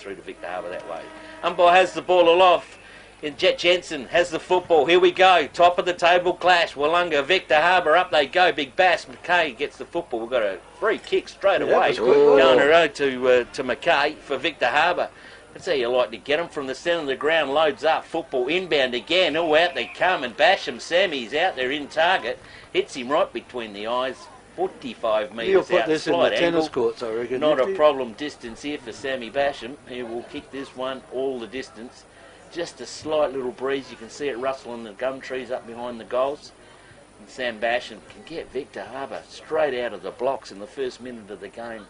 through to Victor Harbour that way. Umpire has the ball aloft. And Jet Jensen has the football. Here we go. Top of the table clash. Willunga, Victor Harbour, up they go. Big Bass. McKay gets the football. We've got a free kick straight away. Going the road to McKay for Victor Harbour. That's how you like to get them from the centre of the ground. Loads up. Football inbound again. Oh, out they come. And Basham, Sammy's out there in target. Hits him right between the eyes. 45 metres out. He'll put this in the tennis courts, I reckon. Not a problem distance here for Sammy Basham. He will kick this one all the distance. Just a slight little breeze. You can see it rustling the gum trees up behind the goals. And Sam Basham can get Victor Harbour straight out of the blocks in the first minute of the game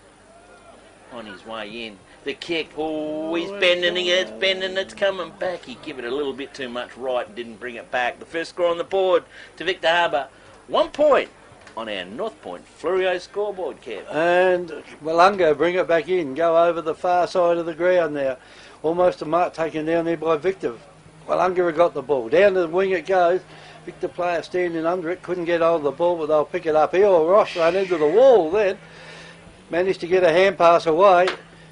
on his way in. The kick, oh, he's bending, it's coming back. He gave it a little bit too much right and didn't bring it back. The first score on the board to Victor Harbour. 1 point on our North Point Fluorio scoreboard, Kev. And Willunga bring it back in, go over the far side of the ground now. Almost a mark taken down there by Victor. Willunga got the ball. Down to the wing it goes. Victor player standing under it. Couldn't get hold of the ball, but they'll pick it up here. Ross ran into the wall then. Managed to get a hand pass away.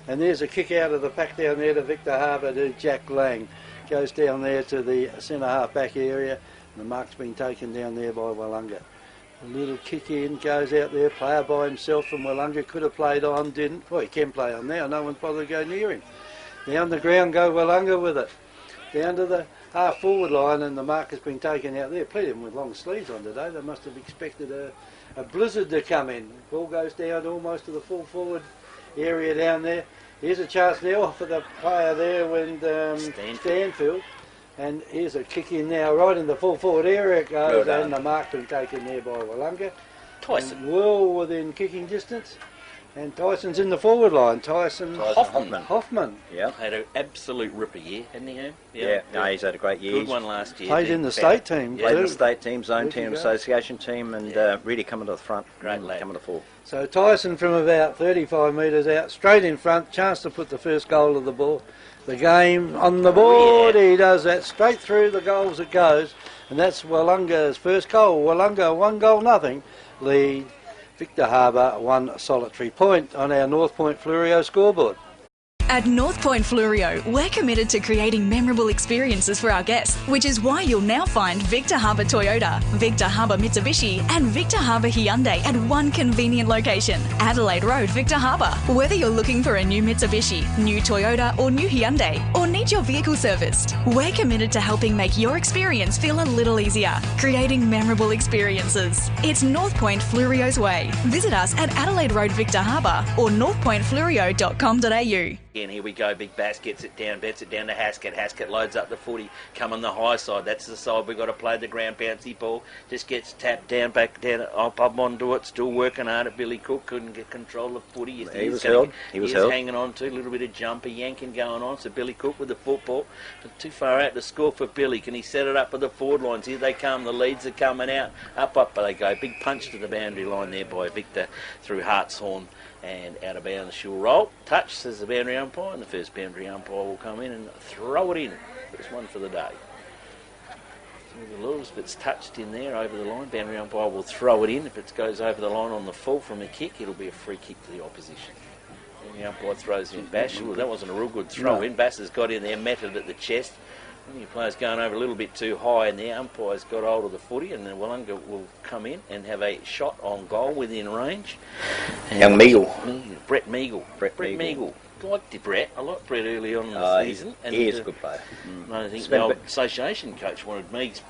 And there's a kick out of the pack down there to Victor Harbour to Jack Lang. Goes down there to the centre half back area. And the mark's been taken down there by Willunga. A little kick in, goes out there. Player by himself from Willunga. Could have played on, didn't. Well, he can play on now. No one's bothered to go near him. Down the ground go Willunga with it. Down to the half forward line, and the mark has been taken out there. Plenty of them with long sleeves on today. They must have expected a blizzard to come in. Ball goes down almost to the full forward area down there. Here's a chance now for the player there when Stanfield. And here's a kick in now, right in the full forward area it goes, and the mark's been taken there by Willunga. Tyson. Well within kicking distance. And Tyson's in the forward line. Tyson Hoffman. Yeah. Had an absolute ripper year, hadn't he? Yeah. No, he's had a great year. Good one last year. Played in the state team. Played in the state team, zone team, association team, and really coming to the front. Great lad. Coming to the fore. So Tyson from about 35 metres out, straight in front, chance to put the first goal of the ball. The game on the board, He does that straight through the goals it goes, and that's Willunga's first goal. Willunga 1-0 lead. Victor Harbour 1 solitary point on our North Point Fluorio scoreboard. At North Point Fluorio, we're committed to creating memorable experiences for our guests, which is why you'll now find Victor Harbour Toyota, Victor Harbour Mitsubishi and Victor Harbour Hyundai at one convenient location, Adelaide Road, Victor Harbour. Whether you're looking for a new Mitsubishi, new Toyota or new Hyundai, or need your vehicle serviced, we're committed to helping make your experience feel a little easier, creating memorable experiences. It's North Point Fluorio's way. Visit us at Adelaide Road, Victor Harbour or northpointfluorio.com.au. Again, here we go. Big Bass gets it down, bets it down to Haskett. Haskett loads up the footy, come on the high side. That's the side we've got to play the ground bouncy ball. Just gets tapped down, back down, up onto it. Still working hard at Billy Cook. Couldn't get control of footy. He was held. He was hanging on to a little bit of jumper, yanking going on. So Billy Cook with the football. But too far out to score for Billy. Can he set it up with the forward lines? Here they come. The leads are coming out. Up they go. Big punch to the boundary line there by Victor through Hartshorn. And out of bounds, she'll roll. Touch, says the boundary umpire, and the first boundary umpire will come in and throw it in. First one for the day. So a little bit's touched in there over the line. Boundary umpire will throw it in. If it goes over the line on the full from a kick, it'll be a free kick to the opposition. Boundary umpire throws in Bash. Well, that wasn't a real good throw in. Bass has got in there, met it at the chest. The player's going over a little bit too high, and the umpire's got hold of the footy, and then Willunga will come in and have a shot on goal within range. Young Meagle. Brett Meagle. Brett Meagle. I liked Brett. I liked Brett early on in the season. He is a good player. I think the old association coach wanted Meags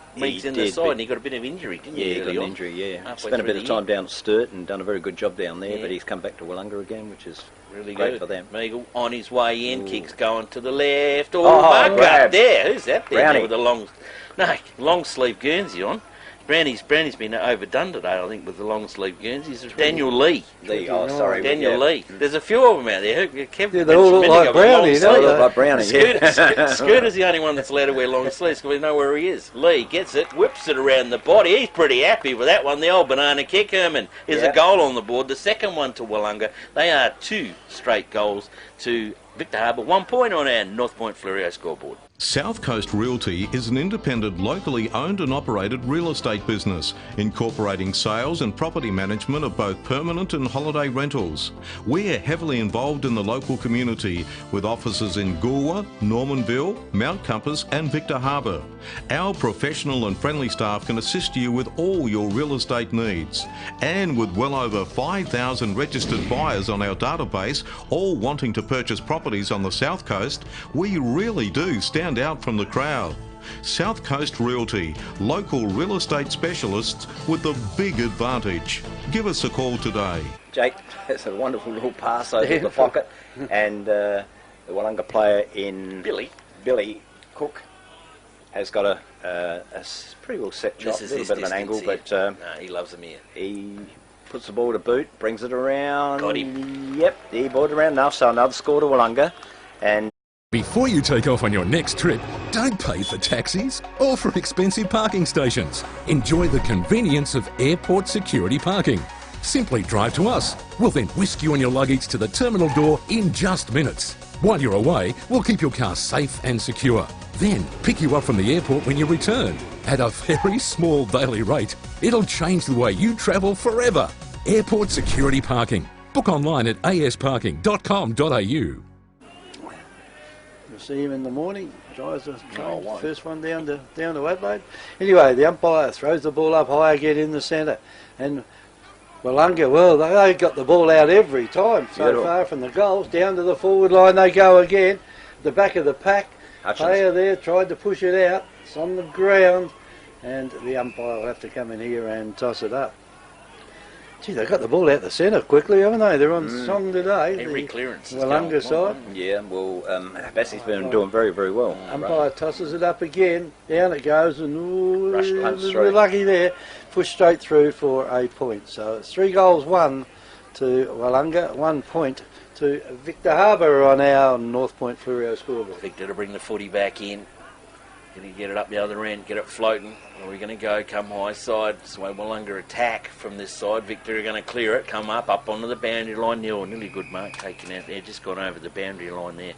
in the side, and he got a bit of injury, didn't he? Yeah, he got an injury, Spent a bit of time down at Sturt and done a very good job down there, but he's come back to Willunga again, which is really great good for them. Meagle on his way in, kicks going to the left. Mark up there. Who's that there Brownie. with the long sleeve Guernsey on? Brownie's been overdone today, I think, with the long sleeve Guernseys. Daniel Lee. Daniel Lee. There's a few of them out there. They all look like Brownie, don't they? Like Brownie, Scooter's the only one that's allowed to wear long sleeves because we know where he is. Lee gets it, whips it around the body. He's pretty happy with that one. The old banana kick, Herman. Here's a goal on the board. The second one to Willunga. They are 2 straight goals to Victor Harbour 1 point on our North Point Fleurieu scoreboard. South Coast Realty is an independent, locally owned and operated real estate business, incorporating sales and property management of both permanent and holiday rentals. We are heavily involved in the local community, with offices in Goolwa, Normanville, Mount Compass and Victor Harbour. Our professional and friendly staff can assist you with all your real estate needs. And with well over 5,000 registered buyers on our database, all wanting to purchase properties on the South Coast, we really do stand out from the crowd. South Coast Realty, local real estate specialists with the big advantage. Give us a call today. Jake, that's a wonderful little pass over the pocket, and the Willunga player in Billy Cook has got a pretty well set shot, a little bit of an angle, but no, he loves them here. He puts the ball to boot, brings it around. Got him. Yep, he brought it around enough, so another score to Willunga. And before you take off on your next trip, don't pay for taxis or for expensive parking stations. Enjoy the convenience of airport security parking. Simply drive to us. We'll then whisk you and your luggage to the terminal door in just minutes. While you're away, we'll keep your car safe and secure. Then pick you up from the airport when you return. At a very small daily rate, it'll change the way you travel forever. Airport security parking. Book online at asparking.com.au. See him in the morning, drives the train, first one down to Adelaide. Anyway, the umpire throws the ball up high again in the centre, and Willunga, well, they got the ball out every time so far from the goals. Down to the forward line they go again. The back of the pack, player there tried to push it out. It's on the ground, and the umpire will have to come in here and toss it up. Gee, they got the ball out the centre quickly, haven't they? They're on song today. Every clearance. Willunga side. yeah, well, Bassie's been doing very, very well. Umpire tosses it up again. Down it goes, and Rush punch we're through. lucky there. Pushed straight through for a point. So it's 3 goals, 1 to Willunga, 1 point to Victor Harbour on our North Point Fleurieu scoreboard. Victor to bring the footy back in. Going to get it up the other end, get it floating. Where are we going to go? Come high side. So Willunga attack from this side. Victor are going to clear it, come up onto the boundary line. Nearly good mark taken out there. Just gone over the boundary line there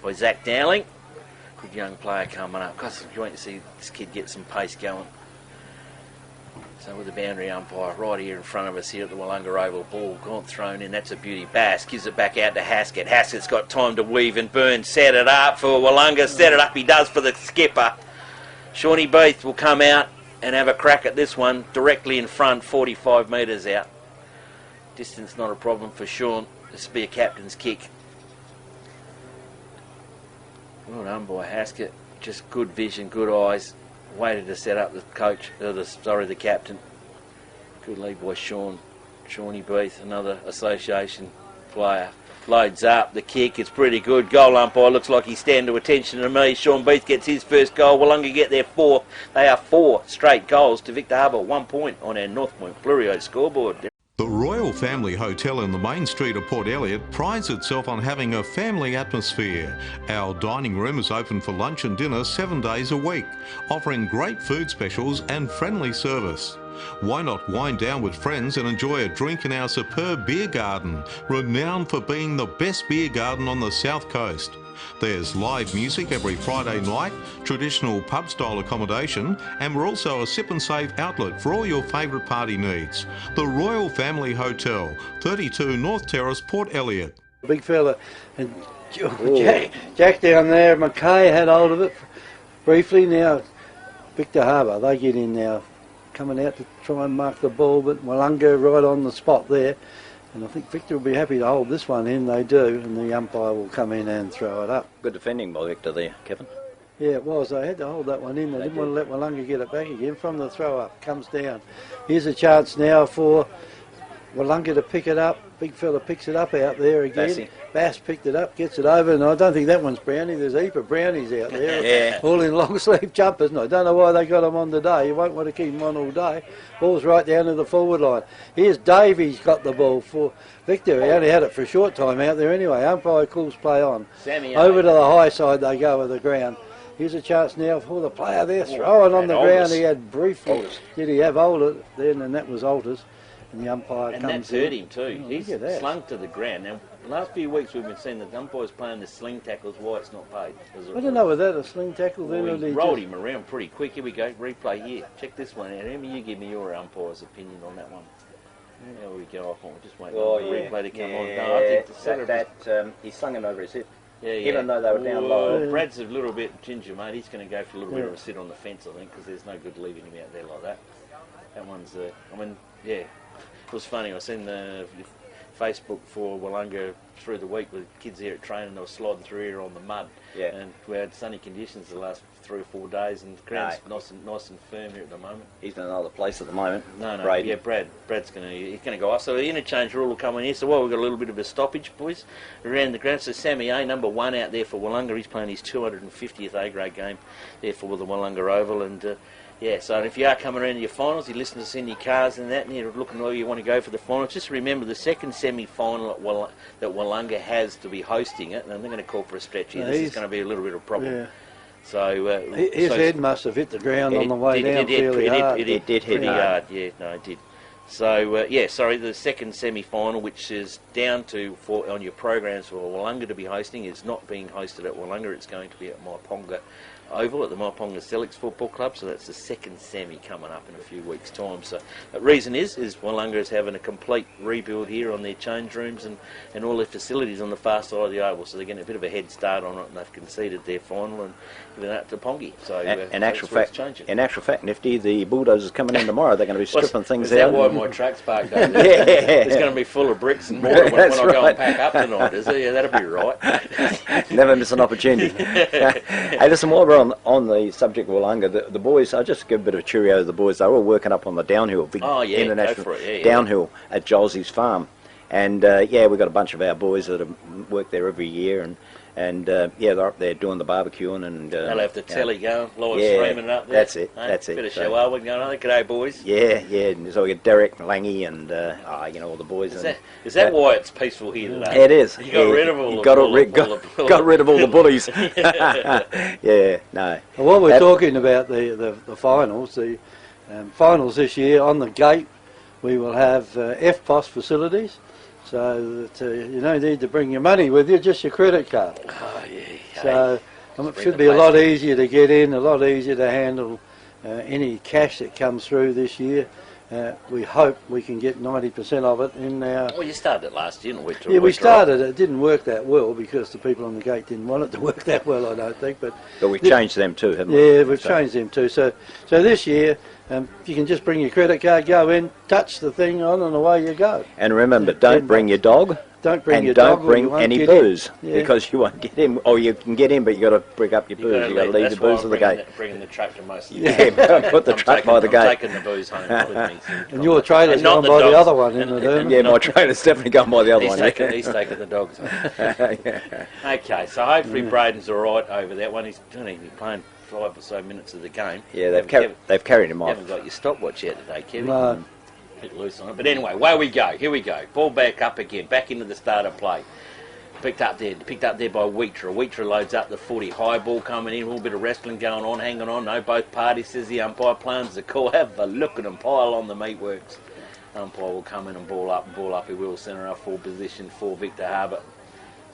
by Zach Dowling. Good young player coming up. Gosh, you want to see this kid get some pace going. So with the boundary umpire right here in front of us here at the Willunga Oval, ball gone thrown in. That's a beauty. Bass gives it back out to Haskett. Haskett's got time to weave and burn. Set it up for Willunga. Set it up he does for the skipper. Shawnee Beath will come out and have a crack at this one directly in front, 45 metres out. Distance not a problem for Sean. This will be a captain's kick. Well done by Haskett. Just good vision, good eyes. Waited to set up the coach, the captain. Good lead by Shawnee Beath, another association player. Loads up the kick, it's pretty good. Goal umpire looks like he's standing to attention to me. Sean Beath gets his first goal. Willunga get their 4th. They are 4 straight goals to Victor Harbour, 1 point on our North Point Fleurieu scoreboard. The Royal Family Hotel in the main street of Port Elliot prides itself on having a family atmosphere. Our dining room is open for lunch and dinner 7 days a week, offering great food specials and friendly service. Why not wind down with friends and enjoy a drink in our superb beer garden, renowned for being the best beer garden on the South Coast. There's live music every Friday night, traditional pub-style accommodation, and we're also a sip and save outlet for all your favourite party needs. The Royal Family Hotel, 32 North Terrace, Port Elliot. Big fella, and Jack down there, Mackay had hold of it briefly. Now Victor Harbour, they get in now, coming out to try and mark the ball, but Willunga right on the spot there. And I think Victor will be happy to hold this one in, they do, and the umpire will come in and throw it up. Good defending by Victor there, Kevin. Yeah, it was. They had to hold that one in. They didn't want to let Willunga get it back again. From the throw up, comes down. Here's a chance now for Willunga to pick it up. Big fella picks it up out there again. Bass picked it up, gets it over, and I don't think that one's brownie. There's a heap of brownies out there, yeah. All in long sleeve jumpers. And I don't know why they got them on today. You won't want to keep them on all day. Ball's right down to the forward line. Here's Davies got the ball for Victor. He only had it for a short time out there anyway. Umpire calls play on. Over to the high side they go with the ground. Here's a chance now for the player there throwing on the ground. He had briefly. Did he have Alter then? And that was Alters. And the umpire comes that's hurt him too. Oh, He's slung to the ground. Now, The last few weeks we've been seeing the umpires playing the sling tackles. Why it's not paid? I don't know, was that a sling tackle then? Well, Or he rolled him around pretty quick. Here we go, replay here. Check this one out. You give me your umpire's opinion on that one. There we go. We'll just wait for the replay to come on. No, I think he slung him over his hip. Yeah, even though they were down low. Brad's a little bit ginger, mate. He's going to go for a little bit of a sit on the fence, I think, because there's no good leaving him out there like that. That one's, I mean, yeah. It was funny. I seen the Facebook for Willunga through the week with kids here at training. They were sliding through here on the mud. Yeah. And we had sunny conditions the last 3 or 4 days, and the ground's nice and firm here at the moment. He's in another place at the moment. No, Brady. yeah, Brad's he's going to go off. So the interchange rule will come in here. So we've got a little bit of a stoppage, boys, around the ground. So Sammy A, number 1 out there for Willunga. He's playing his 250th A-grade game there for the Willunga Oval, and yeah, so if you are coming around to your finals, you listen to us in your cars and that, and you're looking where you want to go for the finals, just remember the second semi-final that Willunga has to be hosting it, and they're going to call for a stretch here. This is going to be a little bit of a problem. Yeah. So his head must have hit the ground on the way down fairly hard. It did hit hard. Yeah, no, it did. So yeah, sorry, the second semi-final, which is down to on your programs for Willunga to be hosting, is not being hosted at Willunga. It's going to be at Maiponga Oval at the Maiponga Selix Football Club. So that's the second semi coming up in a few weeks' time. So the reason is Willunga is having a complete rebuild here on their change rooms and all their facilities on the far side of the oval. So they're getting a bit of a head start on it, and they've conceded their final and given that to Pongi. So in actual fact, Nifty, the bulldozers coming in tomorrow. They're going to be stripping things out. Is that why my track's parked over there? Yeah. It's going to be full of bricks and mortar when I go and pack up tonight, is it? Yeah, that'll be right. Never miss an opportunity. Hey, listen, while we're on the subject of Willunga, the boys, I'll just give a bit of cheerio to the boys. They're all working up on the downhill, international downhill at Jolsey's farm. And yeah, we've got a bunch of our boys that work there every year, and yeah, they're up there doing the barbecuing, and they'll have the telly going, live streaming up there. That's it. That's it. Bit of show Alwyn going on. G'day, boys. Yeah. And so we got Derek, Langy, and all the boys. Is that why it's peaceful here today? It is. You got rid of all got rid of all the bullies. Yeah, no. Well, while we're talking about the finals, the finals this year on the gate, we will have FPOS facilities. So that you don't need to bring your money with you, just your credit card. Oh, yeah. So it should be a lot easier to get in, a lot easier to handle any cash that comes through this year. We hope we can get 90% of it in our... Well, you started it last year, didn't we? Yeah, we started it. It didn't work that well because the people on the gate didn't want it to work that well, I don't think. But we've changed them too, haven't we? Yeah, we've changed them too. So this year, you can just bring your credit card, go in, touch the thing on, and away you go. And remember, don't bring your dog. Don't bring your dog. Don't bring any booze because you won't get in. Or you can get in, but you got to bring up your booze. You got to leave the booze at the gate. Bringing the truck to most of the Yeah, put the truck by the gate. I'm taking the booze home with me. And your trailer's gone by the other one, isn't it? Yeah, my trailer's definitely gone by the other one. He's taking the dogs home. Okay, so hopefully Braden's all right over that one. He's only playing 5 or so minutes of the game. Yeah, they've carried him off. You haven't got your stopwatch out today, Kevin. No. Bit loose on it. But anyway, away we go. Here we go. Ball back up again. Back into the start of play. Picked up there by Wheatra. Wheatra loads up the footy. High ball coming in. A little bit of wrestling going on. Hanging on. No, both parties, says the umpire. Plans the call. Have a look at them. Pile on the meatworks. Umpire will come in and ball up. He will centre up full position for Victor Harbour.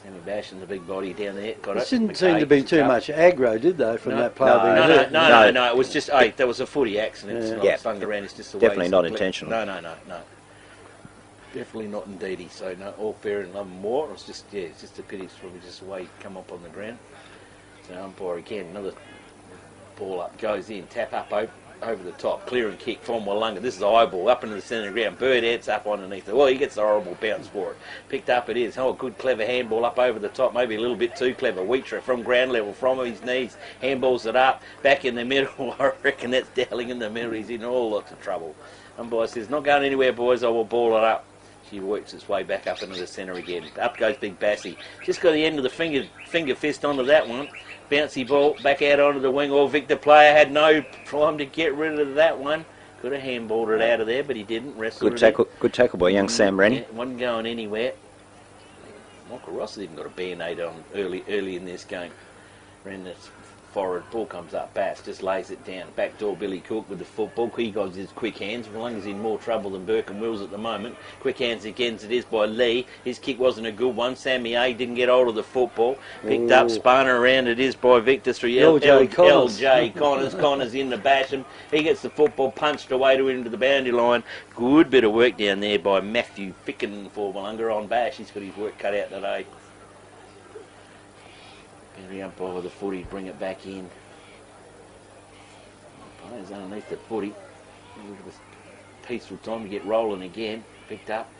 Sammy Basham, the big body down there. Got it. Didn't seem to be too much aggro, did they, from that player being hurt? No. It was just, there was a footy accident. It's not slung around. It's just the way. Definitely not intentional. No. Definitely not indeedy. So no, all fair and love and war. It was just, it's just a pity. It's probably just the way he come up on the ground. So umpire again, another ball up, goes in, tap up over the top, clear and kick from Willunga. This is a high ball up into the centre of the ground. Bird heads up underneath it. Well, he gets a horrible bounce for it. Picked up it is. Oh, good clever handball up over the top. Maybe a little bit too clever. Wheatra from ground level, from his knees. Handballs it up. Back in the middle. I reckon that's Dowling in the middle. He's in all lots of trouble. Umpire says, not going anywhere, boys. I will ball it up. She works its way back up into the centre again. Up goes Big Bassy. Just got the end of the finger fist onto that one. Bouncy ball back out onto the wing. All Victor player had no time to get rid of that one. Could have handballed it out of there, but he didn't. Good tackle by young Sam Rennie. Yeah, wasn't going anywhere. Michael Ross has even got a band-aid on early in this game. Ran the forward. Ball comes up. Bass just lays it down. Back door, Billy Cook with the football. He got his quick hands. Willunga's in more trouble than Burke and Wills at the moment. Quick hands again. It is by Lee. His kick wasn't a good one. Sammy A didn't get hold of the football. Picked up, spun around. It is by Victor through LJ Connors. Connors in the Basham. He gets the football punched away to into the boundary line. Good bit of work down there by Matthew Ficken for Willunga on Bash. He's got his work cut out today. Very umpire with the footy, bring it back in. Players underneath the footy. Peaceful time to get rolling again. Picked up,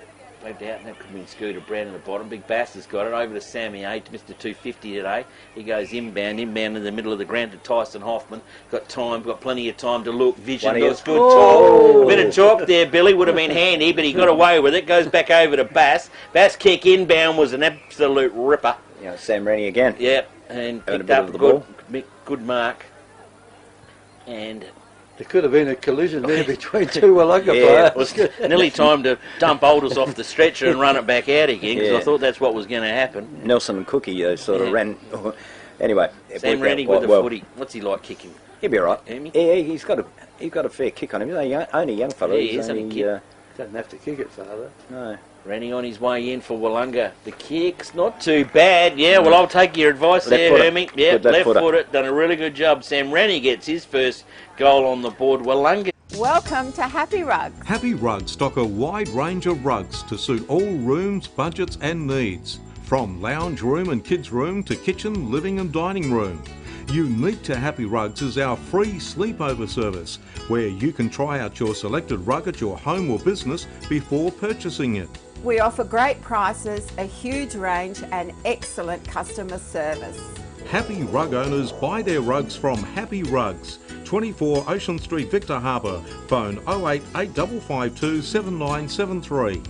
played out, and that could have been Scooter Brown in the bottom. Big Bass has got it over to Sammy A, to Mr. 250 today. He goes inbound in the middle of the ground to Tyson Hoffman. Got plenty of time to look. Vision looks good. Talk. Bit of talk there, Billy. Would have been handy, but he got away with it. Goes back over to Bass. Bass kick inbound was an absolute ripper. Yeah, Sam Rennie again. Yep, and picked up a good mark. And there could have been a collision there between two Willunga players. It was nearly time to dump Aldous off the stretcher and run it back out again, because I thought that's what was going to happen. Nelson and Cookie sort of ran. Anyway, Sam Rennie with the footy. What's he like kicking? He'll be all right. Yeah, he's got a fair kick on him. He's only a young fellow. Yeah, he is only kid. Doesn't have to kick it farther. No. Rennie on his way in for Willunga. The kick's not too bad. Yeah, well, I'll take your advice there, Hermie. Yeah, left footer. Done a really good job. Sam Rennie gets his first goal on the board. Willunga. Welcome to Happy Rugs. Happy Rugs stock a wide range of rugs to suit all rooms, budgets and needs. From lounge room and kids room to kitchen, living and dining room. Unique to Happy Rugs is our free sleepover service, where you can try out your selected rug at your home or business before purchasing it. We offer great prices, a huge range and excellent customer service. Happy Rug owners buy their rugs from Happy Rugs, 24 Ocean Street, Victor Harbour. Phone 08852 7973.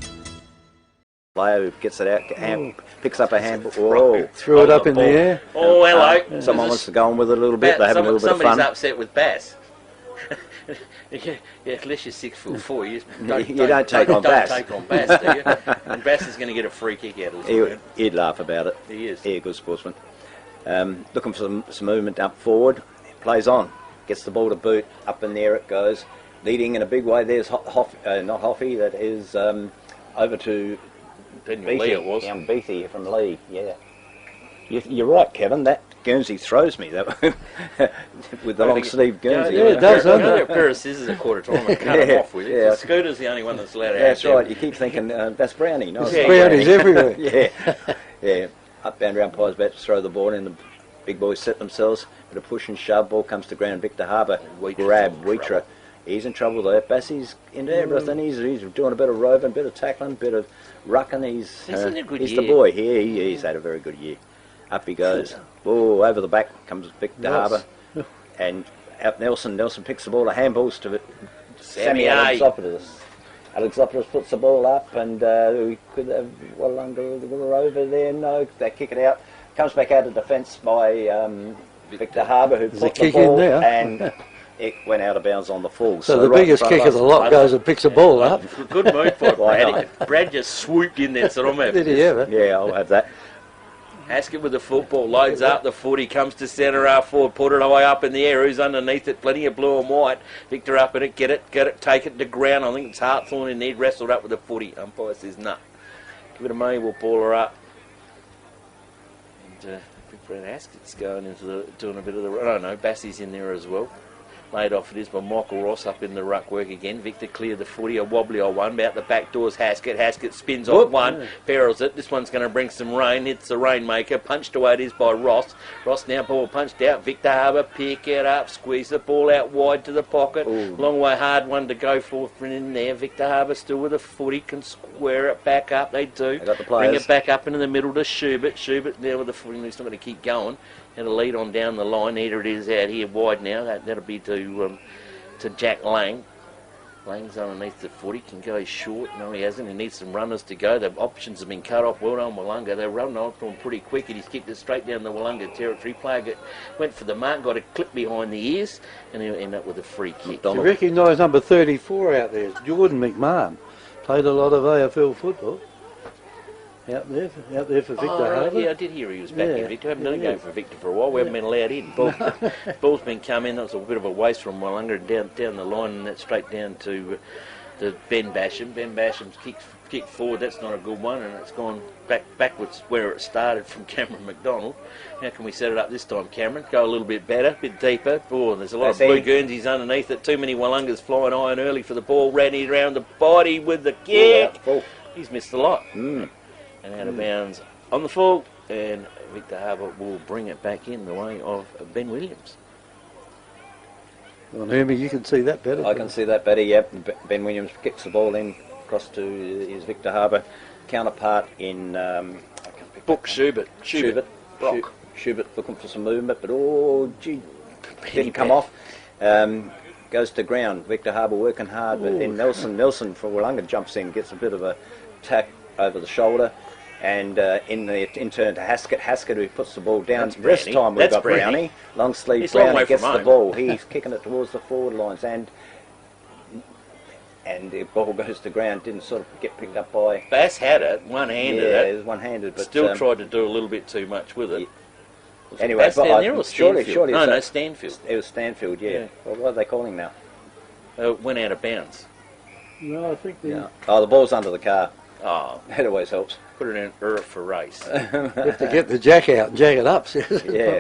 Player who gets it out, picks up a handball. Whoa. Threw it up in the air. Oh, hello. Someone wants to go on with it a little bit. They're having a little bit of fun. Somebody's upset with Bass. Yeah, unless you're 6'4", you don't take on Bass. Don't take on Bass, do you? And Bass is going to get a free kick out of this. He'd laugh about it. He is. He's a good sportsman. Looking for some movement up forward. Plays on. Gets the ball to boot. Up in there it goes. Leading in a big way. There's not Hoffy. That is over to Lee. It was. Young Beathy from Lee. Yeah. You're right, Kevin. That Guernsey throws me with the long sleeve Guernsey. Yeah, it does, doesn't it? A pair of scissors a quarter time and cut them off with it. Yeah. Scooter's the only one that's allowed to have. That's right. You keep thinking that's Brownie. No, Brownie's everywhere. Yeah. Up and round Pies about to throw the ball in. The big boys set themselves. Bit of push and shove. Ball comes to ground. Victor Harbour grab Wheatra. He's in trouble there. Bassie's into everything. He's doing a bit of roving, bit of tackling, bit of rucking. He's in a good he's year. The boy. He's had a very good year. Up he goes. Oh, over the back comes Victor Harbour. And out Nelson. Nelson picks the ball. The handballs to Sammy Alexopoulos. Alexopoulos puts the ball up, and we could have Willunga over there. No, they kick it out. Comes back out of defence by Victor Harbour, who put the ball and it went out of bounds on the full. So the biggest kick of the lot goes and picks the ball up. Good move by Brad. Brad just swooped in there, so I'm Did he ever? Yeah, I'll have that. Haskett with the football, loads up the footy, comes to centre half forward, put it away up in the air. Who's underneath it? Plenty of blue and white. Victor up at it, get it, take it to ground. I think it's Hartthorne in there, wrestled up with the footy. Umpire says nah. Give it a money, we'll ball her up. And I think Brad Haskett's going into doing a bit of the. I don't know, Bassie's in there as well. Laid off it is by Michael Ross up in the ruck work again. Victor cleared the footy, a wobbly old one. About the back doors, Haskett. Haskett spins off one, barrels it. This one's going to bring some rain. Hits the rainmaker. Punched away it is by Ross. Ross now ball punched out. Victor Harbour, pick it up, squeeze the ball out wide to the pocket. Ooh. Long way, hard one to go for in there. Victor Harbour still with the footy, can square it back up. They do. They got the players. Bring it back up into the middle to Schubert. Schubert now with the footy. He's not going to keep going. Had a lead on down the line. Here it is out here wide now. That'll be to Jack Lang. Lang's underneath the footy, can go short. No, he hasn't. He needs some runners to go. The options have been cut off. Well done, Willunga. They're running off him pretty quick, and he's kicked it straight down the Willunga territory. Player went for the mark, got a clip behind the ears, and he'll end up with a free kick. You recognise number 34 out there, Jordan McMahon. Played a lot of AFL football. out there for Victor Harbour. Yeah, I did hear he was back in Victor. I haven't done a game for Victor for a while. We haven't been allowed in. Ball's been coming. That was a bit of a waste from Willunga down the line, and that's straight down to Ben Basham. Ben Basham's kicked forward. That's not a good one, and it's gone backwards where it started from Cameron McDonald. How can we set it up this time, Cameron? Go a little bit better, a bit deeper. Oh, there's a lot of blue Guernseys underneath it. Too many Willungas flying high and early for the ball. Randy around the body with the kick. He's missed a lot. And out of bounds on the full, and Victor Harbour will bring it back in the way of Ben Williams. Well, Hermie, you can see that better. I can see that better, yep. Ben Williams kicks the ball in across to his Victor Harbour counterpart in Schubert. Schubert looking for some movement, but didn't come off. Goes to ground. Victor Harbour working hard, but then Nelson for Willunga jumps in, gets a bit of a tack over the shoulder, and in turn to Haskett, who puts the ball down. This time we've got Brownie. Long sleeve Brownie gets the ball. He's kicking it towards the forward lines, and the ball goes to ground. Didn't sort of get picked up by. Bass had it, one-handed. Yeah, it was one-handed, but still tried to do a little bit too much with it. Anyway, Bass down there or surely no, Stanfield. It was Stanfield, yeah. Well, what are they calling now? Went out of bounds. No, I think the ball's under the car. Oh, that always helps. Put it in for race. You have to get the jack out and jack it up.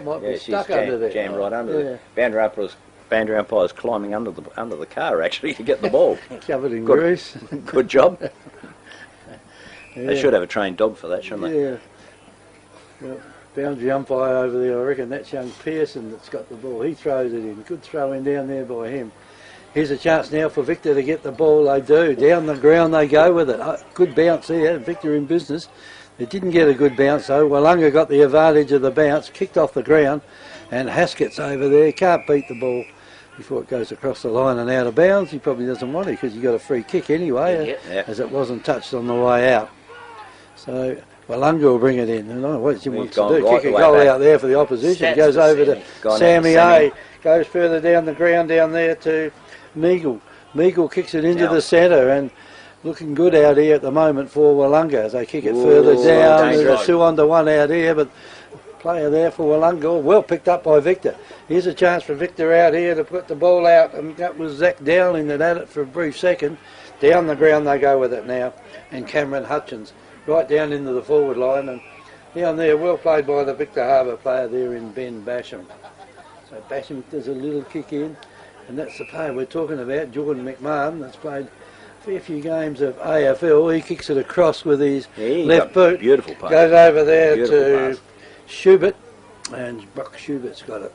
Might be stuck under there. Jammed right under there. Boundary umpire's climbing under the car actually to get the ball. Covered in grease. Good job. They should have a trained dog for that, shouldn't they? Yeah. Well, boundary umpire over there, I reckon that's young Pearson that's got the ball. He throws it in. Good throw in down there by him. Here's a chance now for Victor to get the ball. They do. Down the ground they go with it. Good bounce here. Victor in business. They didn't get a good bounce though. Willunga got the advantage of the bounce, kicked off the ground, and Haskett's over there. Can't beat the ball before it goes across the line and out of bounds. He probably doesn't want it because he got a free kick anyway, as it wasn't touched on the way out. So Willunga will bring it in. And what he wants to do, kick a goal out there for the opposition. Goes over to Sammy A. Goes further down the ground down there to Meagle. Meagle kicks it into the centre, and looking good out here at the moment for Willunga as they kick it further down. There's 2-on-1 out here, but player there for Willunga, well picked up by Victor. Here's a chance for Victor out here to put the ball out, and that was Zach Dowling that had it for a brief second. Down the ground they go with it now, and Cameron Hutchins right down into the forward line, and down there, well played by the Victor Harbour player there in Ben Basham. So Basham does a little kick in, and that's the player we're talking about, Jordan McMahon, that's played a fair few games of AFL. He kicks it across with his left boot. Beautiful pass. Goes over there to Schubert, and Brock Schubert's got it.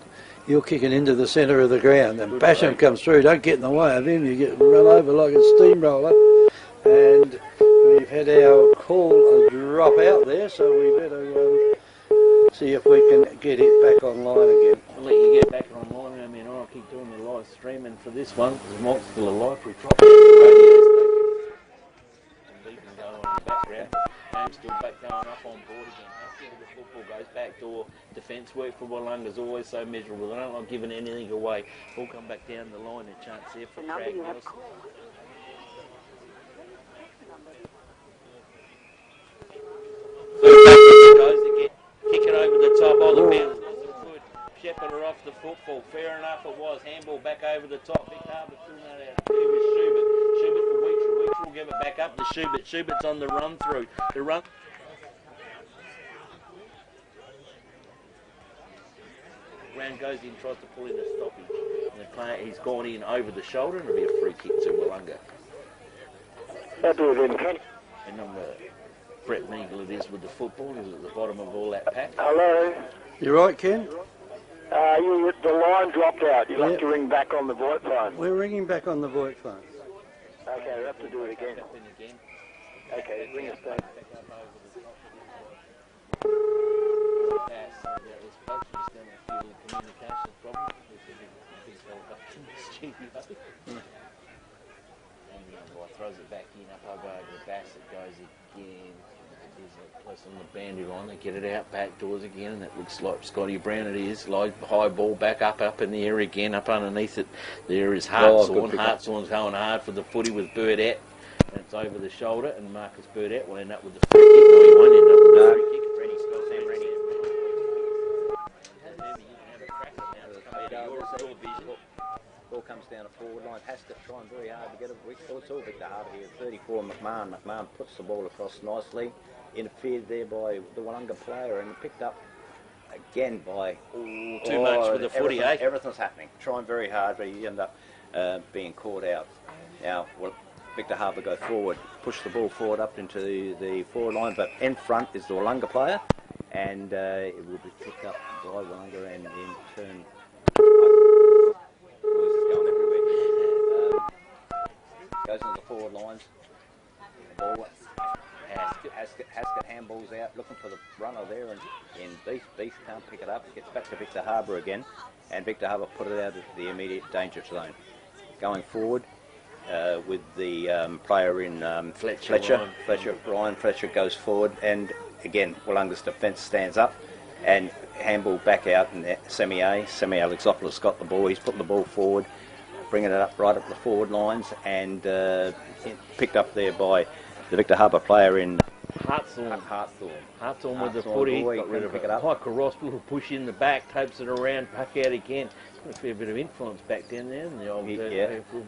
He'll kick it into the centre of the ground, and Basham comes through. Don't get in the way of him. You get run over like a steamroller. And we've had our call drop out there, so we better see if we can get it back online again. I'll let you get back online. I mean, I'll keep doing the live streaming for this one. There's Mark's still alive. We dropped the radio station. Some beeping going on in the background. Game's still back going up on board again. The football goes back door. Defence work for Willunga is always so miserable. They don't like giving anything away. We'll come back down the line. A chance there for Craig Nelson. Goes again, kick it over the top. Oh, the bounce wasn't good. Shepherd her off the football. Fair enough it was. Handball back over the top. Big Harbour still not out. There was Schubert. Schubert to Weechel. Weechel will give it back up to Schubert. Schubert's on the run through. The run. Round goes in, tries to pull in a stoppage. And the player, he's gone in over the shoulder, and it'll be a free kick to Willunga. And number Brett Meagle it is with the football. He's at the bottom of all that pack. Hello. You right, Ken? The line dropped out. You'll have to ring back on the VoIP phone. We're ringing back on the VoIP phone. Okay, we'll have to do it again. Okay, ring us back. Communication problem. Throws it back in, up over the Bassett, goes again. There's a place on the boundary line. They get it out back doors again, and it looks like Scotty Brown it is. High ball back up in the air again, up underneath it. There is Hartshorn. Hartshorn's going hard for the footy with Burdett. And it's over the shoulder, and Marcus Burdett will end up with the free kick. No, he won't end Ball comes down a forward line. Haskett trying very hard to get it. It's all Victor Harbour here. 34 McMahon. McMahon puts the ball across nicely. Interfered there by the Willunga player and picked up again by... too much with the footy, eh? Everything's happening. Trying very hard, but he ended up being caught out. Now, Victor Harbour go forward, push the ball forward up into the forward line, but in front is the Willunga player, and it will be picked up by Willunga and in turn... going everywhere. Goes into the forward lines. The ball, Haskett handballs out, looking for the runner there, and Beast can't pick it up. Gets back to Victor Harbour again, and Victor Harbour put it out of the immediate danger zone. Going forward with the player in Ryan Fletcher goes forward, and again Willunga's defence stands up and handball back out in semi-A. Alexopoulos got the ball. He's putting the ball forward, bringing it up right up the forward lines, and picked up there by the Victor Harbour player in Hartthorne with the footy. Got rid of it. Like a Ross, little push in the back, tapes it around, puck out again. Got a fair bit of influence back down there. And the old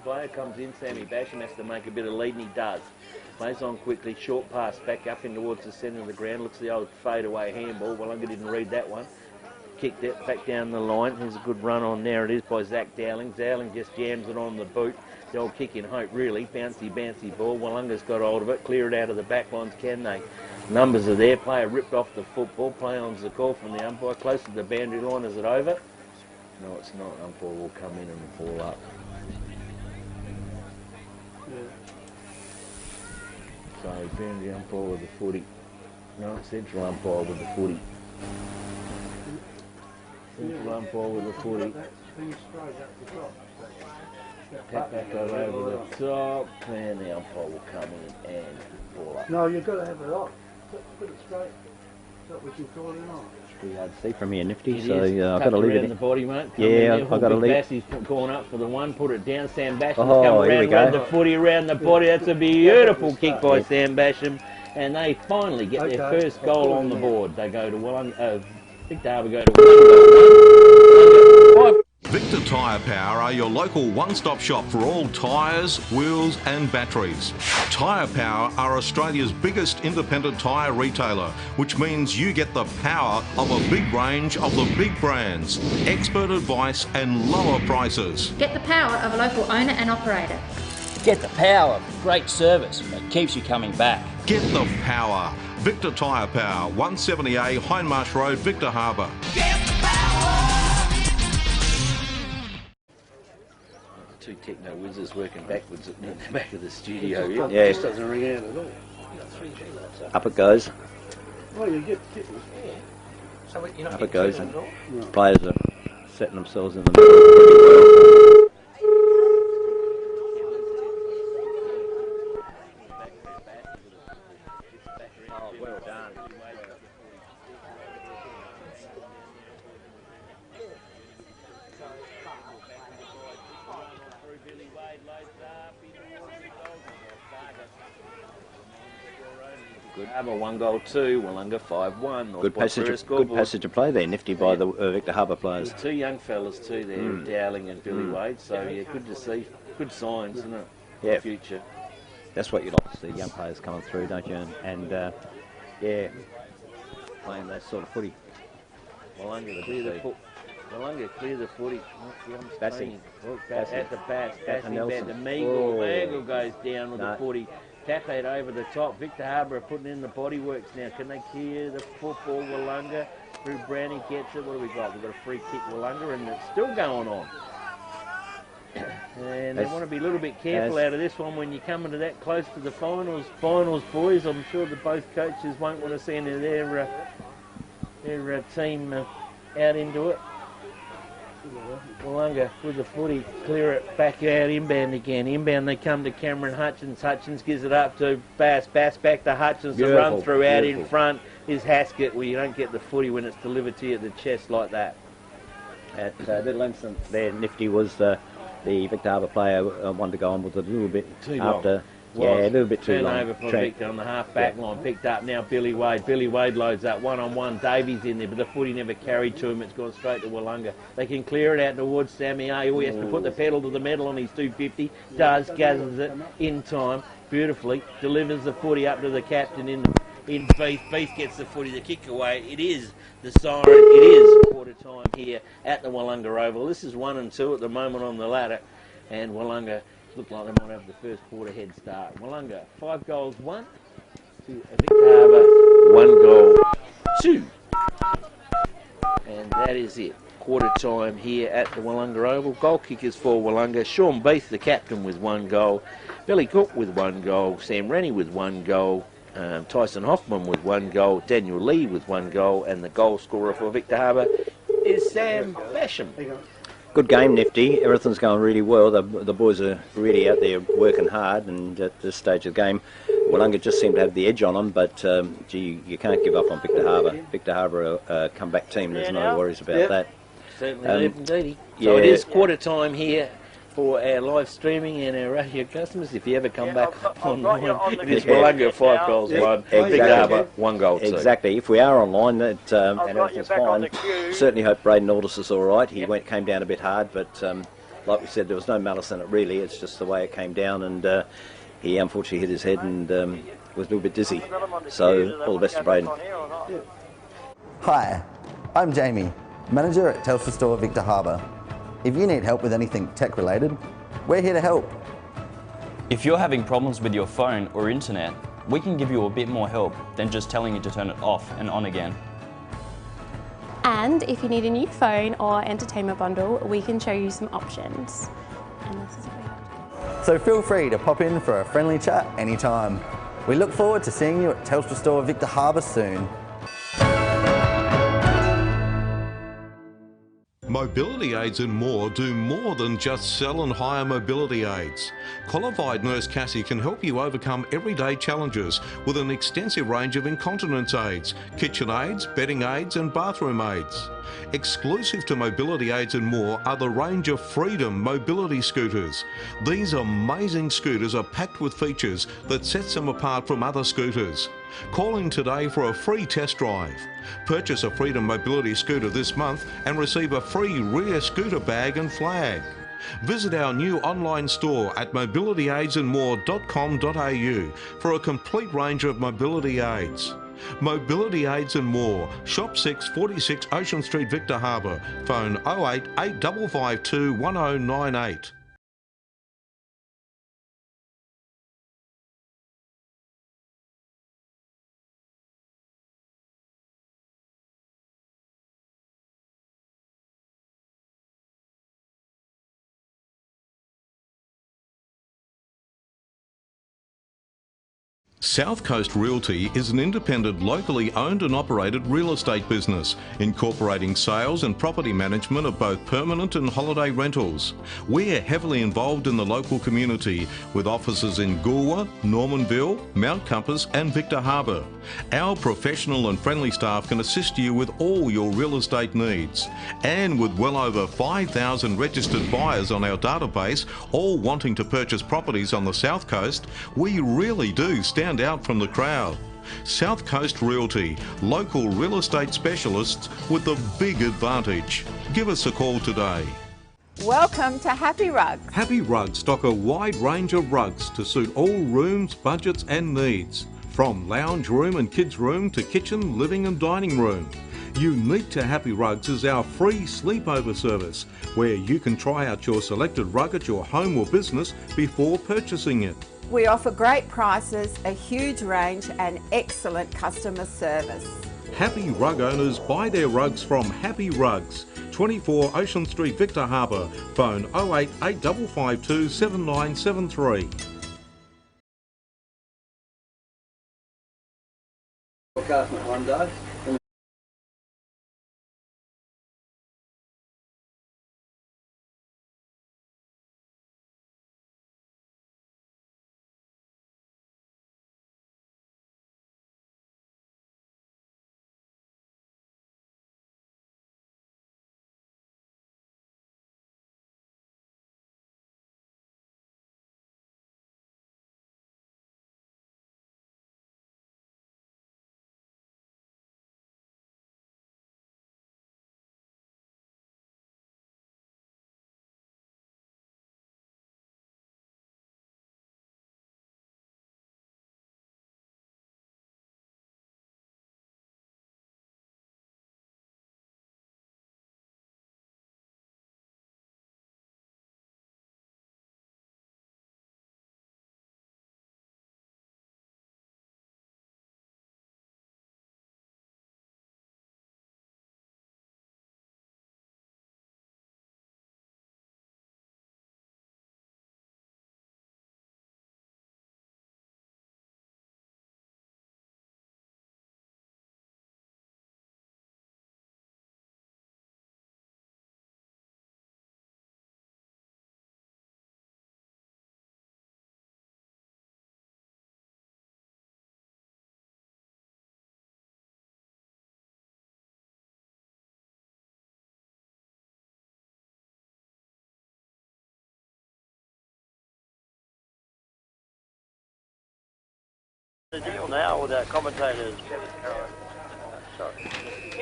player comes in, Sammy Basham has to make a bit of lead, and he does. Plays on quickly, short pass back up in towards the centre of the ground. Looks the old fadeaway handball. Willunga didn't read that one. Kicked it back down the line. There's a good run on. There it is by Zach Dowling. Dowling just jams it on the boot. The old kick in hope, really. Bouncy ball. Willunga's got hold of it. Clear it out of the back lines, can they? Numbers are there. Player ripped off the football. Play on's the call from the umpire. Close to the boundary line. Is it over? No, it's not. Umpire will come in and fall up. So, boundary umpire with the footy. No, central umpire with the footy. Central umpire with the footy. Tap back over the top, and the umpire will come in and fall up. No, you've got to have it off. Put it straight. That's what we can call it off. It's pretty hard to see from here, Nifty, It so is. I've got to leave it in. The body, mate. I've got to leave it. Bassey's gone up for the one, put it down. Sam Basham's come here we around, go. run the footy around the body. That's a beautiful kick by Sam Basham. And they finally get their first goal on the board. They go to Willunga. Victor Harbour go to Willunga. Victor Tyre Power are your local one-stop shop for all tyres, wheels and batteries. Tyre Power are Australia's biggest independent tyre retailer, which means you get the power of a big range of the big brands, expert advice and lower prices. Get the power of a local owner and operator. Get the power of great service that keeps you coming back. Get the power. Victor Tyre Power, 170A Hindmarsh Road, Victor Harbour. Get the power! Two techno whizzes working backwards at the back of the studio. Yeah, It doesn't ring out at all. Up it goes. Well, you get Up it goes, and players are setting themselves in the middle pretty well. Oh, well done. Good. Harbour 1 goal 2, Willunga 5-1. Good passage of play there, Nifty by the Victor Harbour players. There's two young fellas too there, Dowling and Billy Wade. So yeah, good to see. Good signs, isn't it? For the future. That's what you like to see, young players coming through, don't you? And yeah, playing that sort of footy. Willunga clear the foot. Willunga clear the footy. Bassey. At the pass. Bassey back to Meagle. Meagle goes down with the footy. Tap it over the top. Victor Harbour are putting in the body works now. Can they clear the football? Willunga through Brownie gets it. What do we got? We've got a free kick Willunga, and it's still going on. And they want to be a little bit careful out of this one when you're coming to that close to the finals. Finals, boys. I'm sure that both coaches won't want to send their team out into it. Willunga with the footy, clear it back out, inbound again. Inbound, they come to Cameron Hutchins. Hutchins gives it up to Bass. Bass back to Hutchins. The run through out in front is Haskett. Well, you don't get the footy when it's delivered to you at the chest like that. At little instant there, Nifty was the Victor Harbour player wanted to go on with it a little bit Yeah, a little bit too long. Turnover for Victor on the half-back line. Picked up now Billy Wade. Billy Wade loads up one-on-one. Davies in there, but the footy never carried to him. It's gone straight to Willunga. They can clear it out towards Sammy A. He has to put the pedal to the metal on his 250. Does, gathers it in time beautifully. Delivers the footy up to the captain in Beast. Beast gets the footy, the kick away. It is the siren. It is quarter time here at the Willunga Oval. This is 1 and 2 at the moment on the ladder, and Willunga look like they might have the first quarter head start. Willunga, 5 goals, 1 to Victor Harbour, 1 goal, 2. And that is it. Quarter time here at the Willunga Oval. Goal kickers for Willunga. Sean Beath, the captain, with 1 goal. Billy Cook with 1 goal. Sam Rennie with 1 goal. Tyson Hoffman with 1 goal. Daniel Lee with 1 goal. And the goal scorer for Victor Harbour is Sam Basham. Good game, Nifty. Everything's going really well. The boys are really out there working hard, and at this stage of the game, Willunga just seem to have the edge on them, but gee, you can't give up on Victor Harbour. Victor Harbour are a comeback team. There's no worries about that. Certainly indeed. So it is quarter time here for our live streaming and our radio customers. If you ever come back online, it is Willunga 5 goals, 1. Victor Harbour 1 goal, 2. Exactly. If we are online, and everything's fine, certainly hope Braden Aldous is all right. He came down a bit hard, but like we said, there was no malice in it really. It's just the way it came down, and he unfortunately hit his head and was a little bit dizzy. So all the best to Braden. Hi, I'm Jamie, manager at Telstra Store Victor Harbour. If you need help with anything tech related, we're here to help. If you're having problems with your phone or internet, we can give you a bit more help than just telling you to turn it off and on again. And if you need a new phone or entertainment bundle, we can show you some options. And this is So feel free to pop in for a friendly chat anytime. We look forward to seeing you at Telstra Store Victor Harbour soon. Mobility aids and more do more than just sell and hire mobility aids. Qualified Nurse Cassie can help you overcome everyday challenges with an extensive range of incontinence aids, kitchen aids, bedding aids and bathroom aids. Exclusive to Mobility Aids and More are the range of Freedom mobility scooters. These amazing scooters are packed with features that sets them apart from other scooters. Call in today for a free test drive. Purchase a Freedom mobility scooter this month and receive a free rear scooter bag and flag. Visit our new online store at mobilityaidsandmore.com.au for a complete range of mobility aids. Mobility Aids and More, Shop 6, 46 Ocean Street, Victor Harbour. Phone 08 8552 1098. South Coast Realty is an independent, locally owned and operated real estate business, incorporating sales and property management of both permanent and holiday rentals. We're heavily involved in the local community with offices in Goolwa, Normanville, Mount Compass and Victor Harbour. Our professional and friendly staff can assist you with all your real estate needs. And with well over 5,000 registered buyers on our database, all wanting to purchase properties on the South Coast, we really do stand out from the crowd. South Coast Realty, local real estate specialists with the big advantage. Give us a call today. Welcome to Happy Rugs. Happy Rugs stock a wide range of rugs to suit all rooms, budgets and needs. From lounge room and kids room to kitchen, living and dining room. Unique to Happy Rugs is our free sleepover service, where you can try out your selected rug at your home or business before purchasing it. We offer great prices, a huge range and excellent customer service. Happy Rug owners buy their rugs from Happy Rugs, 24 Ocean Street, Victor Harbour. Phone 08 8552 7973. One day. The deal now with our commentators.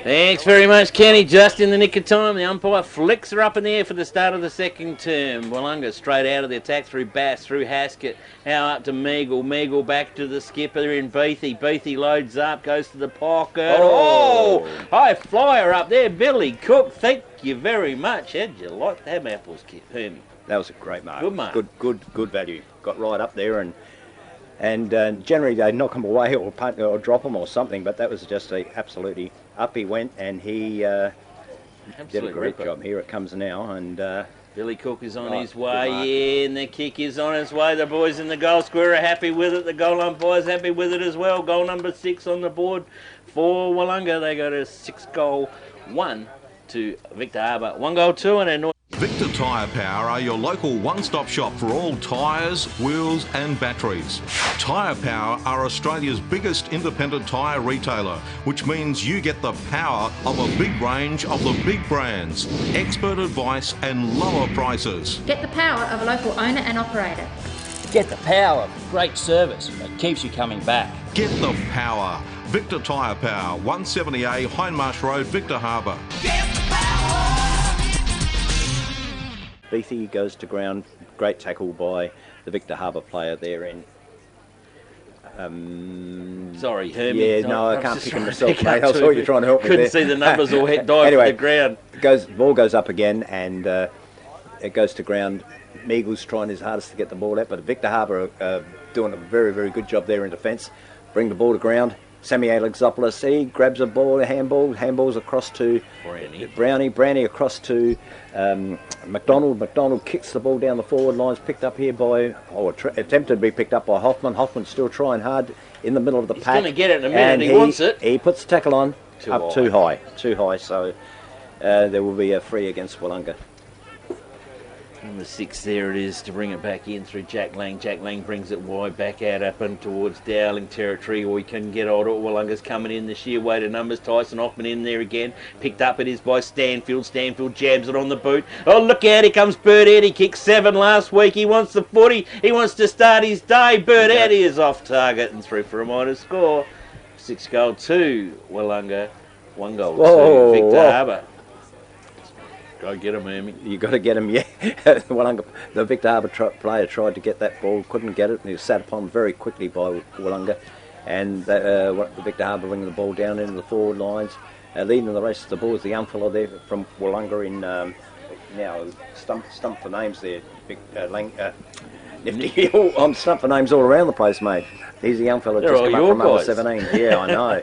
Thanks very much, Kenny. Just in the nick of time. The umpire flicks her up in the air for the start of the second term. Willunga straight out of the attack through Bass, through Haskett. Now up to Meagle. Meagle back to the skipper in Beathy. Beathy loads up, goes to the pocket. Oh! High flyer up there. Billy Cook, thank you very much. How'd you like them apples, Hermie? That was a great mark. Good mark. Good value. Got right up there and generally they knock him away or punt or drop him or something, but that was just absolutely up he went, and he did a great job. Here it comes now, and Billy Cook is on his way in. The kick is on its way. The boys in the goal square are happy with it. The goal umpire's happy with it as well. Goal number 6 on the board for Willunga. They go to 6-1 to Victor Harbour. 1-2 and a Victor Tyre Power are your local one-stop shop for all tyres, wheels and batteries. Tyre Power are Australia's biggest independent tyre retailer, which means you get the power of a big range of the big brands, expert advice and lower prices. Get the power of a local owner and operator. Get the power of great service that keeps you coming back. Get the power. Victor Tyre Power, 170A Hindmarsh Road, Victor Harbour. Beathy goes to ground. Great tackle by the Victor Harbour player there in. Sorry, Hermie. Yeah, no, I can't pick him myself, mate. I saw you trying to help me there. Couldn't see the numbers all dive anyway, to the ground. Ball goes up again, and it goes to ground. Meagle's trying his hardest to get the ball out, but Victor Harbour are doing a very, very good job there in defence. Bring the ball to ground. Sammy Alexopoulos, he grabs a ball, a handballs across to Brownie across to McDonald. McDonald kicks the ball down the forward lines, picked up here by, attempted to be picked up by Hoffman. Hoffman's still trying hard in the middle of the pack. He's going to get it in a minute, he wants it. He puts the tackle on, too high, so there will be a free against Willunga. Number 6 there it is to bring it back in through Jack Lang. Jack Lang brings it wide back out up and towards Dowling territory, or he can get hold of it. Willunga's coming in the sheer weight of numbers. Tyson Hoffman in there again. Picked up it is by Stanfield. Stanfield jabs it on the boot. Oh, look out, here comes Bert Eddy. Kicked 7 last week. He wants the footy. He wants to start his day. Bert Eddy is off target and through for a minor score. 6-2 Willunga. 1-2 Victor Harbour. Go get him, Hermie. You got to get him, yeah. The Victor Harbour player tried to get that ball, couldn't get it, and he was sat upon very quickly by Willunga. And the Victor Harbour bringing the ball down into the forward lines, leading the rest of the balls. The young fellow there from Willunga in now stump for names there. Nifty. I'm stumped for names all around the place, mate. He's a young fellow just come up from under 17. Yeah, I know.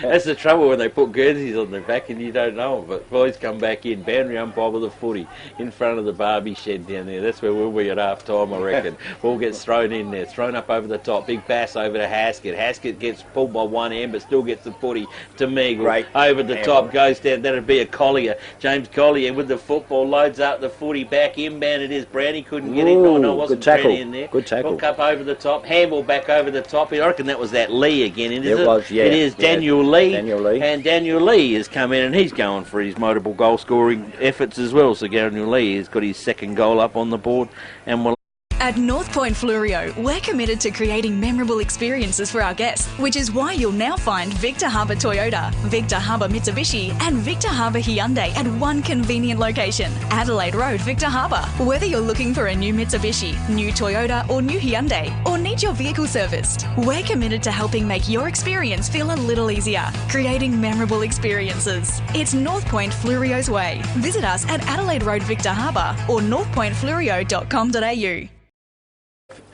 That's the trouble when they put Guernseys on their back and you don't know them. But boys come back in, boundary umpire with the footy in front of the Barbie shed down there. That's where we'll be at half time, I reckon. Ball gets thrown in there, thrown up over the top. Big Bass over to Haskett. Haskett gets pulled by one hand but still gets the footy to Meagle. Over the top, goes down. That'd be a Collier. James Collier with the football, loads up the footy back inbound. It is Brownie, couldn't get in. No, it wasn't Brownie in there. Good tackle. Hook up over the top, handball back over the top. I reckon that was that Lee again, isn't it? It was, yeah. It is Daniel Lee. Daniel Lee. And Daniel Lee has come in and he's going for his multiple goal scoring efforts as well. So Daniel Lee has got his second goal up on the board and will. At North Point Fluorio, we're committed to creating memorable experiences for our guests, which is why you'll now find Victor Harbour Toyota, Victor Harbour Mitsubishi and Victor Harbour Hyundai at one convenient location, Adelaide Road, Victor Harbour. Whether you're looking for a new Mitsubishi, new Toyota or new Hyundai, or need your vehicle serviced, we're committed to helping make your experience feel a little easier, creating memorable experiences. It's North Point Fluorio's way. Visit us at Adelaide Road, Victor Harbour or northpointfluorio.com.au.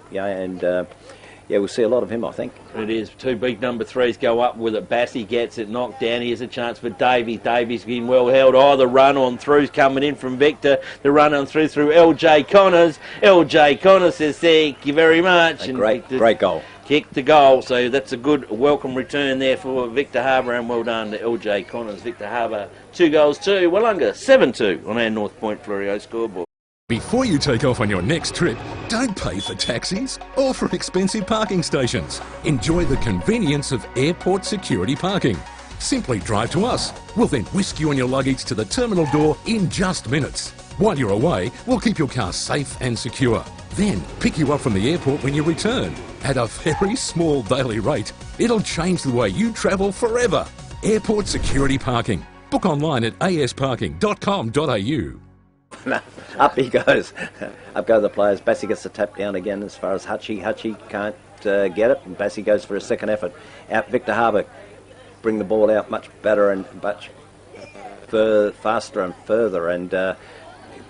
Yeah, and we'll see a lot of him, I think. It is. 2 big number 3s go up with it. Bassey gets it knocked down. Here's a chance for Davies. Davies being well held. Oh, the run on through's coming in from Victor. The run on through LJ Connors. LJ Connors says thank you very much. Great goal. Kicked the goal, so that's a good welcome return there for Victor Harbour, and well done to LJ Connors. Victor Harbour 2-2. Willunga 7-2 on our North Point Fluorio scoreboard. Before you take off on your next trip, don't pay for taxis or for expensive parking stations. Enjoy the convenience of airport security parking. Simply drive to us. We'll then whisk you and your luggage to the terminal door in just minutes. While you're away, we'll keep your car safe and secure. then pick you up from the airport when you return. At a very small daily rate, it'll change the way you travel forever. Airport security parking. Book online at asparking.com.au. Up he goes. Up go the players. Bassie gets the tap down again as far as Hutchie. Hutchie can't get it, and Bassie goes for a second effort. Out Victor Harbour. Bring the ball out much better and much faster and further, and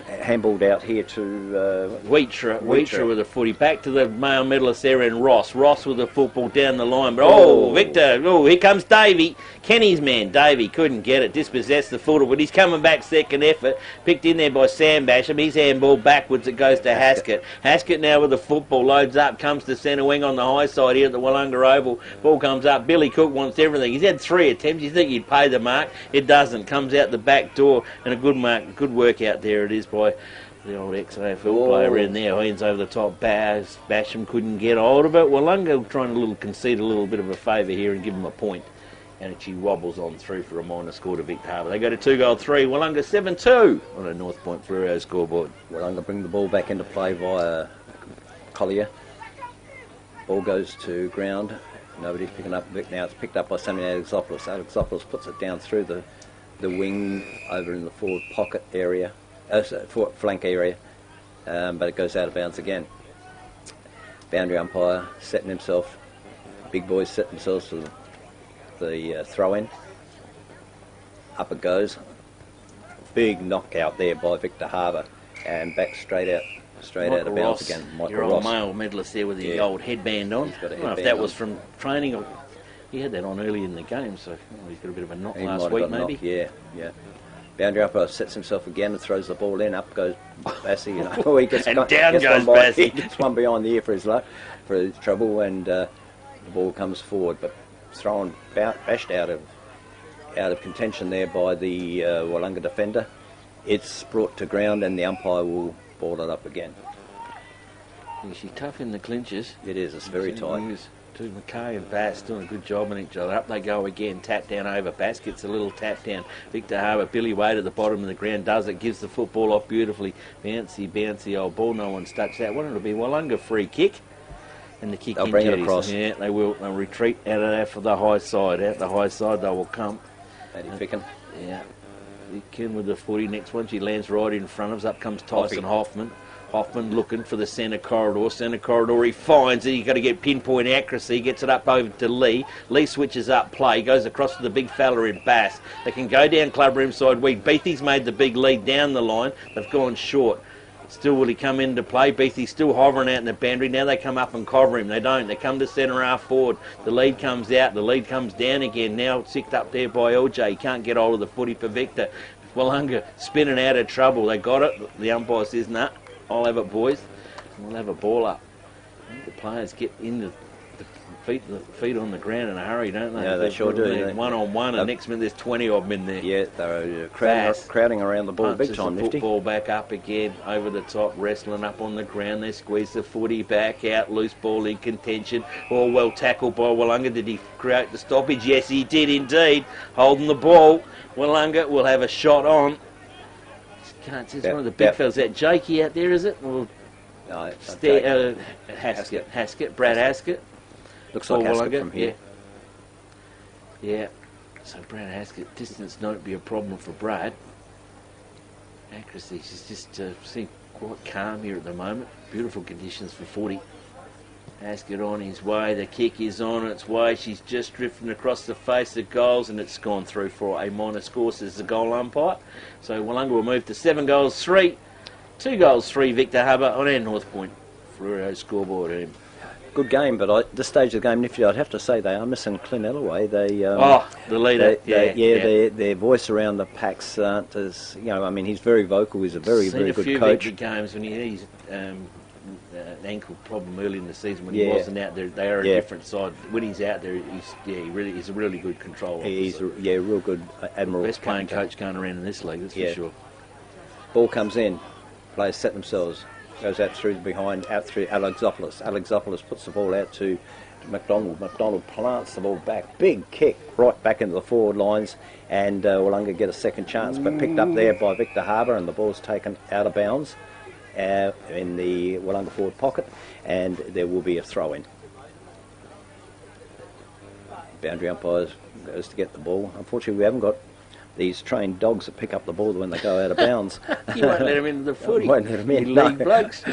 handballed out here to Wheatra with a footy. Back to the male medalist there in Ross. Ross with the football down the line. But Victor, here comes Davey. Kenny's man, Davey, couldn't get it. Dispossessed the footer, but he's coming back second effort. Picked in there by Sam Basham. His handball backwards. It goes to Haskett. Haskett now with the football. Loads up. Comes to centre wing on the high side here at the Willunga Oval. Ball comes up. Billy Cook wants everything. He's had 3 attempts. You think he'd pay the mark. It doesn't. Comes out the back door. And a good mark. Good work out there it is by the old ex-AFL player in there. Hands over the top. Basham couldn't get hold of it. Willunga trying to concede a little bit of a favour here and give him a point. And she wobbles on through for a minor score to Victor Harbour. They go to 2-3. Willunga 7-2 on a North Point Fluoro scoreboard. Willunga bring the ball back into play via Collier. Ball goes to ground. Nobody's picking up Vic now. It's picked up by Sammy Alexopoulos. Alexopoulos puts it down through the wing over in the forward pocket area, flank area, but it goes out of bounds again. Boundary umpire setting himself. Big boys set themselves to the throw-in. Up it goes. Big knockout there by Victor Harbour, and back straight out of bounds again. Your old male medalist there with the old headband on. I don't know if that was from training or he had that on early in the game, so he's got a bit of a knock last week maybe. Yeah. Boundary umpire sets himself again and throws the ball in. Up goes Bassie. He gets and down goes Bassie. He gets one behind the ear for his luck, for his trouble, and the ball comes forward, but thrown bashed out of contention there by the Willunga defender. It's brought to ground, and the umpire will ball it up again. She's tough in the clinches. It is. It's very tight. To McKay and Bass doing a good job on each other. Up they go again. Tap down over. Bass gets a little tap down. Victor Harbour, Billy Wade at the bottom of the ground does it. Gives the football off beautifully. Bouncy old ball. No one's touched that one. It'll be Willunga free kick. And the kick they'll bring it across. Yeah, they will. They'll retreat out of that for the high side. Out the high side they will come. Paddy Ficken. Yeah. Ficken with the footy. Next one she lands right in front of us. Up comes Tyson Hoffman. Hoffman looking for the centre corridor. Centre corridor, he finds it. You've got to get pinpoint accuracy. Gets it up over to Lee. Lee switches up play. Goes across to the big fella in Bass. They can go down club room side weak. Beatty's made the big lead down the line. They've gone short. Still will he come into play? Beatty's still hovering out in the boundary. Now they come up and cover him. They don't. They come to centre half forward. The lead comes out. The lead comes down again. Now sicked up there by LJ. He can't get hold of the footy for Victor. Willunga spinning out of trouble. They got it. The umpire says, nah, I'll have it, boys. We'll have a ball up. I think the players get into the feet on the ground in a hurry, don't they? Yeah, they sure do. One on one, and next minute there's 20 of them in there. Yeah, they're crowding around the ball big time. The football back up again, over the top, wrestling up on the ground. They squeeze the footy back out, loose ball in contention. All well tackled by Willunga. Did he create the stoppage? Yes, he did indeed. Holding the ball. Willunga will have a shot on. Can't see, it's one of the big fellas. That Jakey out there, is it? Or no, Haskett. Brad Haskett. Looks like Haskett from here. Yeah. So Brad Haskett, distance don't be a problem for Brad. Accuracy, she's just seemed quite calm here at the moment. Beautiful conditions for footy. Haskett on his way, the kick is on its way. She's just drifting across the face of goals, and it's gone through for a minor score, says the goal umpire. So Willunga will move to 7-3. 2-3 Victor Harbour on our North Point Fluoro scoreboard. Good game, but at this stage of the game, Midfield, I'd have to say they are missing Clint Ellaway. The leader. Their voice around the packs aren't as, I mean, he's very vocal. He's a very good coach. Seen a few games when he's an ankle problem early in the season when he wasn't out there. They are a different side. When he's out there, he's a really good controller. He's real good admiral. Best playing coach going around in this league, that's for sure. Ball comes in, players set themselves, goes out through behind, out through Alexopoulos. Alexopoulos puts the ball out to McDonald. McDonald plants the ball back, big kick right back into the forward lines, and Willunga get a second chance, but picked up there by Victor Harbour, and the ball's taken out of bounds. in the Willunga forward pocket, and there will be a throw-in. Boundary umpire goes to get the ball. Unfortunately, we haven't got these trained dogs that pick up the ball when they go out of bounds. You won't let them into the footy. Won't let them in. You league blokes.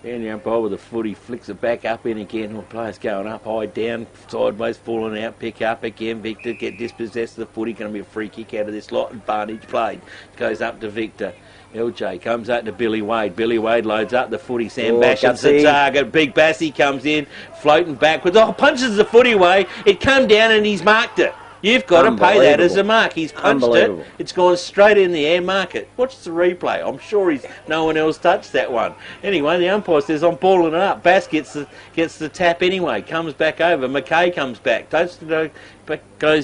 Boundary umpire with the footy flicks it back up in again. Players going up, high, down, sideways, falling out, pick up again. Victor get dispossessed of the footy. Going to be a free kick out of this lot. Advantage played. Goes up to Victor. LJ comes out to Billy Wade. Billy Wade loads up the footy. Sam Basham's the target. Big Bassy comes in, floating backwards. Oh, punches the footy away. It come down and he's marked it. You've got to pay that as a mark. He's punched it. It's gone straight in the air. Mark it. Watch the replay. I'm sure no one else touched that one. Anyway, the umpire says, I'm balling it up. Bass gets the tap anyway. Comes back over. McKay comes back. Goes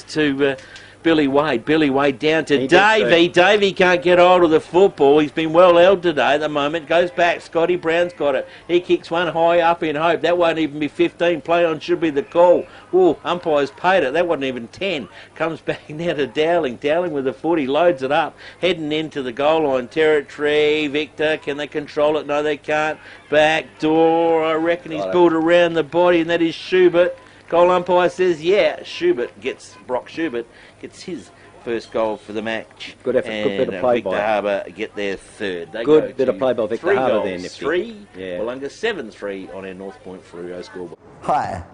to Billy Wade. Billy Wade down to Davey. Davey can't get hold of the football. He's been well held today at the moment. Goes back. Scotty Brown's got it. He kicks one high up in hope. That won't even be 15. Play on should be the call. Oh, umpire's paid it. That wasn't even 10. Comes back now to Dowling. Dowling with the footy. Loads it up. Heading into the goal line territory. Victor, can they control it? No, they can't. Back door. I reckon he's built around the body, and that is Schubert. Goal umpire says, yeah, Brock Schubert gets his first goal for the match. Good effort, good bit of play Victor by Harbour get their third. Good bit of play by Victor Harbour there, Nifty. 3, Willunga 7-3 on our North Point Fluoro scoreboard. Hi,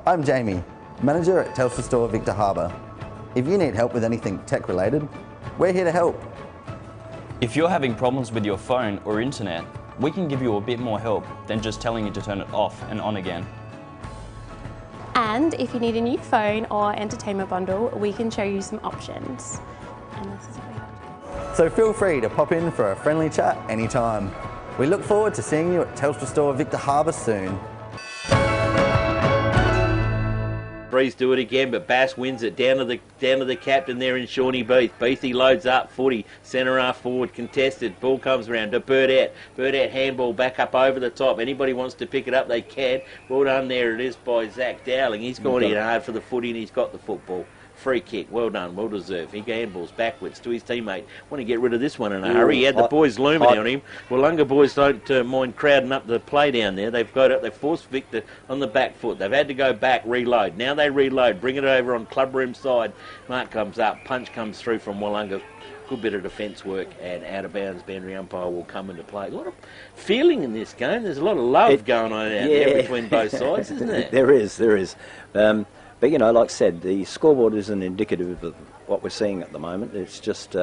I'm Jamie, manager at Telstra Store Victor Harbour. If you need help with anything tech related, we're here to help. If you're having problems with your phone or internet, we can give you a bit more help than just telling you to turn it off and on again. And if you need a new phone or entertainment bundle, we can show you some options. And this is what we have. So feel free to pop in for a friendly chat anytime. We look forward to seeing you at Telstra Store Victor Harbour soon. Breeze do it again, but Bass wins it down to the captain there in Shawnee Beath. Beathy loads up footy, centre half forward contested. Ball comes around to Burdett. Burdett handball back up over the top. Anybody wants to pick it up, they can. Well done there it is by Zach Dowling. He's gone in hard for the footy and he's got the football. Free kick, well done, well deserved. He handballs backwards to his teammate. Want to get rid of this one in a hurry. He had the boys looming on him. Willunga boys don't mind crowding up the play down there. They've forced Victor on the back foot. They've had to go back, reload. Now they reload, bring it over on club room side. Mark comes up, punch comes through from Willunga. Good bit of defence work, and out of bounds boundary umpire will come into play. A lot of feeling in this game. There's a lot of love going on out there between both sides, isn't there? There is. But, you know, like I said, the scoreboard isn't indicative of what we're seeing at the moment. It's just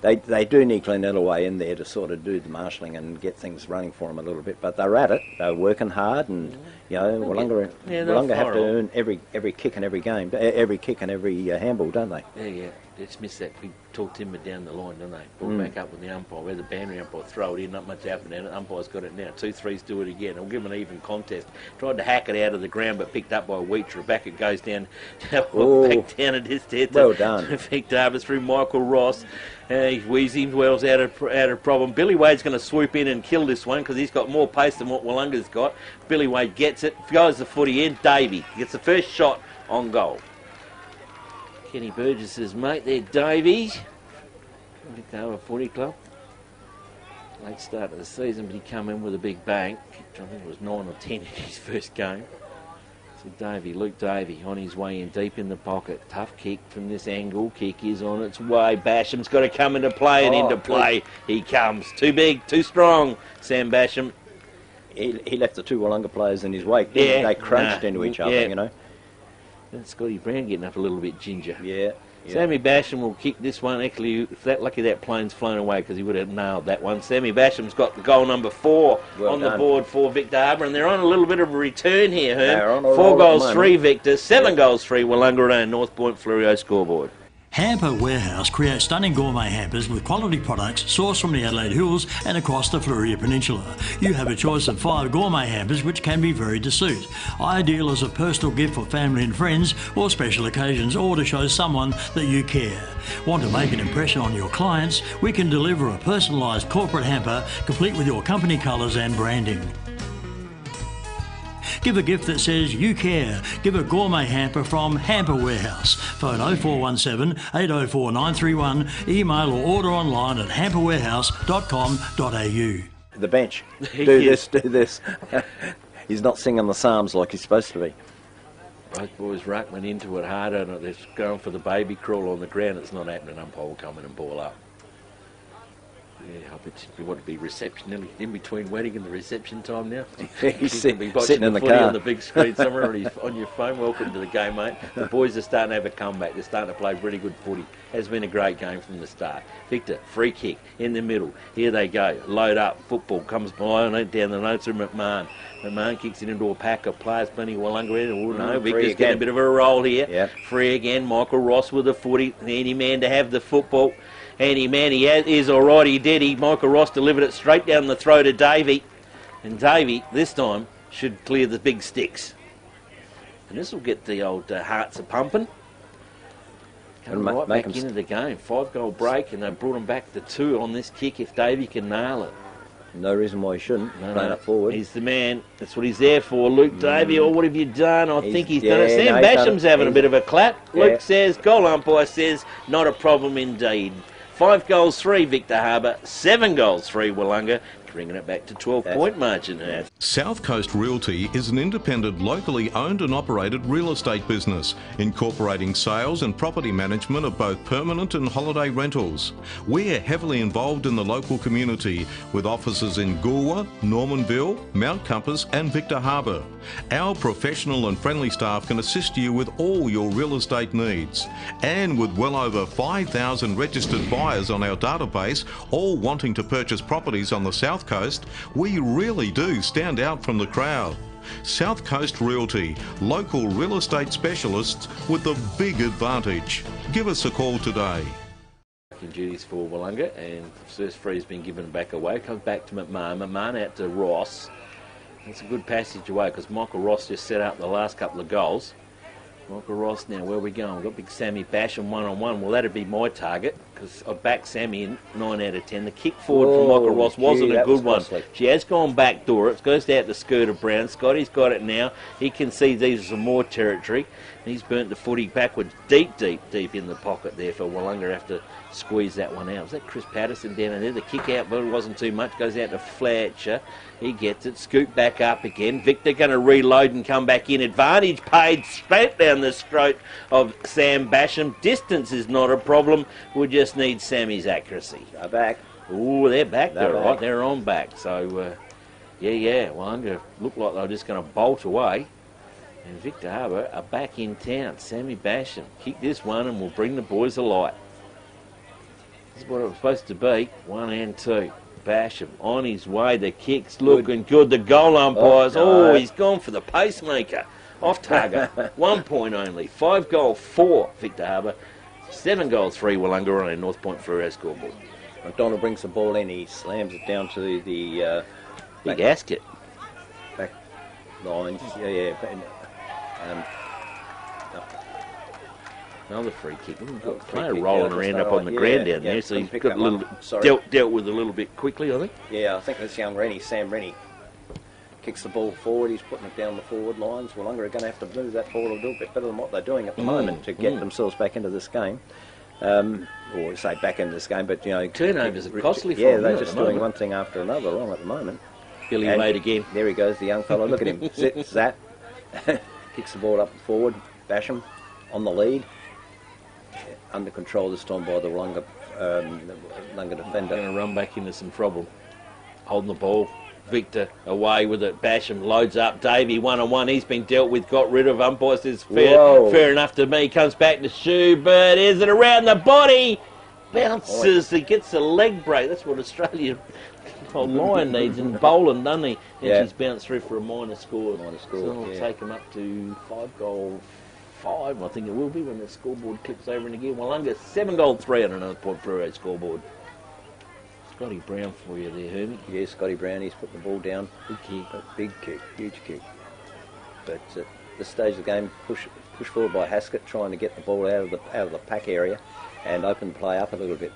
they do need Glenelg away in there to sort of do the marshalling and get things running for them a little bit. But they're at it. They're working hard, and, you know, Willunga have to earn every kick and every game, every kick and every handball, don't they? Yeah. Just missed that big tall timber down the line, don't they? Ball back up with the umpire. Where the boundary umpire throw it in, not much happening. The umpire's got it now. 2-3s do it again. I'll give them an even contest. Tried to hack it out of the ground, but picked up by Wheater. Back it goes down. Back down at his head. Well done. Victor Harbour through Michael Ross. He's wheezing. Well's out of problem. Billy Wade's going to swoop in and kill this one because he's got more pace than what Willunga's got. Billy Wade gets it. Goes the footy in. Davey gets the first shot on goal. Kenny Burgess's mate there, Davies. Victor Harbour Footy Club. Late start of the season, but he come in with a big bang. I think it was 9 or 10 in his first game. So Luke Davey on his way in deep in the pocket. Tough kick from this angle. Kick is on its way. Basham's got to come into play, and into play he comes. Too big, too strong, Sam Basham. He left the two Willunga players in his wake. They crunched into each other, you know. And Scotty Brown getting up a little bit ginger. Yeah. Sammy Basham will kick this one. Actually, lucky that plane's flown away because he would have nailed that one. Sammy Basham's got the goal number 4 the board for Victor Harbour, and they're on a little bit of a return here, Herm. 4 goals, 3 Victor, 7 goals, 3 Willunga and North Point Fluoro scoreboard. Hamper Warehouse creates stunning gourmet hampers with quality products sourced from the Adelaide Hills and across the Fleurieu Peninsula. You have a choice of 5 gourmet hampers which can be varied to suit. Ideal as a personal gift for family and friends or special occasions, or to show someone that you care. Want to make an impression on your clients? We can deliver a personalised corporate hamper complete with your company colours and branding. Give a gift that says you care. Give a gourmet hamper from Hamper Warehouse. Phone 0417 804 931. Email or order online at hamperwarehouse.com.au. The bench. Do this, do this. He's not singing the psalms like he's supposed to be. Both boys ruckman into it harder, and they're going for the baby crawl on the ground. It's not happening. Umpire will come in and ball up. Yeah, I bet you want to be reception nearly in between wedding and the reception time now. He's sitting in the footy car on the big screen somewhere, or he's on your phone. Welcome to the game, mate. The boys are starting to have a comeback. They're starting to play really good footy. Has been a great game from the start. Victor, free kick in the middle. Here they go. Load up. Football comes by down the notes of McMahon. McMahon kicks it into a pack of players. Plenty of Willunga in. Oh no, Victor's getting a bit of a roll here. Yep. Free again. Michael Ross with the footy. Handy man to have the football. Handy man, he is alright, he did. Michael Ross delivered it straight down the throat of Davey. And Davey, this time, should clear the big sticks. And this will get the old hearts a pumping. Come right back into the game. 5-goal break, and they brought him back to 2 on this kick if Davey can nail it. No reason why he shouldn't. Playing up forward. He's the man. That's what he's there for. Luke Davey, what have you done? I think he's done it. Sam Basham's having a bit of a clap. Yeah. Luke says, goal umpire says, not a problem indeed. 5 goals, 3 Victor Harbour, 7 goals, 3 Willunga, bringing it back to 12-point margin now. South Coast Realty is an independent, locally owned and operated real estate business, incorporating sales and property management of both permanent and holiday rentals. We're heavily involved in the local community, with offices in Goolwa, Normanville, Mount Compass and Victor Harbour. Our professional and friendly staff can assist you with all your real estate needs. And with well over 5,000 registered buyers on our database, all wanting to purchase properties on the South Coast, we really do stand out from the crowd. South Coast Realty, local real estate specialists with the big advantage. Give us a call today. Duties for Willunga, and first free's been given back away. Comes back to McMahon. McMahon out to Ross. It's a good passage away because Michael Ross just set up the last couple of goals. Michael Ross now, where are we going? We've got big Sammy Basham 1-on-1. Well, that'd be my target because I backed Sammy in 9 out of 10. The kick forward from Michael Ross wasn't a good one. She has gone back door. It goes out the skirt of Brown. Scotty's got it now. He can see these are some more territory. He's burnt the footy backwards deep in the pocket there for Willunga. Have to squeeze that one out. Was that Chris Patterson down there? The kick out, but it wasn't too much. Goes out to Fletcher. He gets it. Scoop back up again. Victor going to reload and come back in. Advantage paid straight down the throat of Sam Basham. Distance is not a problem. We just need Sammy's accuracy. They're back. Oh, they're back. They're right. They're on back. So, yeah. Willunga looked like they were just going to bolt away. And Victor Harbour are back in town. Sammy Basham. Kick this one and we'll bring the boys alight. This is what it was supposed to be. 1 and 2. Basham on his way. The kick's looking good. The goal umpires. Oh, he's gone for the pacemaker. Off target. 1 point only. 5 goal, 4 Victor Harbour. 7 goals, 3 Willunga on a North Point Fluoro scoreboard. McDonald brings the ball in. He slams it down to the big gasket. Back line. Yeah. Another free kick. Got a player rolling around up on the ground down there, so he's got a little bit dealt with a little bit quickly, I think. Yeah, I think this young Rennie, Sam Rennie, kicks the ball forward. He's putting it down the forward lines. Willunga are going to have to move that ball a little bit better than what they're doing at the moment to get themselves back into this game. Or say back into this game, but turnovers are costly for them. Yeah, they're just doing one thing after another on at the moment. Billy made again. There he goes, the young fellow. Look at him. Zap. Kicks the ball up forward. Basham on the lead. Under control this time by the Willunga defender. Going to run back into some trouble. Holding the ball. Victor away with it. Basham loads up. Davey 1-on-1. He's been dealt with. Got rid of. Umpire says fair enough to me. Comes back to Schubert. Is it around the body? Bounces. He gets a leg break. That's what Australia Lion needs in bowling, doesn't he? And she's bounced through for a minor score. So it'll take him up to 5 goal 5, I think it will be when the scoreboard clips over in again. Willunga 7 goal 3 on another Point Fluoro scoreboard. Scotty Brown for you there, Hermie. Yeah, Scotty Brown, he's put the ball down. Big kick. Big kick, huge kick. But at this stage of the game, push forward by Haskett, trying to get the ball out of the pack area and open the play up a little bit,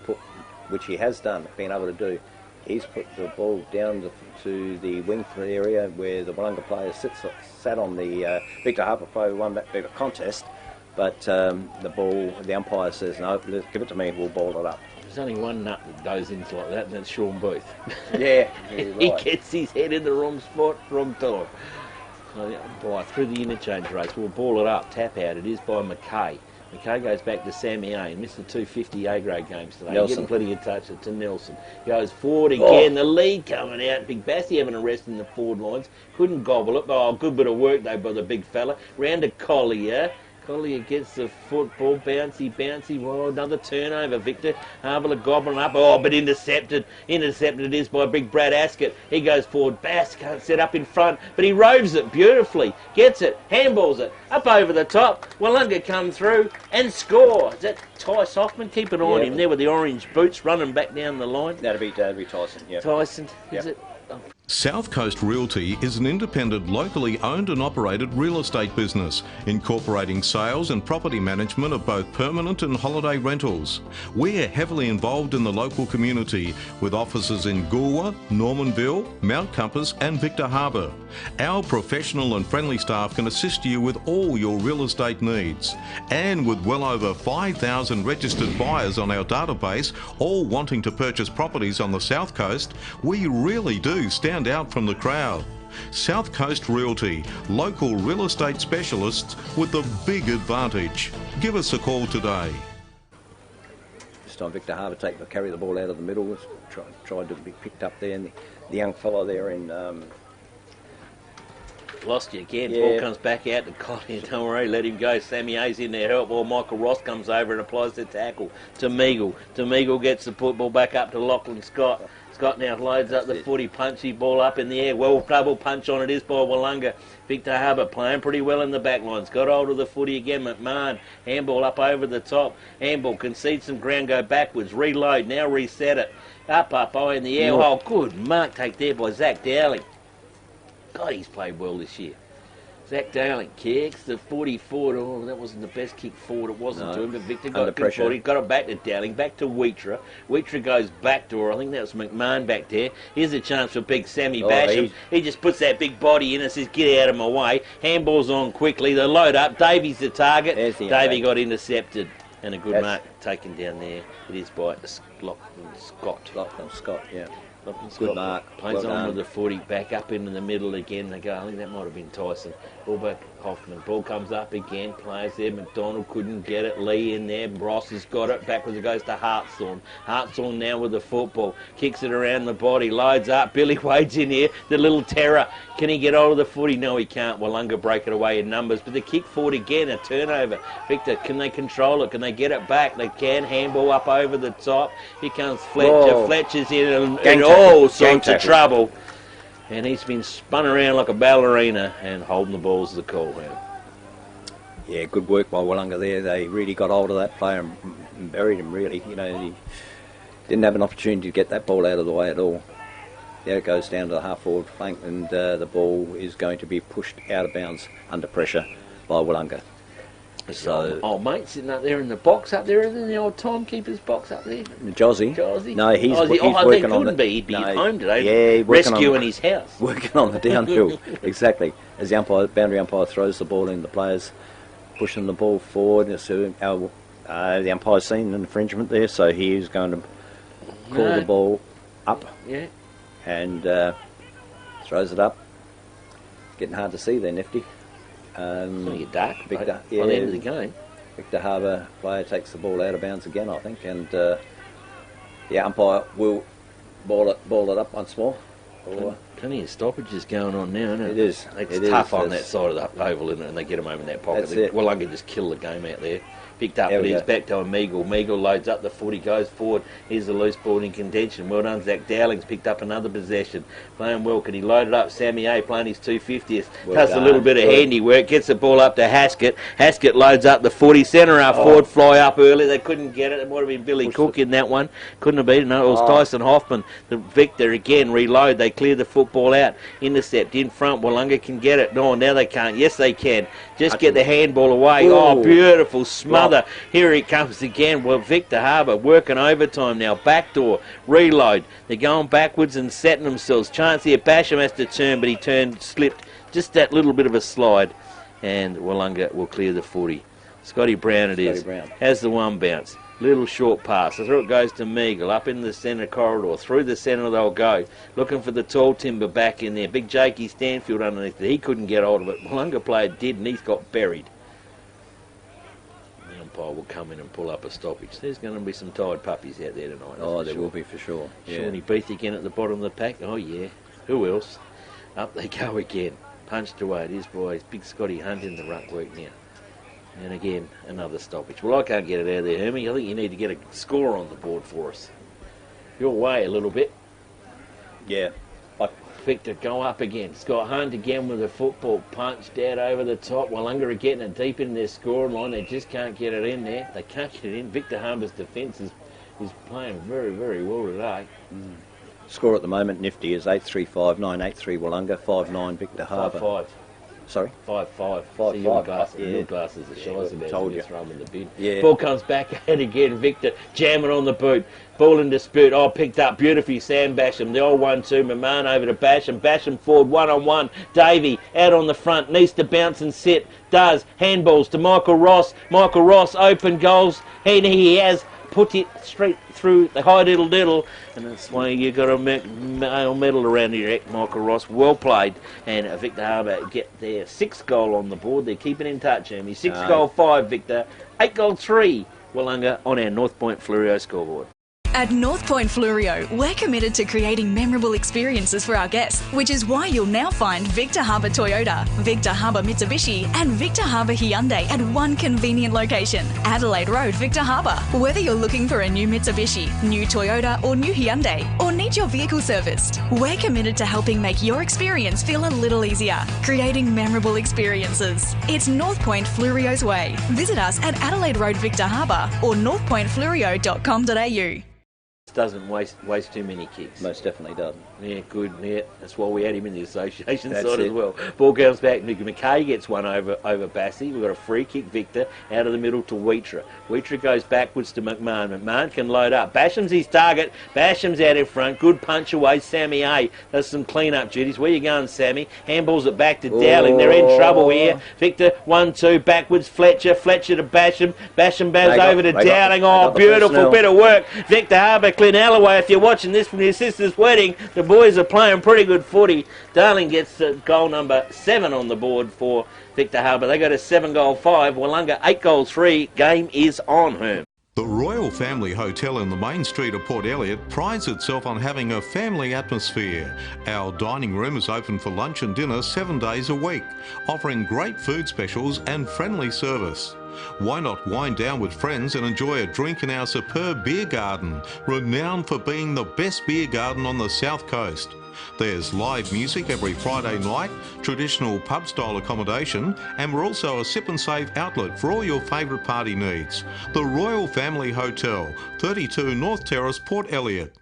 which he has done, been able to do. he's put the ball down to the wing area where the Willunga player sat on the Victor Harbour player who won that bit of contest, but the umpire says, no, give it to me, we'll ball it up. There's only one nut that goes into like that, and that's Sean Booth. Yeah, He gets his head in the wrong spot, wrong time. So the umpire through the interchange race, we'll ball it up, tap out, it is by McKay. McKay goes back to Sammy A. He missed the 250 A-grade games today. Nelson. Getting plenty of touch to Nelson. Goes forward again, the lead coming out. Big Bassy having a rest in the forward lines. Couldn't gobble it. Oh, good bit of work though by the big fella. Round to Collier. Collier gets the football, bouncy. Well, another turnover. Victor Harbour gobbling up. Oh, but intercepted. Intercepted it is by big Brad Askett. He goes forward. Bass can't set up in front, but he roves it beautifully. Gets it, handballs it, up over the top. Willunga come through and score. Is that Ty Hoffman? Keep an eye on him there with the orange boots running back down the line. That'd be Tyson, yeah. Tyson, is it? South Coast Realty is an independent, locally owned and operated real estate business, incorporating sales and property management of both permanent and holiday rentals. We're heavily involved in the local community, with offices in Goolwa, Normanville, Mount Compass and Victor Harbour. Our professional and friendly staff can assist you with all your real estate needs. And with well over 5,000 registered buyers on our database, all wanting to purchase properties on the South Coast, we really do stand out from the crowd. South Coast Realty, local real estate specialists with the big advantage. Give us a call today. This time Victor Harbour carry the ball out of the middle, tried to be picked up there, and the young fellow there in... Lost you again. Ball comes back out to Collier. Don't worry, let him go. Sammy A's in there help. Well, Michael Ross comes over and applies the tackle to Meagle. Meagle gets the football back up to Lachlan Scott. Scott now loads up the footy, punchy ball up in the air. Well, double punch on it is by Willunga. Victor Harbour playing pretty well in the back lines. Got hold of the footy again. McMahon, handball up over the top. Handball, concede some ground, go backwards. Reload, now reset it. Up, high in the air. Oh, good mark take there by Zach Dowling. God, he's played well this year. Zach Dowling kicks the 44. Oh, that wasn't the best kick forward. It wasn't to him, but Victor got good forward. He got it back to Dowling, back to Wheatra. Wheatra goes back to her. I think that was McMahon back there. Here's a chance for big Sammy Basham. He just puts that big body in and says, get out of my way. Handball's on quickly. They load up. Davy's the target. Davy got intercepted. And a good mark taken down there. It is by Lachlan Scott. Lachlan Scott, yeah. Good mark. Plays on with the footy, back up into the middle again. They go, I think that might have been Tyson. Ball back Hoffman. Ball comes up again. Players there. McDonald couldn't get it. Lee in there. Ross has got it. Backwards it goes to Hartshorn. Hartshorn now with the football. Kicks it around the body. Loads up. Billy Wade's in here. The little terror. Can he get hold of the footy? No, he can't. Willunga break it away in numbers. But the kick forward again. A turnover. Victor, can they control it? Can they get it back? They can. Handball up over the top. Here comes Fletcher. Whoa. Fletcher's in all sorts of trouble. And he's been spun around like a ballerina and holding the balls to the call. Yeah, good work by Willunga there. They really got hold of that player and buried him, really. You know, he didn't have an opportunity to get that ball out of the way at all. There it goes down to the half-forward flank, and the ball is going to be pushed out of bounds under pressure by Willunga. So, old mate sitting up there in the box up there, isn't the old timekeeper's box up there? Jozzy? No, he's working on the... He'd be at home today, rescuing his house. Working on the downhill, exactly. As the boundary umpire throws the ball in, the players pushing the ball forward. So the umpire's seen an infringement there, so he is going to call the ball up. Yeah. And throws it up. Getting hard to see there, Nifty. It's going to get dark by the end of the game. Victor Harbour player takes the ball out of bounds again, I think, and the umpire will ball it up once more. Plenty of stoppages going on now, isn't it? It is. It's tough on that side of the oval, isn't it? And they get them over in that pocket. Willunga just kill the game out there. Picked up, but he's back to Meagle. Meagle loads up the footy, goes forward. Here's the loose ball in contention. Well done, Zach Dowling's picked up another possession. Playing well. Can he load it up? Sammy A playing his 250th. Does a little bit of handiwork. Gets the ball up to Haskett. Haskett loads up the footy. Centre half forward, fly up early. They couldn't get it. It might have been Billy Cook in that one. Couldn't have been it. No, it was Tyson Hoffman. The Victor again, reload. They clear the football out. Intercept in front. Willunga can get it. No, now they can't. Yes, they can. Just get the handball away. Oh, beautiful. Smart another. Here it comes again. Well, Victor Harbour working overtime now. Backdoor, reload. They're going backwards and setting themselves. Chance here. Basham has to turn, but he slipped. Just that little bit of a slide. And Willunga will clear the footy. Scotty Brown it is. Has the one bounce. Little short pass. So through it goes to Meagle. Up in the centre corridor. Through the centre they'll go. Looking for the tall timber back in there. Big Jakey Stanfield underneath it. He couldn't get hold of it. Willunga player did, and he's got buried. The umpire will come in and pull up a stoppage. There's going to be some tired puppies out there tonight. Oh, there will be for sure. Yeah. Shawnee Beath again at the bottom of the pack. Oh, yeah. Who else? Up they go again. Punched away. It is, boys. Big Scotty Hunt in the ruck work now. And again, another stoppage. Well, I can't get it out of there, Hermie. I think you need to get a score on the board for us. Your way a little bit. Yeah. Victor, go up again. Scott Hunt again with a football punched out over the top. Willunga are getting it deep in their scoring line. They just can't get it in there. They can't get it in. Victor Harbour's defence is playing very, very well today. Score at the moment, nifty, is 8-3-5, 9-8-3 Willunga, 5-9 Victor Harbour. 5-5. Sorry? 5-5. 5-5. See your glasses, Yeah. your glasses are shies about told it. you. Throw them in the bin. Yeah. Ball comes back out again. Victor jamming on the boot. Ball in dispute. Oh, picked up beautifully. Sam Basham. The old 1-2. Maman over to Basham. Basham forward 1-on-1. Davey out on the front. Needs to bounce and sit. Does. Handballs to Michael Ross. Michael Ross open goals. And he has put it straight through the high diddle, and that's why you got a medal around your neck, Michael Ross. Well played, and Victor Harbour get their 6th goal on the board. They're keeping in touch, Amy. 6 goal 5 Victor, 8 goal 3 Willunga on our North Point Fluorio scoreboard. At North Point Fluorio, we're committed to creating memorable experiences for our guests, which is why you'll now find Victor Harbour Toyota, Victor Harbour Mitsubishi and Victor Harbour Hyundai at one convenient location, Adelaide Road, Victor Harbour. Whether you're looking for a new Mitsubishi, new Toyota or new Hyundai, or need your vehicle serviced, we're committed to helping make your experience feel a little easier, creating memorable experiences. It's North Point Fluorio's way. Visit us at Adelaide Road, Victor Harbour or northpointfluorio.com.au. Doesn't waste too many kicks. Most definitely doesn't. Yeah, good. Yeah, that's why we had him in the association That's side it. as well. Ball comes back. McKay gets one over Bassey. We've got a free kick, Victor, out of the middle to Wheatra. Wheatra goes backwards to McMahon. McMahon can load up. Basham's his target. Basham's out in front. Good punch away. Sammy A does some clean-up duties. Where you going, Sammy? Handballs it back to Dowling. They're in trouble here. Victor, 1-2, backwards. Fletcher to Basham. Basham bows over to Dowling. Oh, beautiful bit of work. Victor Harbour, Clint Alloway. If you're watching this from your sister's wedding, the boys are playing pretty good footy. Darling gets goal number 7 on the board for Victor Harbour. They go to 7 goal 5. Willunga 8 goal 3. Game is on, Herm. The Royal Family Hotel in the main street of Port Elliot prides itself on having a family atmosphere. Our dining room is open for lunch and dinner 7 days a week, offering great food specials and friendly service. Why not wind down with friends and enjoy a drink in our superb beer garden, renowned for being the best beer garden on the South Coast. There's live music every Friday night, traditional pub-style accommodation, and we're also a sip and save outlet for all your favourite party needs. The Royal Family Hotel, 32 North Terrace, Port Elliot.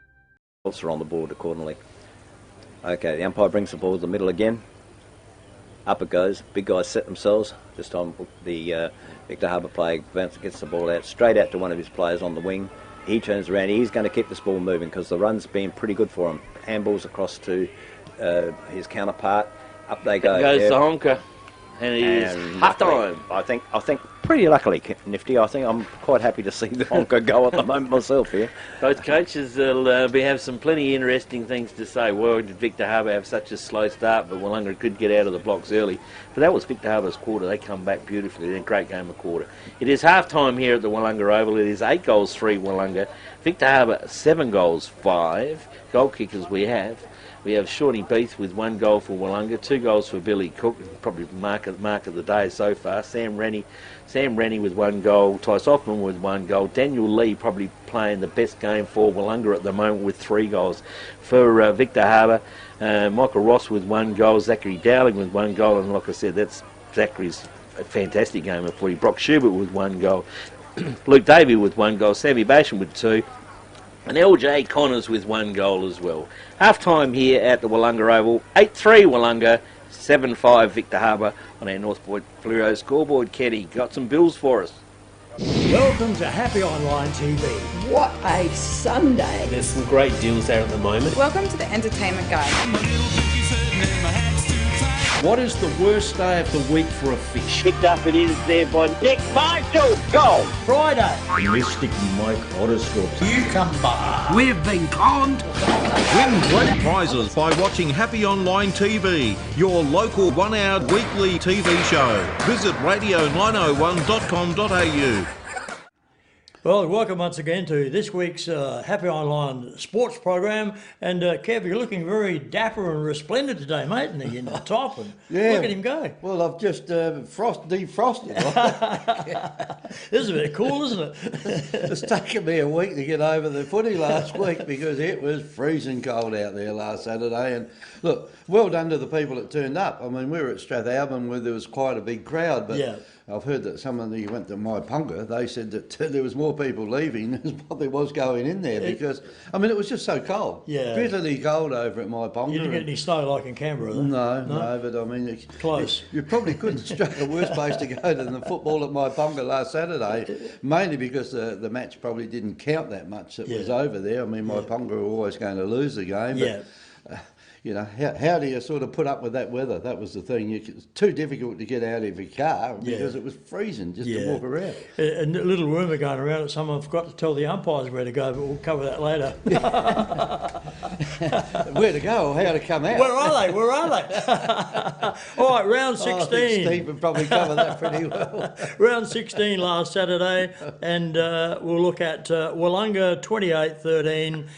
Also on the board accordingly. Okay, the umpire brings the ball to the middle again. Up it goes. Big guys set themselves. This time the Victor Harbour player gets the ball out, straight out to one of his players on the wing. He turns around. He's going to keep this ball moving because the run's been pretty good for him. Handballs across to his counterpart. Up they go. Goes the honker. And it is half time. I think pretty luckily, Nifty. I think I'm quite happy to see the honker go at the moment myself here. Both coaches will have some plenty interesting things to say. Why did Victor Harbour have such a slow start, but Willunga could get out of the blocks early? But that was Victor Harbour's quarter. They come back beautifully. They're a great game of quarter. It is half time here at the Willunga Oval. It is 8 goals 3 Willunga. Victor Harbour 7 goals 5. Goal kickers we have. We have Shawnee Beath with 1 goal for Willunga, 2 goals for Billy Cook, probably mark of the day so far. Sam Rennie with 1 goal, Tice Hoffman with 1 goal, Daniel Lee probably playing the best game for Willunga at the moment with 3 goals. For Victor Harbour, Michael Ross with 1 goal, Zachary Dowling with 1 goal, and like I said, that's Zachary's a fantastic game of footy. Brock Schubert with 1 goal, Luke Davey with 1 goal, Sammy Basham with 2. And LJ Connors with 1 goal as well. Half time here at the Willunga Oval. 8-3 Willunga, 7-5 Victor Harbour on our North Point Fluoro scoreboard. Kenny, got some bills for us? Welcome to Happy Online TV. What a Sunday. There's some great deals there at the moment. Welcome to the Entertainment Guide. What is the worst day of the week for a fish? Picked up it is there by Nick Marshall. Goal. Friday. Mystic Mike Otterstorp. Cucumber. We've been conned. Win great prizes by watching Happy Online TV, your local 1-hour weekly TV show. Visit radio901.com.au. Well, welcome once again to this week's Happy Online sports program. And Kev, you're looking very dapper and resplendent today, mate, in the top. And yeah. Look at him go. Well, I've just defrosted. This is a bit cool, isn't it? It's taken me a week to get over the footy last week because it was freezing cold out there last Saturday. And look, well done to the people that turned up. I mean, we were at Strathalbyn where there was quite a big crowd, but yeah. I've heard that some of you went to Myponga. They said that there was more people leaving than what there was going in there because, I mean, it was just so cold. Yeah. Bitterly cold over at Myponga. You didn't get any snow like in Canberra, though? No, but I mean... Close. You probably couldn't struck a worse place to go than the football at Myponga last Saturday, mainly because the match probably didn't count that much that was over there. I mean, Myponga were always going to lose the game, but... you know, how do you sort of put up with that weather? That was the thing. It's too difficult to get out of your car because it was freezing just to walk around. A little rumour going around that someone forgot to tell the umpires where to go, but we'll cover that later. Where to go or how to come out? Where are they? All right, round 16. I think Steve would probably cover that pretty well. Round 16 last Saturday, and we'll look at Willunga 28-13.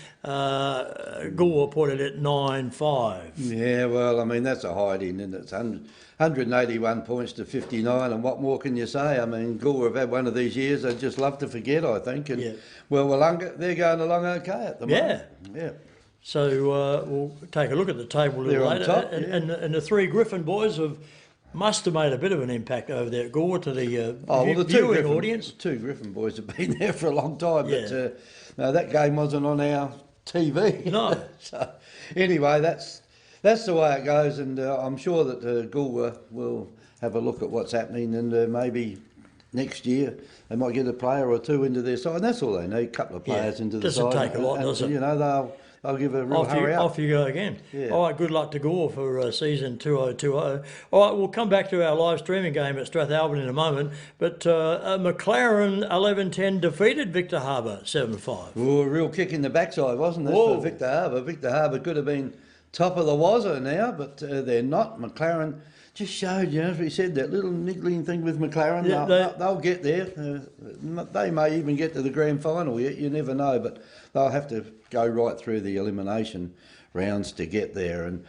Gore put it at 9-5. Yeah, well, I mean, that's a hiding, and it's 181 points to 59, and what more can you say? I mean, Gore have had one of these years they'd just love to forget, I think. And well, Willunga, they're going along okay at the moment. Yeah. So we'll take a look at the table a little later. Top, and the three Griffin boys must have made a bit of an impact over there at Gore to the viewing audience. Two Griffin boys have been there for a long time, but no, that game wasn't on our TV. No. So anyway, that's the way it goes, and I'm sure that Goulburn will have a look at what's happening, and maybe next year they might get a player or two into their side. And that's all they need, a couple of players into the side. Doesn't take a lot, does it? You know, they'll give a real hurry up. Off you go again. Yeah. All right, good luck to Gore for season 2020. All right, we'll come back to our live streaming game at Strathalbyn in a moment. But McLaren 11-10 defeated Victor Harbour 7-5. Oh, a real kick in the backside, wasn't it, for Victor Harbour? Victor Harbour could have been top of the Wazza now, but they're not. McLaren just showed, you know, as we said, that little niggling thing with McLaren. Yeah, they'll get there. They may even get to the grand final yet, you never know, but they'll have to go right through the elimination rounds to get there. And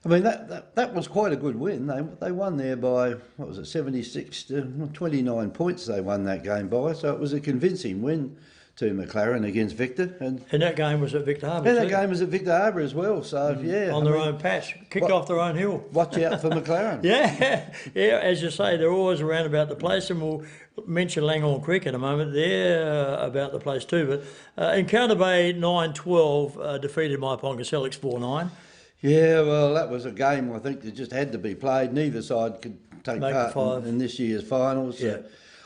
I mean, that was quite a good win. They won there by, 76 to 29 points they won that game by, so it was a convincing win to McLaren against Victor. And that game was at Victor Harbour. And that game was at Victor Harbour as well, so on their own patch, kicked off their own hill. Watch out for McLaren. Yeah, as you say, they're always around about the place, and we'll mention Langhorne Creek in a moment. They're about the place too, but Encounter Bay 9-12 defeated Myponga Sellicks 4-9. Yeah, well, that was a game I think that just had to be played. Neither side could take part in this year's finals. Yeah.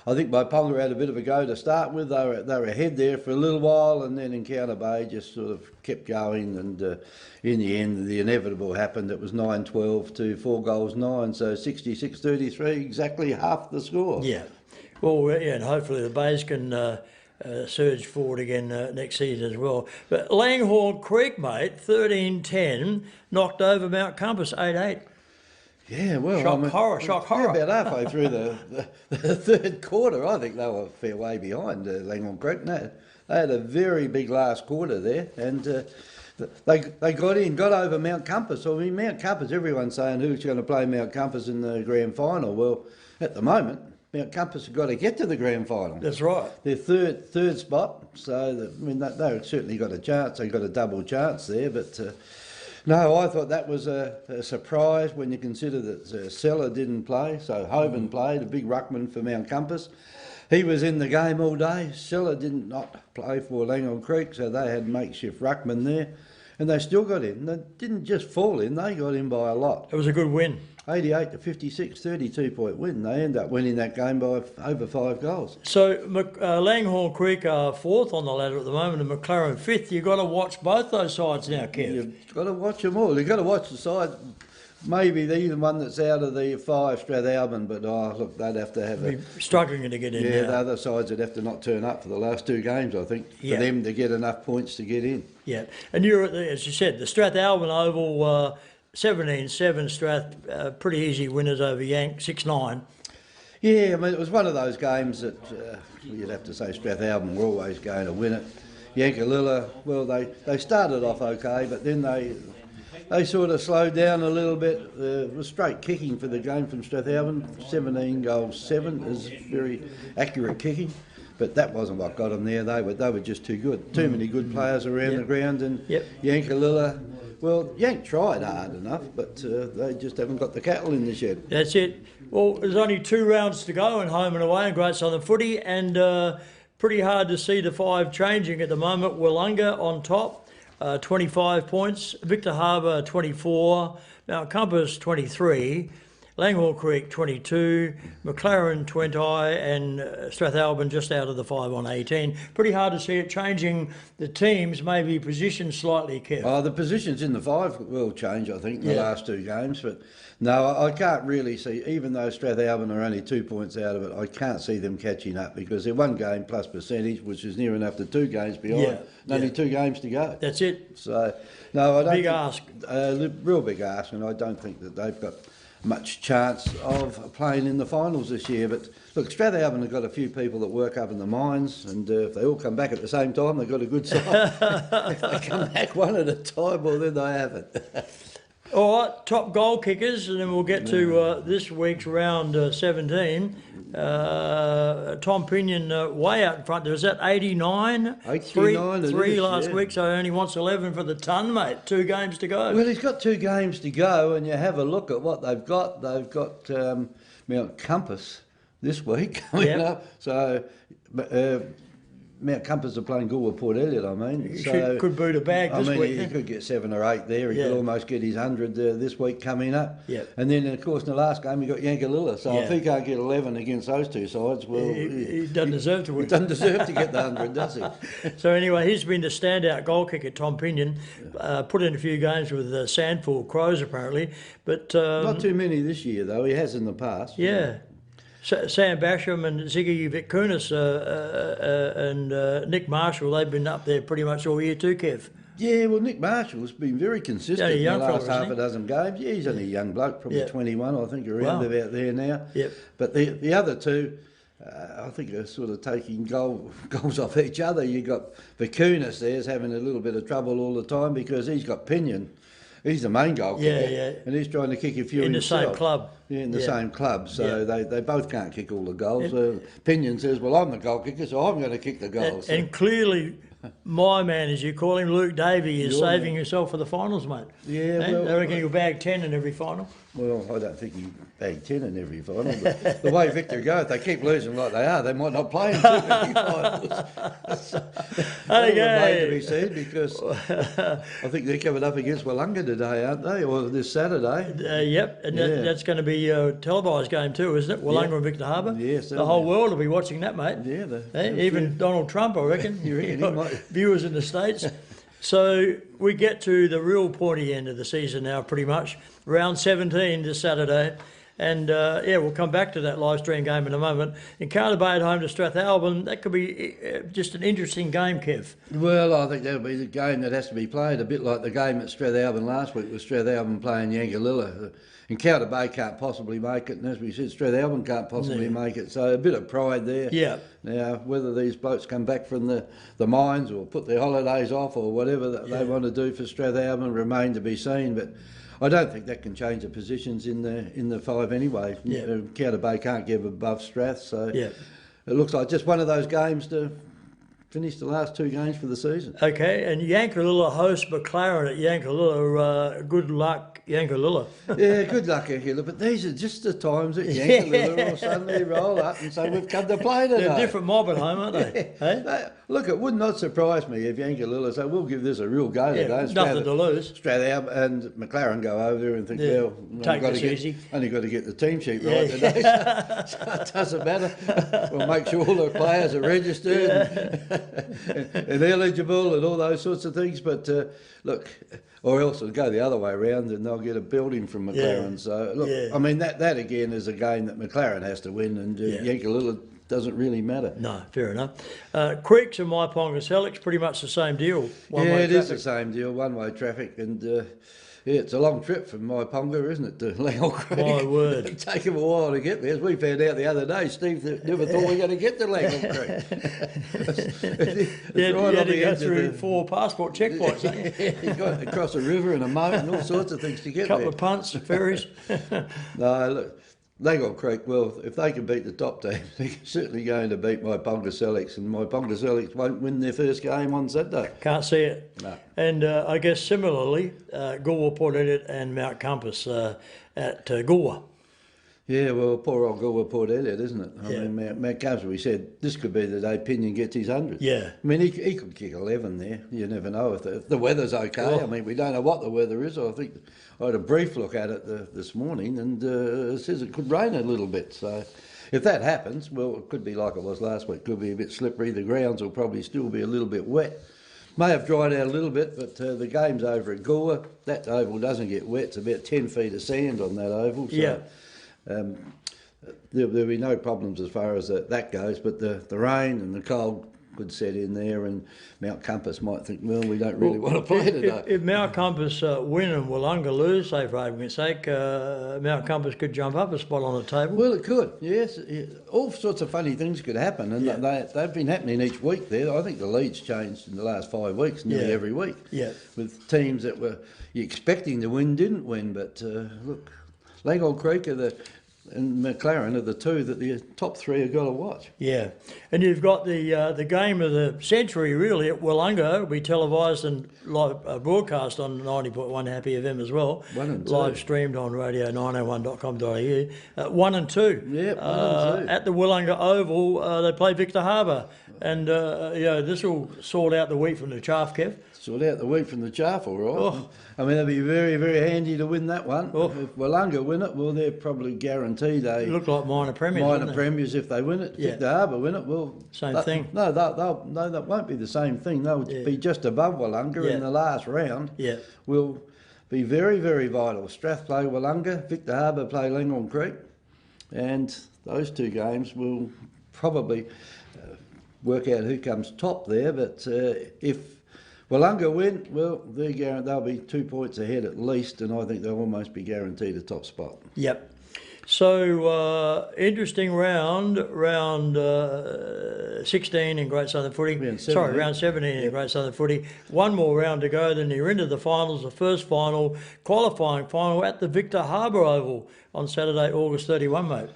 I think Myponga had a bit of a go to start with. They were ahead there for a little while, and then Encounter Bay just sort of kept going, and in the end the inevitable happened. It was 9-12 to 4-9, so 66-33, exactly half the score. Yeah. Well, and hopefully the Bays can surge forward again next season as well. But Langhorne Creek, mate, 13-10, knocked over Mount Compass 8-8. Yeah, well, shock horror. About halfway through the third quarter, I think they were a fair way behind Langhorne Creek. They had a very big last quarter there, and they got over Mount Compass. I mean, Mount Compass, everyone's saying who's going to play Mount Compass in the grand final. Well, at the moment, Mount Compass have got to get to the grand final. That's right. They're third spot, so they've certainly got a chance. They've got a double chance there, but. No, I thought that was a surprise when you consider that Seller didn't play, so Hoban played, a big ruckman for Mount Compass. He was in the game all day. Seller did not play for Langhorne Creek, so they had makeshift ruckman there, and they still got in. They didn't just fall in, they got in by a lot. It was a good win. 88 to 56, 32-point win. They end up winning that game by over 5 goals. So Langhorne Creek are 4th on the ladder at the moment and McLaren 5th. You've got to watch both those sides now, Kev. You've got to watch them all. You've got to watch the side. Maybe the one that's out of the 5, Strathalbyn, but look, they'd have to have struggling to get in. Yeah, the other sides would have to not turn up for the last 2 games, I think, for them to get enough points to get in. Yeah, and you're at as you said, the Strathalbyn Oval, 17-7 Strath, pretty easy winners over Yank, 6-9. Yeah, I mean, it was one of those games that you'd have to say Strathalbyn were always going to win it. Yankalilla, well, they started off okay, but then they sort of slowed down a little bit. It was straight kicking for the game from Strathalbyn. 17 goals 7 is very accurate kicking, but that wasn't what got them there. They were just too good. Too many good players around the ground, and Yankalilla, well, Yank tried hard enough, but they just haven't got the cattle in the shed. That's it. Well, there's only 2 rounds to go in home and away in Great Southern Footy, and pretty hard to see the 5 changing at the moment. Willunga on top, 25 points. Victor Harbour 24. Mount Compass 23. Langhorne Creek 22, McLaren 20, and Strathalbyn just out of the 5 on 18. Pretty hard to see it changing the teams, maybe positions slightly, Kev. Oh, the positions in the 5 will change, I think, in the last 2 games. But no, I can't really see, even though Strathalbyn are only 2 points out of it, I can't see them catching up because they're 1 game plus percentage, which is near enough to 2 games behind. Only 2 games to go. That's it. So, no, I don't big ask. Real big ask, and I don't think that they've got much chance of playing in the finals this year. But look, Strathalbyn have got a few people that work up in the mines, and if they all come back at the same time, they've got a good side. If they come back one at a time, well, then they have it. All right, top goal kickers, and then we'll get to this week's round 17. Tom Pinion way out in front. There was that 89? 3 last week, so he only wants 11 for the ton, mate. 2 games to go. Well, he's got 2 games to go, and you have a look at what they've got. They've got Mount Compass this week coming up. So Mount Compass are playing good with Port Elliot, I mean. Could boot a bag this week. He could get 7 or 8 there. He could almost get his 100 this week coming up. Yep. And then, of course, in the last game, he got Yankalilla. So if he can't get 11 against those 2 sides, well... He doesn't deserve to win. He doesn't deserve to get the 100, does he? So anyway, he's been the standout goal kicker, Tom Pinion. Put in a few games with Sandford Crows, apparently. But not too many this year, though. He has in the past. Yeah. Sam Basham and Ziggy Vitkunis and Nick Marshall, they've been up there pretty much all year too, Kev. Yeah, well, Nick Marshall's been very consistent in the last half a dozen games. Yeah, he's only a young bloke, probably 21, I think, around about there now. Yep. But the other 2, I think are sort of taking goals off each other. You've got Vitkunis there's having a little bit of trouble all the time because he's got Pinion. He's the main goal kicker, and he's trying to kick a few in himself. the same club. Yeah, in the same club, so they both can't kick all the goals. Pinion says, well, I'm the goal kicker, so I'm going to kick the goals. And clearly, my man, as you call him, Luke Davey, is saving himself for the finals, mate. Yeah, well... I reckon he'll bag 10 in every final. Well, I don't think he bagged 10 in every final, but the way Victor go, if they keep losing like they are, they might not play in too many finals. Remain to be seen, because I think they're coming up against Willunga today, aren't they, or this Saturday? Yep, and that's going to be a televised game too, isn't it? Willunga and Victor Harbour. Yes, the whole world will be watching that, mate. Yeah, even Donald Trump, I reckon. You reckon he might? Viewers in the States. So we get to the real pointy end of the season now, pretty much. Round 17 this Saturday. And, we'll come back to that live stream game in a moment. In Carter Bay at home to Strathalbyn, that could be just an interesting game, Kev. Well, I think that'll be the game that has to be played, a bit like the game at Strathalbyn last week, with Strathalbyn playing Yankalilla. And Carter Bay can't possibly make it, and as we said, Strathalbyn can't possibly make it. So a bit of pride there. Yeah. Now, whether these blokes come back from the mines or put their holidays off or whatever that they want to do for Strathalbyn remain to be seen. But I don't think that can change the positions in the 5 anyway. Yeah. Carter Bay can't get above Strath, so it looks like just one of those games to finish the last 2 games for the season. Okay, and Yankalilla hosts McLaren at Yankalilla. Good luck Yankalilla. Yeah, good luck, Yankalilla. But these are just the times that Yankalilla will suddenly roll up and say, we've come to play today. They're a different mob at home, aren't they? Hey? Look, it would not surprise me if Yankalilla say, we'll give this a real go today. Nothing to lose. Stratham and McLaren go over there and think, well, take this easy. Only got to get the team sheet right today, so it doesn't matter. We'll make sure all the players are registered and eligible and all those sorts of things. But look, or else it'll go the other way around and they'll get a building from McLaren. So look, I mean that again is a game that McLaren has to win, and Yankalilla doesn't really matter. No, fair enough. Creeks and Myponga Select's pretty much the same deal. It is the same deal, one-way traffic, and it's a long trip from Myponga, isn't it, to Langhorne Creek? My word. It'll take him a while to get there. As we found out the other day, Steve never thought we were going to get to Langhorne Creek. You had to go through 4 passport checkpoints, ain't you? You got across a river and a moat and all sorts of things to get there. Couple of punts, ferries. No, look. Langhorne Creek, well, if they can beat the top team, they're certainly going to beat Myponga Selects, and Myponga Selects won't win their first game on Saturday. Can't see it. No. And I guess similarly, Goolwa, Port Elliot and Mount Compass at Goolwa. Yeah, well, poor old Goolwa, Port Elliot, isn't it? I mean, Mount Compass, we said this could be the day Pinion gets his 100. Yeah. I mean, he could kick 11 there. You never know if the weather's okay. I mean, we don't know what the weather is. I think I had a brief look at it this morning, and it says it could rain a little bit. So if that happens, well, it could be like it was last week. It could be a bit slippery. The grounds will probably still be a little bit wet. May have dried out a little bit, but the game's over at Goolwa. That oval doesn't get wet. It's about 10 feet of sand on that oval. So, there'll be no problems as far as that goes, but the rain and the cold could set in there, and Mount Compass might think, well, we don't really want to play today. If Mount Compass win and Willunga lose, say for argument's sake, Mount Compass could jump up a spot on the table. Well, it could, yes. All sorts of funny things could happen, and they've been happening each week there. I think the lead's changed in the last 5 weeks, nearly every week. Yeah. With teams that were expecting to win, didn't win, but look, Langhorne Creek and McLaren are the two that the top 3 have got to watch. Yeah, and you've got the game of the century really at Willunga. It'll be televised and live broadcast on 90.1 Happy FM as well. 1 and 2. Live streamed on radio901.com.au. 1 and 2. Yep, 1 and 2. At the Willunga Oval, they play Victor Harbour, and this will sort out the wheat from the chaff, Kev. Sort out the wheat from the chaff, all right. Oh. I mean, it'll be very, very handy to win that one. Oh. If Willunga win it, well, they're probably guaranteed a... Look like minor premiers, minor premiers if they win it. Yeah. Victor Harbour win it, well... Same thing. No, that won't be the same thing. They'll be just above Willunga in the last round. Yeah. Will be very, very vital. Strath play Willunga, Victor Harbour play Langhorne Creek, and those 2 games will probably work out who comes top there, but if Willunga win, well, they'll be 2 points ahead at least, and I think they'll almost be guaranteed a top spot. Yep. So, interesting round 16 in Great Southern Footy. Round 17 in Great Southern Footy. One more round to go, then you're into the finals, the first final, qualifying final at the Victor Harbour Oval on Saturday, August 31, mate.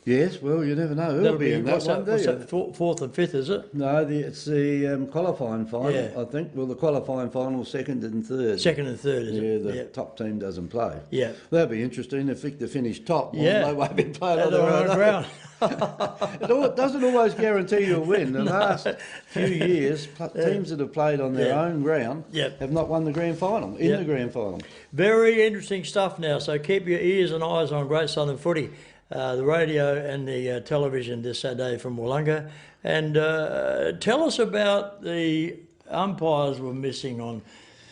Yes, well, you never know who'll be in that one, do you? What's that, 4th and 5th, is it? No, it's the qualifying final, I think. Well, the qualifying final, 2nd and 3rd. 2nd and 3rd, is it? Yeah, the top team doesn't play. Yeah. That'll be interesting if Victor finish top. Well, they won't be playing on their own ground. It doesn't always guarantee you'll win. The last few years, teams that have played on their own ground have not won the grand final, the grand final. Very interesting stuff now, so keep your ears and eyes on Great Southern Footy. The radio and the television this Saturday from Willunga. And tell us about the umpires we're missing on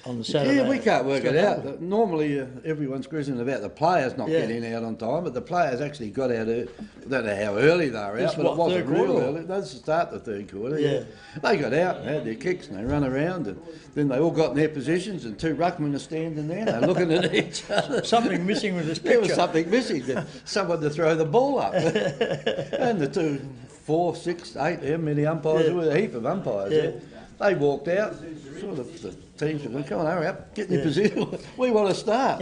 the Saturday. Yeah, we can't work it out. Normally everyone's cruising about the players not getting out on time, but the players actually got out I don't know how early they were out, but it wasn't real early. That's the start of the 3rd quarter. Yeah. They got out and had their kicks and they ran around, and then they all got in their positions, and 2 ruckmen are standing there and they're looking at each other. Something missing with this picture. There was something missing. Someone to throw the ball up. And the 2, 4, 6, 8, how many umpires? There were a heap of umpires there. They walked out. sort of the teams are going, come on, hurry up, get in your position. We want to start.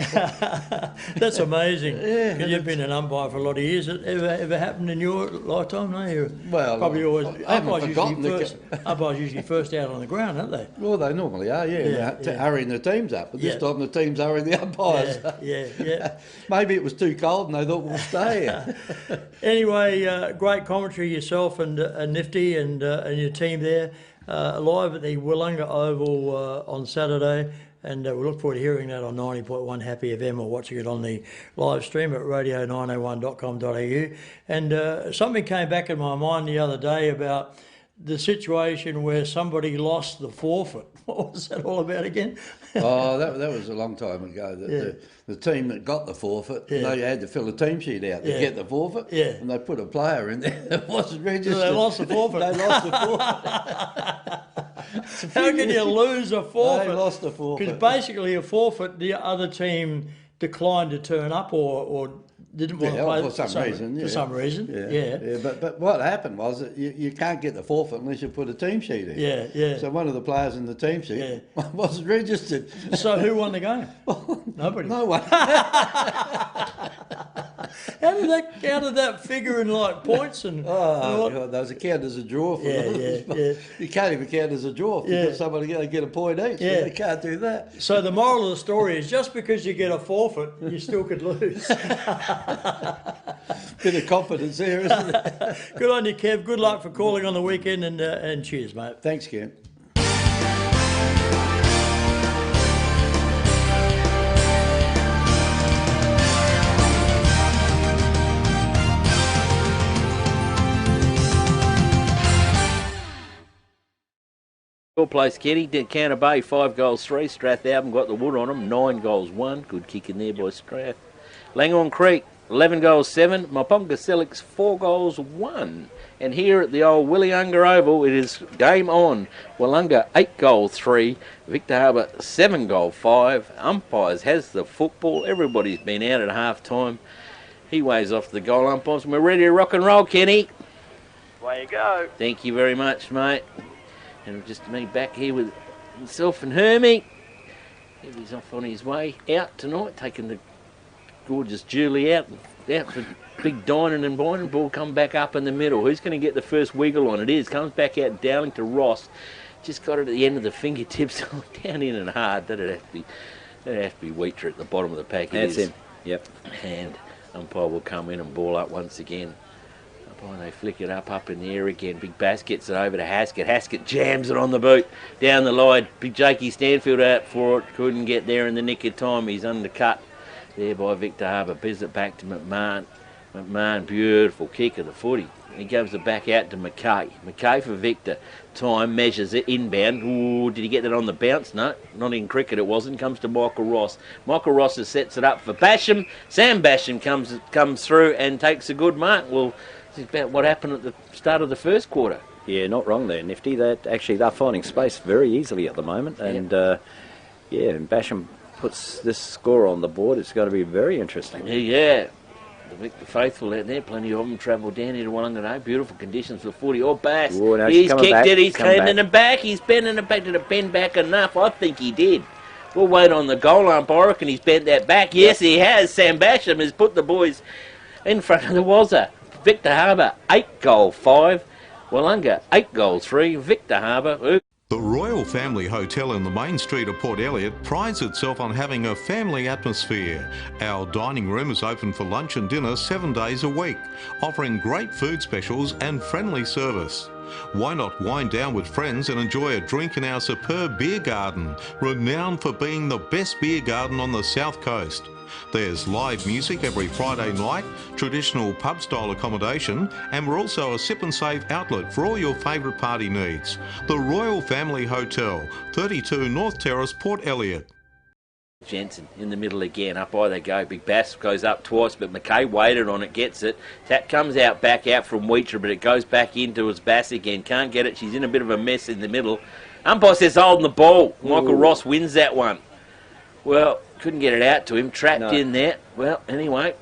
That's amazing. Yeah. Because you've been an umpire for a lot of years. It ever happened in your lifetime? No, you're well, probably always. Umpires usually first out on the ground, aren't they? Well, they normally are, hurrying the teams up. But this time the teams hurrying the umpires. Yeah. Maybe it was too cold and they thought we'll stay. Anyway, great commentary yourself and Nifty and your team there. Live at the Willunga Oval on Saturday, and we look forward to hearing that on 90.1 Happy FM or watching it on the live stream at radio901.com.au. And something came back in my mind the other day about the situation where somebody lost the forfeit. What was that all about again? Oh, that was a long time ago. The team that got the forfeit, they had to fill a team sheet out to get the forfeit, and they put a player in there that wasn't registered. So they lost the forfeit. They lost the forfeit. How can you lose a forfeit? They lost the forfeit. Because basically a forfeit, the other team declined to turn up or didn't want to play for some reason. For some reason, But what happened was that you can't get the forfeit unless you put a team sheet in. Yeah. So one of the players in the team sheet wasn't registered. So who won the game? Nobody. No one. How did that figure in like points and? God, those are counted as a draw for them. You can't even count as a draw because somebody get a point each. Yeah. You can't do that. So the moral of the story is just because you get a forfeit, you still could lose. Bit of confidence there, isn't it? Good on you, Kev. Good luck for calling on the weekend and cheers, mate. Thanks, Ken. Your place, Kenny. Counter Bay, 5 goals 3. Strathalbyn got the wood on them, 9 goals 1. Good kick in there by Strath. Langhorne Creek, 11 goals 7. Maponga Selix, 4 goals 1. And here at the old Willunga Oval, it is game on. Willunga, 8 goals 3. Victor Harbour, 7 goals 5. Umpires has the football. Everybody's been out at half time. He waves off the goal umpires. We're ready to rock and roll, Kenny. Way you go. Thank you very much, mate. And just me back here with myself and Hermie. He's off on his way out tonight, taking the gorgeous Julie out for big dining and binding. Ball come back up in the middle. Who's going to get the first wiggle on? It is. Comes back out Dowling to Ross. Just got it at the end of the fingertips. Down in and hard. That'd have to be Wheater at the bottom of the pack. That's him. Yep. And umpire will come in and ball up once again. And they flick it up in the air again. Big Bass gets it over to Haskett. Haskett jams it on the boot. Down the line. Big Jakey Stanfield out for it. Couldn't get there in the nick of time. He's undercut there by Victor Harbour. Biz it back to McMahon. McMahon, beautiful kick of the footy. He gives it back out to McKay. McKay for Victor. Time, measures it, inbound. Ooh, did he get that on the bounce? No, not in cricket it wasn't. Comes to Michael Ross. Michael Ross sets it up for Basham. Sam Basham comes through and takes a good mark. Well, it's about what happened at the start of the first quarter. Yeah, not wrong there, Nifty. They're finding space very easily at the moment. And, and Basham puts this score on the board. It's going to be very interesting. Yeah. The faithful out there, plenty of them travel down here to Willunga. Beautiful conditions for footy. Oh, Bass, no, he's kicked it, he's bending it back, he's bending it back. Did it bend back enough? I think he did. We'll wait on the goal ump. I reckon he's bent that back. Yes, he has. Sam Basham has put the boys in front of the Wazza. Victor Harbour, 8 goals 5. Willunga, 8 goals 3. Victor Harbour. The Royal Family Hotel in the main street of Port Elliot prides itself on having a family atmosphere. Our dining room is open for lunch and dinner 7 days a week, offering great food specials and friendly service. Why not wind down with friends and enjoy a drink in our superb beer garden, renowned for being the best beer garden on the South Coast. There's live music every Friday night, traditional pub-style accommodation, and we're also a sip and save outlet for all your favourite party needs. The Royal Family Hotel, 32 North Terrace, Port Elliot. Jensen in the middle again. Up by they go. Big Bass goes up twice, but McKay waited on it, gets it. That comes out back out from Wheater, but it goes back into his Bass again. Can't get it. She's in a bit of a mess in the middle. Umpire says holding the ball. Michael Ross wins that one. Well, couldn't get it out to him. Trapped in there. Well, anyway,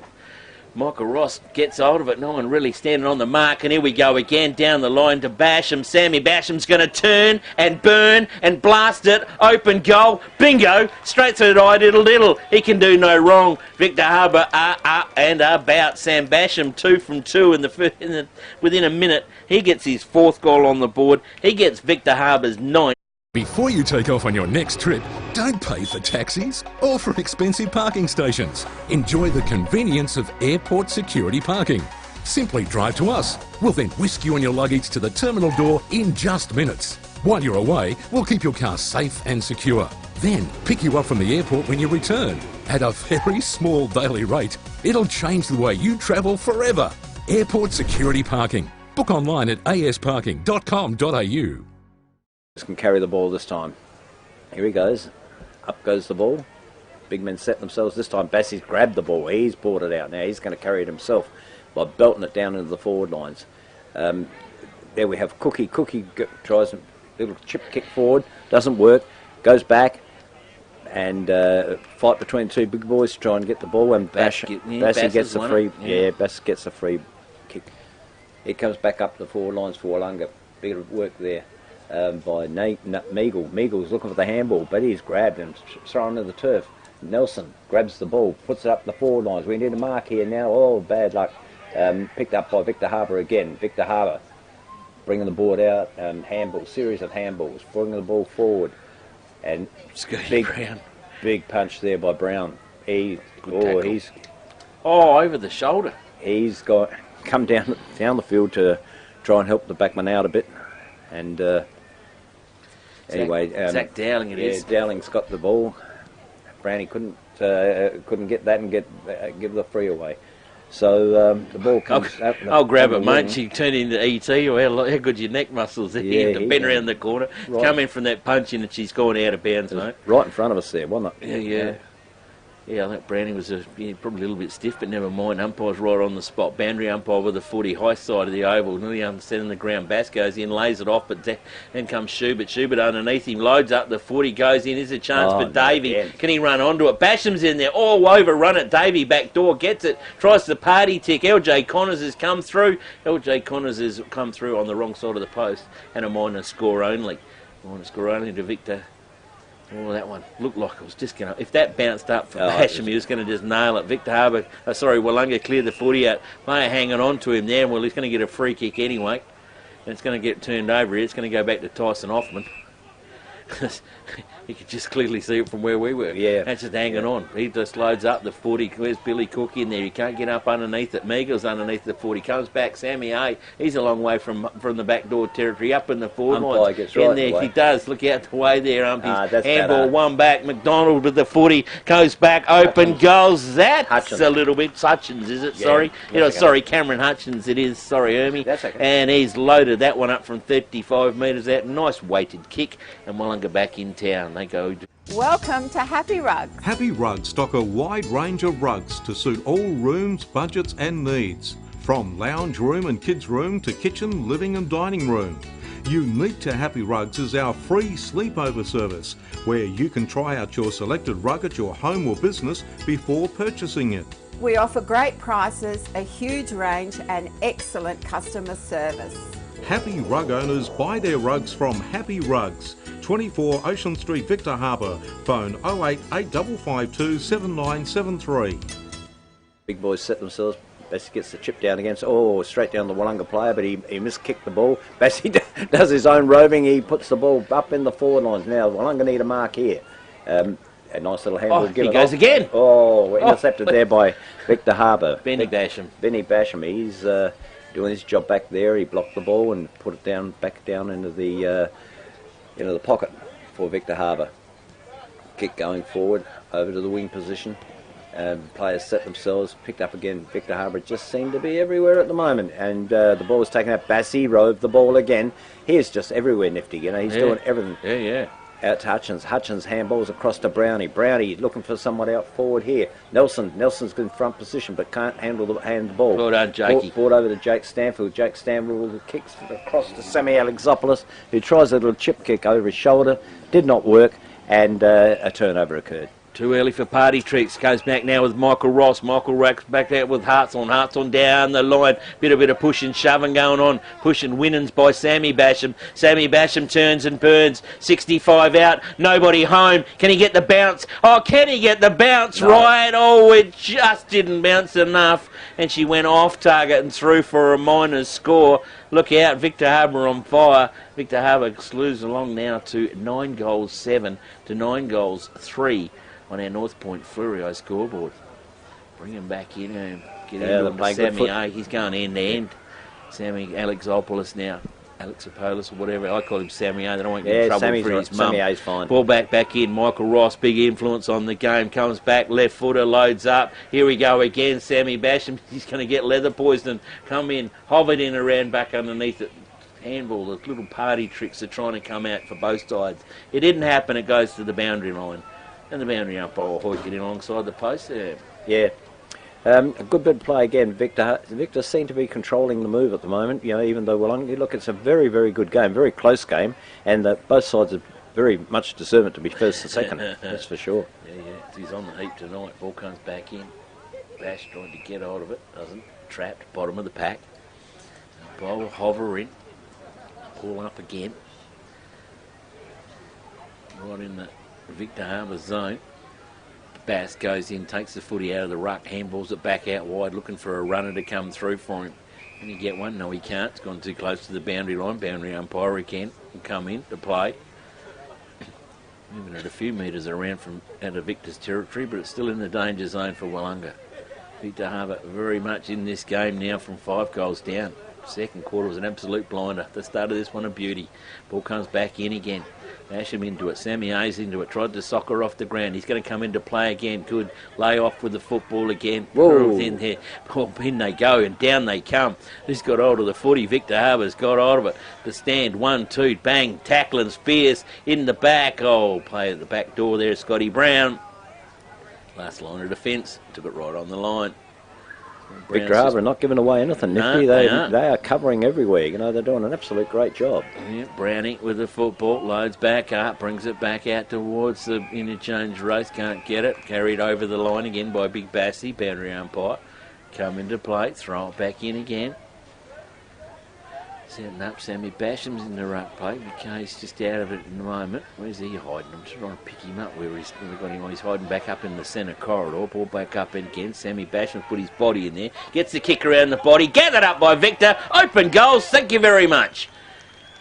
Michael Ross gets hold of it. No one really standing on the mark. And here we go again down the line to Basham. Sammy Basham's going to turn and burn and blast it. Open goal. Bingo. Straight to the eye. Diddle. He can do no wrong. Victor Harbour and about. Sam Basham 2 from 2 within a minute. He gets his 4th goal on the board. He gets Victor Harbour's 9th. Before you take off on your next trip, don't pay for taxis or for expensive parking stations. Enjoy the convenience of airport security parking. Simply drive to us. We'll then whisk you and your luggage to the terminal door in just minutes. While you're away, we'll keep your car safe and secure. Then pick you up from the airport when you return. At a very small daily rate, it'll change the way you travel forever. Airport security parking. Book online at asparking.com.au. Can carry the ball this time. Here he goes. Up goes the ball. Big men set themselves. This time Bassie's grabbed the ball. He's brought it out. Now he's going to carry it himself by belting it down into the forward lines. There we have Cookie. Cookie tries a little chip kick forward. Doesn't work. Goes back. And fight between 2 big boys to try and get the ball. And Bassie gets the free. Yeah, Bass gets a free kick. It comes back up the forward lines for Willunga. Bit of work there. By Meagle. Meagle's looking for the handball, but he's grabbed and thrown to the turf. Nelson grabs the ball, puts it up the forward lines. We need a mark here now. Oh, bad luck. Picked up by Victor Harbour again. Victor Harbour bringing the board out. Handball, series of handballs, bringing the ball forward. And big punch there by Brown. He's over the shoulder. He's come down the field to try and help the backman out a bit. And anyway, Zach Dowling is. Dowling's got the ball. Brownie couldn't get that and give the free away. So the ball comes. I'll grab it, mate. She turned into ET. Or how good your neck muscles are. To bend around the corner, come in from that punch in, and she's gone out of bounds, mate. Right in front of us there, wasn't it? Yeah. I think Brownie was probably a little bit stiff, but never mind. Umpire's right on the spot. Boundary umpire with the footy, high side of the oval. Nearly understanding the ground. Bass goes in, lays it off, but then comes Schubert. Schubert underneath him, loads up the footy, goes in. Is a chance for Davey. Can he run onto it? Basham's in there, all over, run it. Davey back door, gets it, tries the party tick. LJ Connors has come through. LJ Connors has come through on the wrong side of the post, and a minor score only. Minor score only to Victor. Oh, that one looked like it was just going to... If that bounced up for Basham, he was going to just nail it. Victor Harbour... Willunga cleared the footy out. Mayer hanging on to him there. Well, he's going to get a free kick anyway. And it's going to get turned over here. It's going to go back to Tyson Hoffman. You could just clearly see it from where we were. Yeah. That's just hanging on. He just loads up the footy. Where's Billy Cook in there? He can't get up underneath it. Meagle's underneath the footy. Comes back. Sammy A. He's a long way from the back door territory. Up in the forward line. Gets right in there. He does. Look out the way there. Handball, one back. McDonald with the footy. Goes back. Open goals. That's Hutchins. A little bit. Hutchins, is it? Sorry. Sorry, Cameron Hutchins it is. Sorry, Ermy. That's okay. And he's loaded that one up from 35 metres out. Nice weighted kick. And Willunga back in town. They go... Welcome to Happy Rugs. Happy Rugs stock a wide range of rugs to suit all rooms, budgets and needs. From lounge room and kids room to kitchen, living and dining room. Unique to Happy Rugs is our free sleepover service, where you can try out your selected rug at your home or business before purchasing it. We offer great prices, a huge range and excellent customer service. Happy Rug owners buy their rugs from Happy Rugs. 24 Ocean Street, Victor Harbour. Phone 08 8552 7973. Big boys set themselves. Bassie gets the chip down against, straight down the Willunga player, but he miskicked the ball. Bassie does his own roving. He puts the ball up in the forward lines. Now Willunga need a mark here. A nice little handball. He goes again. Intercepted there by Victor Harbour. Benny Basham. Benny Basham. He's doing his job back there. He blocked the ball and put it back down into the pocket for Victor Harbour. Kick going forward over to the wing position. Players set themselves, picked up again. Victor Harbour just seemed to be everywhere at the moment, and the ball was taken out. Bassie rove the ball again. He is just everywhere, Nifty. He's doing everything. Yeah. Out to Hutchins. Hutchins handballs across to Brownie. Brownie looking for someone out forward here. Nelson's in front position but can't handle the ball. Well done, Jakey. Brought over to Jake Stanfield. Jake Stanfield kicks across to Sammy Alexopoulos, who tries a little chip kick over his shoulder. Did not work, and a turnover occurred. Too early for party tricks. Goes back now with Michael Ross. Michael Ross back out with Hearts on down the line. Bit of pushing, shoving going on. Pushing winnings by Sammy Basham. Sammy Basham turns and burns. 65 out. Nobody home. Can he get the bounce? Oh, can he get the bounce right? Oh, it just didn't bounce enough. And she went off target and through for a minors score. Look out, Victor Harbour on fire. Victor Harbour slews along now to 9 goals 7 to 9 goals 3. On our North Point Fluorio scoreboard. Bring him back in and get into Sammy A. He's going end to end. Sammy Alexopoulos now. Alexopoulos or whatever. I call him Sammy A. They don't want to get in trouble for his mum. Sammy A's fine. Ball back in. Michael Ross, big influence on the game. Comes back, left footer, loads up. Here we go again. Sammy Basham. He's going to get leather poison. Come in, hovered in around back underneath it. Handball, the little party tricks are trying to come out for both sides. It didn't happen. It goes to the boundary line. And the boundary umpire hoiking in alongside the post there. Yeah. A good bit of play again. Victor seemed to be controlling the move at the moment. You know, even though Willunga, look, it's a very, very good game, very close game, and both sides are very much deserving to be first and second. That's for sure. Yeah. He's on the heap tonight. Ball comes back in. Bash trying to get out of it. Doesn't. Trapped. Bottom of the pack. Ball hover in. Ball up again. Right in the Victor Harbour zone. Bass goes in, takes the footy out of the ruck, handballs it back out wide, looking for a runner to come through for him. Can he get one? No, he can't. It's gone too close to the boundary line. Boundary umpire again will come in to play. Moving it a few metres around from out of Victor's territory, but it's still in the danger zone for Willunga. Victor Harbour very much in this game now from 5 goals down. Second quarter was an absolute blinder. The start of this one a beauty. Ball comes back in again. Basham into it. Sammy A's into it. Tried to soccer off the ground. He's going to come into play again. Good. Lay off with the football again. Whoa. In there. Oh, in they go and down they come. Who's got hold of the footy? Victor Harbour's got hold of it. The stand. 1-2. Bang. Tackling. Spears in the back. Oh, play at the back door there. Scotty Brown. Last line of defence. Took it right on the line. Victor Harbour not giving away anything, Nifty. They are covering everywhere. You know, they're doing an absolute great job. Yeah, Brownie with the football, loads back up, brings it back out towards the interchange race, can't get it. Carried over the line again by Big Bassy, boundary umpire. Come into play, throw it back in again. Setting up, Sammy Basham's in the ruck play. McKay's just out of it in the moment. Where's he hiding? I'm just trying to pick him up where we've got him on. He's hiding back up in the centre corridor. Ball back up again. Sammy Basham put his body in there. Gets the kick around the body. Gathered up by Victor. Open goals. Thank you very much.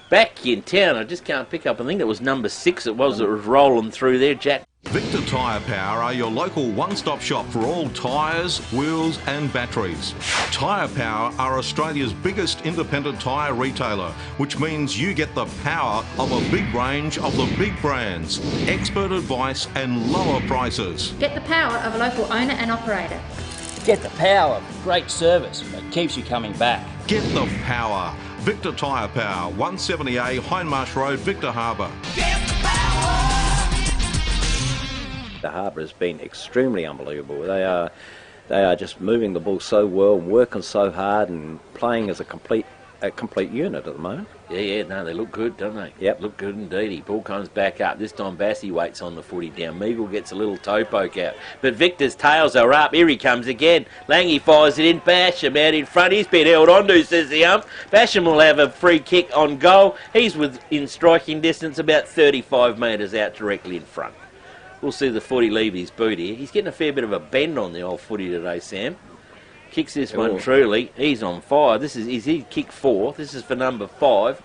Back in town. I just can't pick up. I think it was number 6 it was rolling through there. Jack. Victor Tyre Power are your local one-stop shop for all tyres, wheels and batteries. Tyre Power are Australia's biggest independent tyre retailer, which means you get the power of a big range of the big brands, expert advice and lower prices. Get the power of a local owner and operator. Get the power of great service that keeps you coming back. Get the power. Victor Tyre Power, 170A Hindmarsh Road, Victor Harbour. The Harbour has been extremely unbelievable. They are just moving the ball so well, working so hard, and playing as a complete unit at the moment. Yeah, no, they look good, don't they? Yep. Look good indeed. Ball comes back up. This time Bassy waits on the footy down. Meagle gets a little toe poke out. But Victor's tails are up. Here he comes again. Langy fires it in. Basham out in front. He's been held onto, says the ump. Basham will have a free kick on goal. He's within striking distance, about 35 metres out directly in front. We'll see the footy leave his boot here. He's getting a fair bit of a bend on the old footy today, Sam. Kicks this one truly. He's on fire. Is he kick 4? This is for number 5.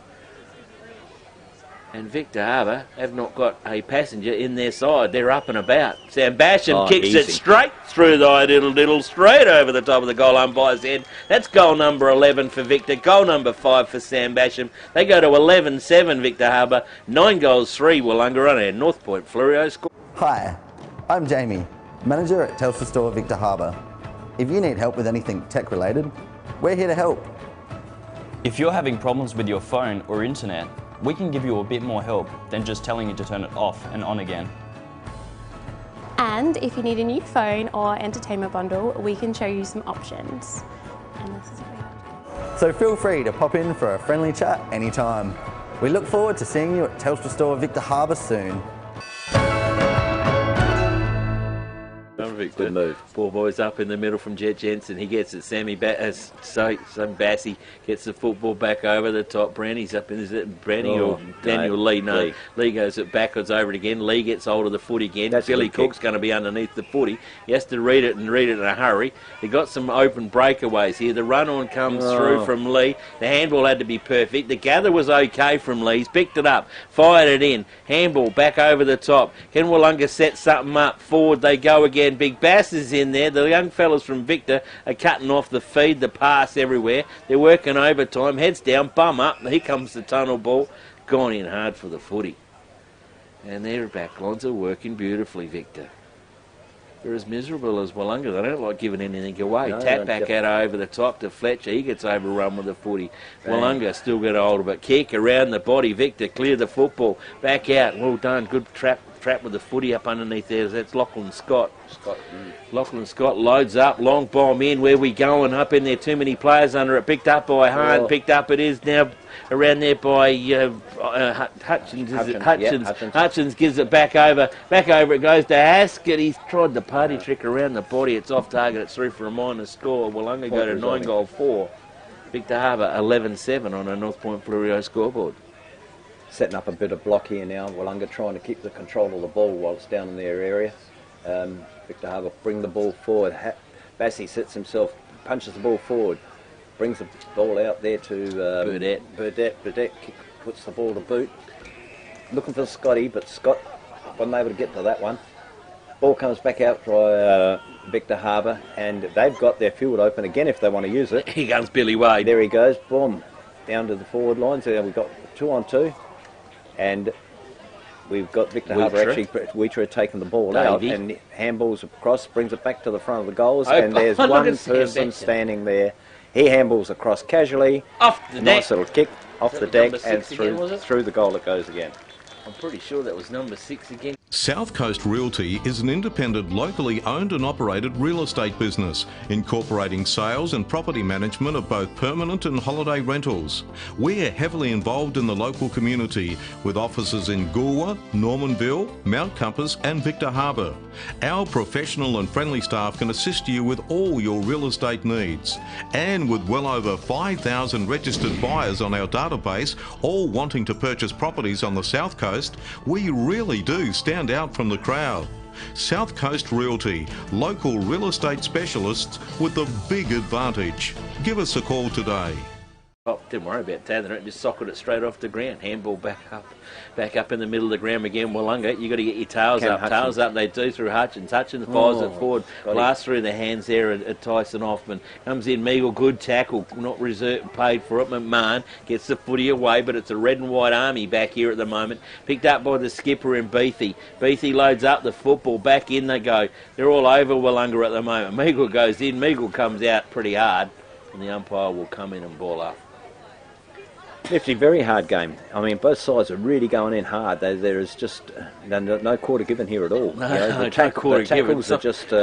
And Victor Harbour have not got a passenger in their side. They're up and about. Sam Basham kicks it straight through the diddle, straight over the top of the goal umpire's head. That's goal number 11 for Victor. Goal number 5 for Sam Basham. They go to 11-7, Victor Harbour. 9 goals, 3 Willunga on our North Point Fluorio score. Hi, I'm Jamie, manager at Telstra Store Victor Harbour. If you need help with anything tech related, we're here to help. If you're having problems with your phone or internet, we can give you a bit more help than just telling you to turn it off and on again. And if you need a new phone or entertainment bundle, we can show you some options. And this is So feel free to pop in for a friendly chat anytime. We look forward to seeing you at Telstra Store Victor Harbour soon. Victor. Good move. Ball boys up in the middle from Jet Jensen. He gets it. Sam Bassey gets the football back over the top. Brownie's up in. Is it Brownie or Daniel Lee? No, Lee goes it backwards over it again. Lee gets hold of the foot again. Billy Cook's going to be underneath the footy. He has to read it in a hurry. He got some open breakaways here. The run on comes through from Lee. The handball had to be perfect. The gather was okay from Lee. He's picked it up, fired it in. Handball back over the top. Can Willunga set something up? Forward they go again. Big Bass is in there. The young fellas from Victor are cutting off the feed, the pass everywhere. They're working overtime. Heads down, bum up. Here comes the tunnel ball. Gone in hard for the footy. And their backlines are working beautifully, Victor. They're as miserable as Willunga. They don't like giving anything away. No, Tap back out over the top to Fletcher. He gets overrun with the footy. Willunga still got hold of it. Kick around the body. Victor clear the football. Back out. Well done. Good trap with the footy up underneath there. That's Lachlan Scott. Lachlan Scott loads up. Long bomb in. Where we going? Up in there. Too many players under it. Picked up by Hahn. Picked up it is now around there by Hutchins. Hutchins gives it back over. Back over it goes to Haskett. He's tried the party trick around the body. It's off target. It's through for a minor score. Willunga go to 9-4. Victor Harbour 11-7 on a North Point Fluorio scoreboard. Setting up a bit of block here now. Willunga trying to keep the control of the ball while it's down in their area. Victor Harbour bring the ball forward. Bassey sets himself, punches the ball forward, brings the ball out there to Burdett puts the ball to boot. Looking for Scotty, but Scott wasn't able to get to that one. Ball comes back out by Victor Harbour, and they've got their field open again if they want to use it. Here comes Billy Wade. There he goes, boom, down to the forward line. So we've got 2-on-2, and we've got Victor Harbour actually, Weetra taking the ball out, and handballs across, brings it back to the front of the goals, and there's one person standing there. He handballs across casually, off the deck. Nice little kick off the deck, and through the goal it goes again. I'm pretty sure that was number 6 again. South Coast Realty is an independent, locally owned and operated real estate business, incorporating sales and property management of both permanent and holiday rentals. We're heavily involved in the local community, with offices in Goolwa, Normanville, Mount Compass and Victor Harbour. Our professional and friendly staff can assist you with all your real estate needs. And with well over 5,000 registered buyers on our database, all wanting to purchase properties on the South Coast, we really do stand out from the crowd. South Coast Realty, local real estate specialists with the big advantage. Give us a call today. Oh, didn't worry about tethering it, just socket it straight off the ground. Handball back up in the middle of the ground again. Willunga, you got to get your tails up. Tails up they do through Hutchins. Hutchins fires it forward. Blast through the hands there at Tyson Hoffman. Comes in Meagle, good tackle, not reserved, paid for it. McMahon gets the footy away, but it's a red and white army back here at the moment. Picked up by the skipper in Beathy. Beathy loads up the football, back in they go. They're all over Willunga at the moment. Meagle goes in, Meagle comes out pretty hard, and the umpire will come in and ball up. Nifty, very hard game. I mean, both sides are really going in hard. There is just no quarter given here at all. No quarter given. Are just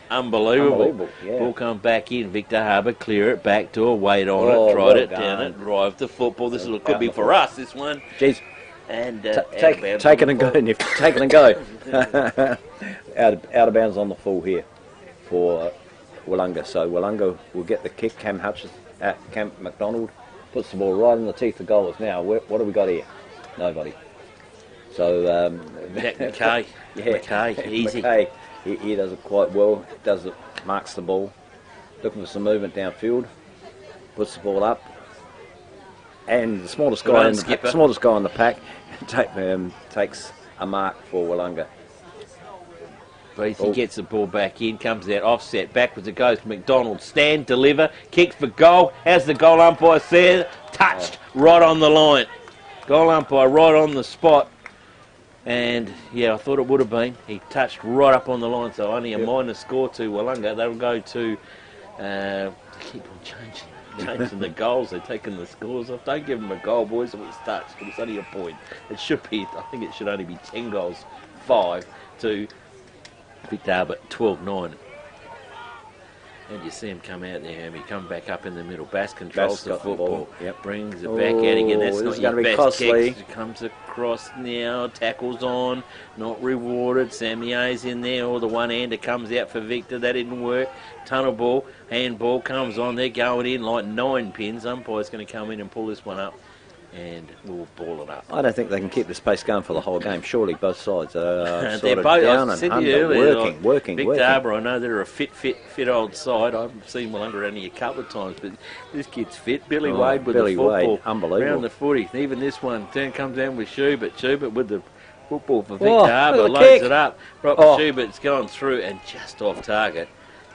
unbelievable. Yeah. Ball comes back in. Victor Harbour clear it back door. Wait on it. Tried it down it. Drive the football. This could be for us. This one. Jeez. And take it and go, Nifty. Take it and go. out of bounds on the full here for Willunga. So Willunga will get the kick. Cam McDonald puts the ball right in the teeth of goals. Now, what do we got here? Nobody. So, McKay. McKay, easy. McKay, he does it quite well. Marks the ball. Looking for some movement downfield. Puts the ball up. And the smallest guy in the pack takes a mark for Willunga. He gets the ball back in, comes out, offset, backwards it goes to McDonald. Stand, deliver, kicks for goal. How's the goal umpire said? Touched right on the line. Goal umpire right on the spot. And, yeah, I thought it would have been. He touched right up on the line, so only a minor score to Willunga. They'll go to... keep on changing the goals. They're taking the scores off. Don't give them a goal, boys, if it's touched. It's only a point. It should be, I think it should only be 10 goals. 5 to... Victor Harbour 12-9. And you see him come out there, he come back up in the middle. Bass controls the football. Yep. Brings it back out again. That's not your best kick. It comes across now. Tackles on, not rewarded. Sammy A's in there, or the one-hander comes out for Victor. That didn't work. Tunnel ball, handball comes on. They're going in like 9 pins. Umpire's going to come in and pull this one up, and we'll ball it up. I don't think they can keep this pace going for the whole game. Surely both sides are they're sort of both, down I and said to under, you earlier, working. Victor Harbour, I know they're a fit old side. I've seen Willunga only a couple of times, but this kid's fit. Billy Wade with the football. Wade, unbelievable. Around the footy. Even this one, comes down with Schubert. Schubert with the football for Victor Oh, Harbour, look at the loads kick. it up. Brock Schubert's gone through and just off target.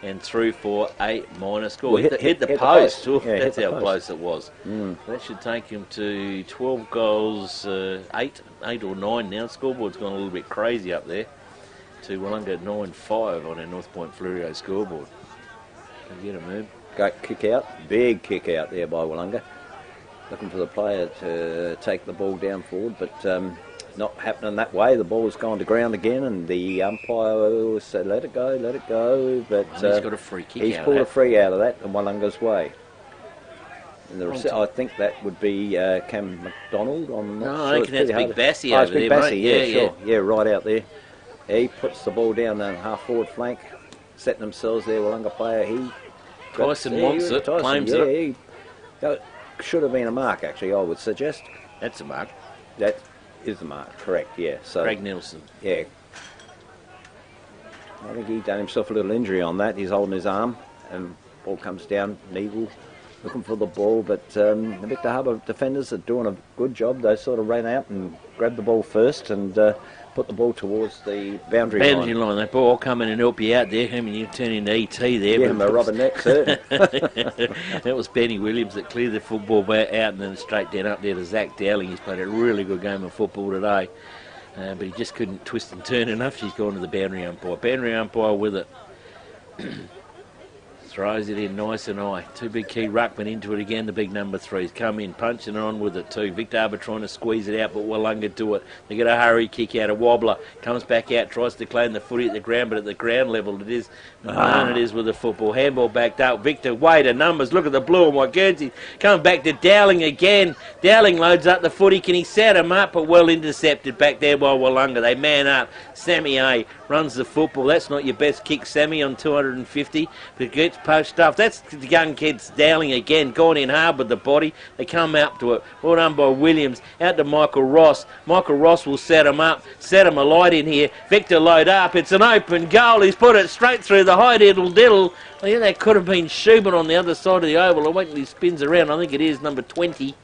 And through for a minor score. Well, hit the post. Yeah, that's hit the how post. close it was. That should take him to 12 goals, 8 or 9 now. Scoreboard's gone a little bit crazy up there. To Willunga 9-5 on our North Point Fluorio scoreboard. Can you get a move? Great kick out. Big kick out there by Willunga. Looking for the player to take the ball down forward, but not happening that way. The ball has gone to ground again, and the umpire said, let it go, but he's got a free kick he's out pulled of a that. free out of that in Willunga's way. And I think that would be Cam McDonald. No, I think that's Big Bassy over Big there, Bassy, mate. yeah, sure. Yeah, right out there. He puts the ball down the half-forward flank, setting themselves there. Willunga player, Tyson wants it, claims it. That should have been a mark, actually, I would suggest. That's a mark. That is the mark, correct, yeah. So Craig Nelson. Yeah. I think he done himself a little injury on that. He's holding his arm, and ball comes down. Neagle looking for the ball, but the Victor Harbour defenders are doing a good job. They sort of ran out and grabbed the ball first and put the ball towards the boundary line. That ball come in and help you out there. I mean, you turn into ET there. Give him a rubber neck, sir. That was Benny Williams that cleared the football out and then straight down up there to Zach Dowling. He's played a really good game of football today, but he just couldn't twist and turn enough. She's gone to the boundary umpire. Boundary umpire with it. Throws it in nice and high. Two big key ruckman into it again. The big number 3's come in, punching it on with it too. Victor Harbour trying to squeeze it out, but Willunga do it. They get a hurry kick out. A wobbler comes back out, tries to claim the footy at the ground, but at the ground level it is. It is with the football. Handball backed up. Victor Wade, numbers. Look at the blue and white Guernsey. Coming back to Dowling again. Dowling loads up the footy. Can he set him up? But well intercepted back there by Willunga. They man up. Sammy A runs the football. That's not your best kick, Sammy, on 250. But it gets poached up. That's the young kids. Dowling again, gone in hard with the body. They come up to it. Well done by Williams. Out to Michael Ross. Michael Ross will set him up. Set him a light in here. Victor load up. It's an open goal. He's put it straight through the high diddle. Oh, yeah, that could have been Schubert on the other side of the oval. I wait till he spins around. I think it is number 20.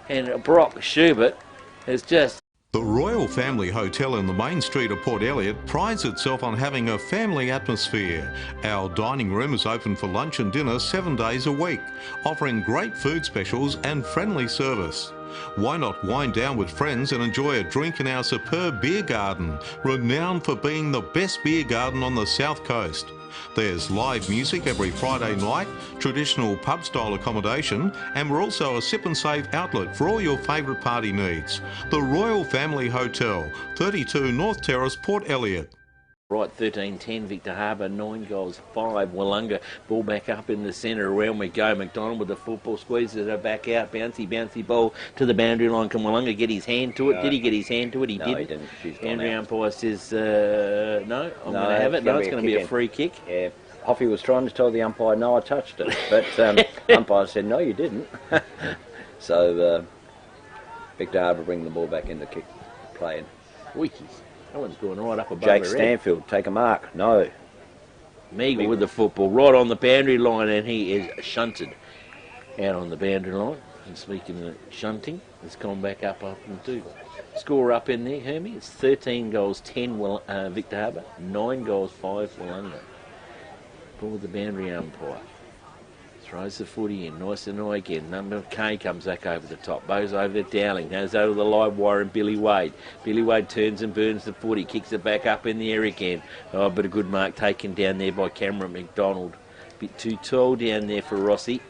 And Brock Schubert has just... The Royal Family Hotel in the main street of Port Elliot prides itself on having a family atmosphere. Our dining room is open for lunch and dinner 7 days a week, offering great food specials and friendly service. Why not wind down with friends and enjoy a drink in our superb beer garden, renowned for being the best beer garden on the South Coast. There's live music every Friday night, traditional pub-style accommodation, and we're also a sip and save outlet for all your favourite party needs. The Royal Family Hotel, 32 North Terrace, Port Elliot. Right, 13-10, Victor Harbour, 9 goals, 5. Willunga, ball back up in the centre, around we go. McDonald with the football, squeezes it back out, bouncy ball to the boundary line. Can Willunga get his hand to it? Did he get his hand to it? He didn't. He didn't. She's gone Boundary out. umpire says, no, I'm going to have it. No, it's going to be a free kick. Yeah, Hoffy was trying to tell the umpire, no, I touched it. But umpire said, no, you didn't. So Victor Harbour bring the ball back into kick playing. Wikis. That one's going right up above Jake her head. Stanfield, take a mark. No. Meagle with the football right on the boundary line, and he is shunted out on the boundary line. And speaking of shunting, it's gone back up and do score up in there, Hermie. It's 13 goals, 10 Victor Harbour, 9 goals, 5 Willunga. For the boundary umpire. Throws the footy in, nice and high again. Number K comes back over the top. Bows over to Dowling. Goes over the live wire and Billy Wade. Billy Wade turns and burns the footy. Kicks it back up in the air again. Oh, but a good mark taken down there by Cameron McDonald. Bit too tall down there for Rossi.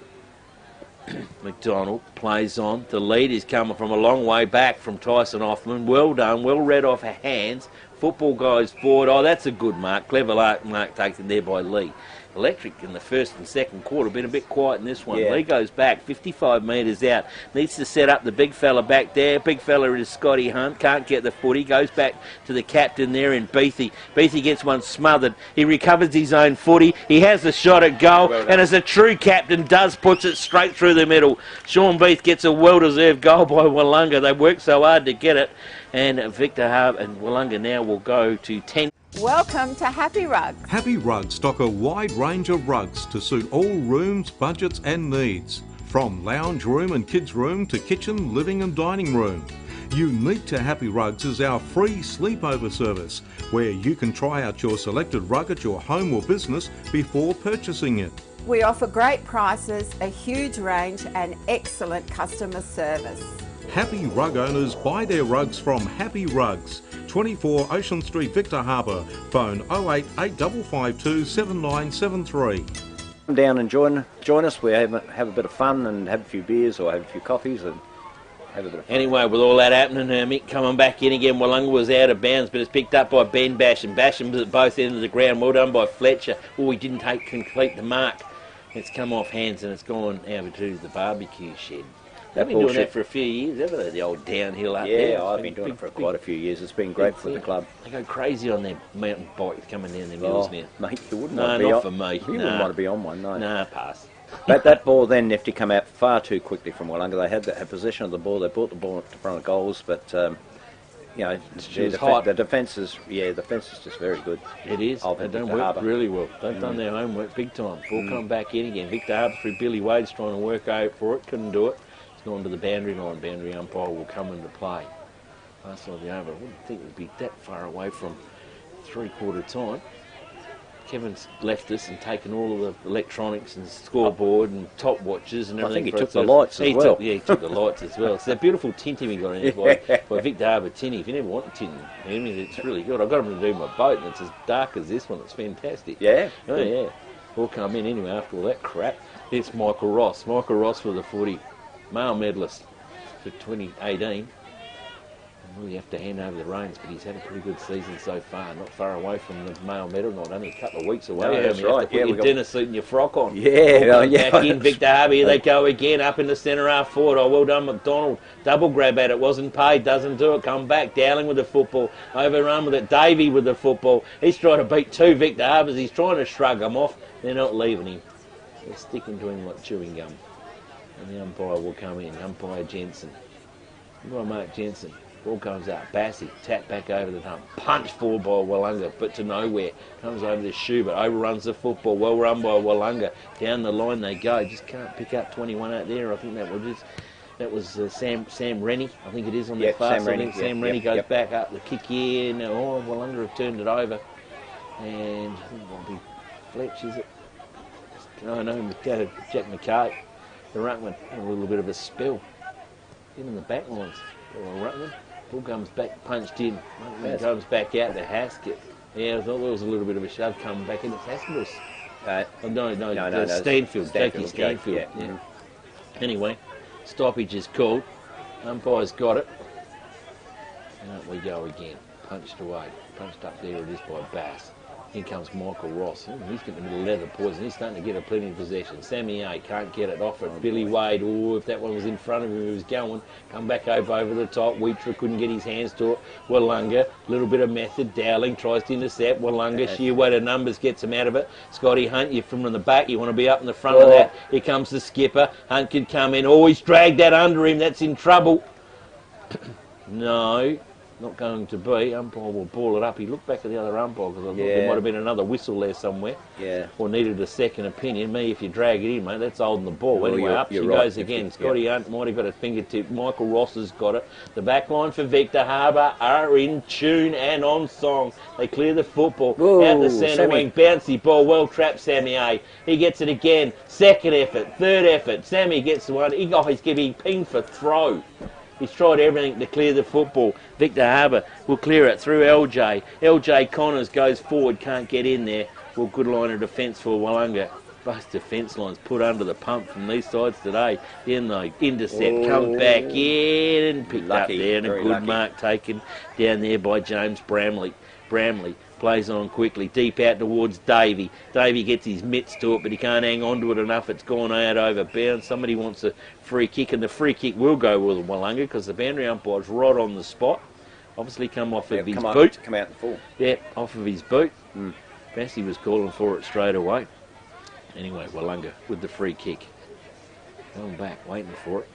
McDonald plays on. The lead is coming from a long way back from Tyson Hoffman. Well done. Well read off her hands. football goes forward. Oh, that's a good mark. Clever mark taken there by Lee. Electric in the first and second quarter, been a bit quiet in this one. Yeah. Lee goes back 55 metres out, needs to set up the big fella back there. Big fella is Scotty Hunt, can't get the footy, goes back to the captain there in Beathy. Beathy gets one smothered, he recovers his own footy, he has a shot at goal, and as a true captain puts it straight through the middle. Sean Beath gets a well-deserved goal by Willunga. They worked so hard to get it, and Victor Harbour and Willunga now will go to 10. Welcome to Happy Rugs. Happy Rugs stock a wide range of rugs to suit all rooms, budgets and needs. From lounge room and kids room to kitchen, living and dining room. Unique to Happy Rugs is our free sleepover service, where you can try out your selected rug at your home or business before purchasing it. We offer great prices, a huge range and excellent customer service. Happy Rug owners buy their rugs from Happy Rugs, 24 Ocean Street, Victor Harbour. Phone 088 7973. Come down and join us. We have a bit of fun and have a few beers or have a few coffees and have a bit of fun. Anyway, with all that happening, Mick coming back in again. Willunga was out of bounds, but it's picked up by Ben Basham. Basham was at both ends of the ground. Well done by Fletcher. Oh, he didn't complete the mark. It's come off hands and it's gone over to the barbecue shed. They've been doing that for a few years, haven't they? The old downhill up there. Yeah, I've been doing it for quite a few years. It's been great for the club. They go crazy on their mountain bikes coming down their hills now. Mate, you wouldn't want to be not on, for me. You wouldn't want to be on one, no. Nah, pass. But that ball then, Nifty, come out far too quickly from Willunga. They had possession of the ball. They brought the ball to front of goals, but you know, the defence is just very good. It is. They don't work really well. They've done their homework big time. Ball come back in again. Victor Harbour through Billy Wade's trying to work out for it. Couldn't do it. It's gone to the boundary line. Boundary umpire will come into play. Last of the over. I wouldn't think it would be that far away from three-quarter time. Kevin's left us and taken all of the electronics and scoreboard and top watches and everything. I think he took the lights as well. He took the lights as well. It's that beautiful tinting we got in there by Victor Harbour tinny. If you never want tinting, I mean, it's really good. I've got them to do my boat and it's as dark as this one. It's fantastic. Yeah? Oh, yeah. All come in anyway after all that crap. It's Michael Ross. Michael Ross for the footy. Male medalist for 2018. We have to hand over the reins, but he's had a pretty good season so far. Not far away from the male medal, not only a couple of weeks away. No, that's right. You have to put your dinner suit and your frock on. Yeah, Back in Victor Harbour, here they go again, up in the centre half forward. Oh, well done, McDonald. Double grab at it, wasn't paid, doesn't do it. Come back, Dowling with the football. Overrun with it, Davey with the football. He's trying to beat two Victor Harbours. He's trying to shrug them off. They're not leaving him. They're sticking to him like chewing gum. And the umpire will come in, umpire Jensen. Umpire Mark Jensen. Ball comes out, Bassey, tap back over the top, punch forward by Willunga, but to nowhere. Comes over to Schubert, overruns the football, well run by Willunga. Down the line they go, just can't pick up 21 out there. I think that was Sam Rennie, I think it is on the far side. I think Sam Rennie goes back up, the kick in. Oh, Willunga have turned it over. And I think it'll be Fletch, is it? No, Jack McCarthy, the ruckman, a little bit of a spill. In the back lines, the ruckman. Ball comes back, punched in. Comes back out to Haskett. Yeah, I thought there was a little bit of a shove coming back in. It's Haskett. No, Stanfield. Jackie Stanfield. Yeah. Anyway, stoppage is called. Umpire's got it. And up we go again. Punched away. Punched up there it is by Bass. In comes Michael Ross. He's getting a bit of leather poison. He's starting to get a plenty of possession. Sammy A can't get it off it. Billy Wade, if that one was in front of him, he was going. Come back over the top. Wheatra couldn't get his hands to it. Willunga, a little bit of method. Dowling tries to intercept. Willunga, sheer weight of numbers gets him out of it. Scotty Hunt, you're from the back. You want to be up in the front of that. Here comes the skipper. Hunt could come in. Oh, he's dragged that under him. That's in trouble. No. Not going to be. Umpire will ball it up. He looked back at the other umpire because I thought there might have been another whistle there somewhere. Yeah. Or needed a second opinion. Me, if you drag it in, mate, that's holding the ball. Well, anyway, up she goes again. Scotty Hunt might have got a fingertip. Michael Ross has got it. The back line for Victor Harbour are in tune and on song. They clear the football out the centre wing. Bouncy ball. Well trapped, Sammy A. He gets it again. Second effort. Third effort. Sammy gets the one. He's going to be pinged for throw. He's tried everything to clear the football. Victor Harbour will clear it through LJ. LJ Connors goes forward, can't get in there. Well, good line of defence for Willunga. Both defence lines put under the pump from these sides today. Then they intercept, come back in and picked up there. And a good mark taken down there by James Bramley. Bramley plays on quickly, deep out towards Davey. Davey gets his mitts to it, but he can't hang on to it enough. It's gone out over bounds. Somebody wants a free kick, and the free kick will go with Willunga because the boundary umpire's right on the spot. Obviously come off of his boot. Come out in full. Yeah, off of his boot. Bassy was calling for it straight away. Anyway, Willunga with the free kick. Going back, waiting for it,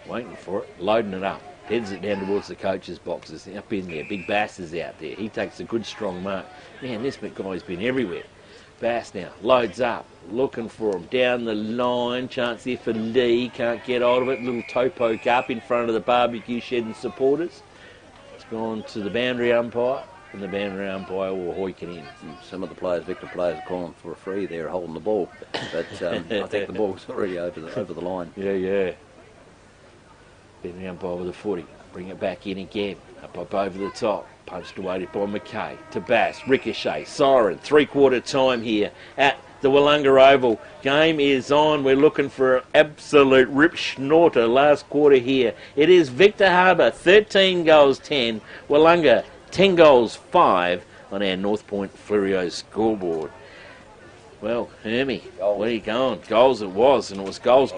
loading it up. Heads it down towards the coach's boxes. Up in there, Big Bass is out there. He takes a good strong mark. Man, this guy's been everywhere. Bass now loads up, looking for him down the line. Chance there for Lee, can't get hold of it. Little toe poke up in front of the barbecue shed and supporters. It's gone to the boundary umpire, and the boundary umpire will hoik it in. Some of the players, Victor players, are calling for a free there, holding the ball, but I think the ball's already over the line. Yeah. Boundary umpire with a footy. Bring it back in again. Up over the top. Punched away by McKay. To Bass. Ricochet. Siren. 3/4 time here at the Willunga Oval. Game is on. We're looking for an absolute rip schnorter last quarter here. It is Victor Harbour 13 goals 10. Willunga 10 goals 5 on our North Point Fluorio scoreboard. Well, Hermie, where are you going? Goals it was, and it was goals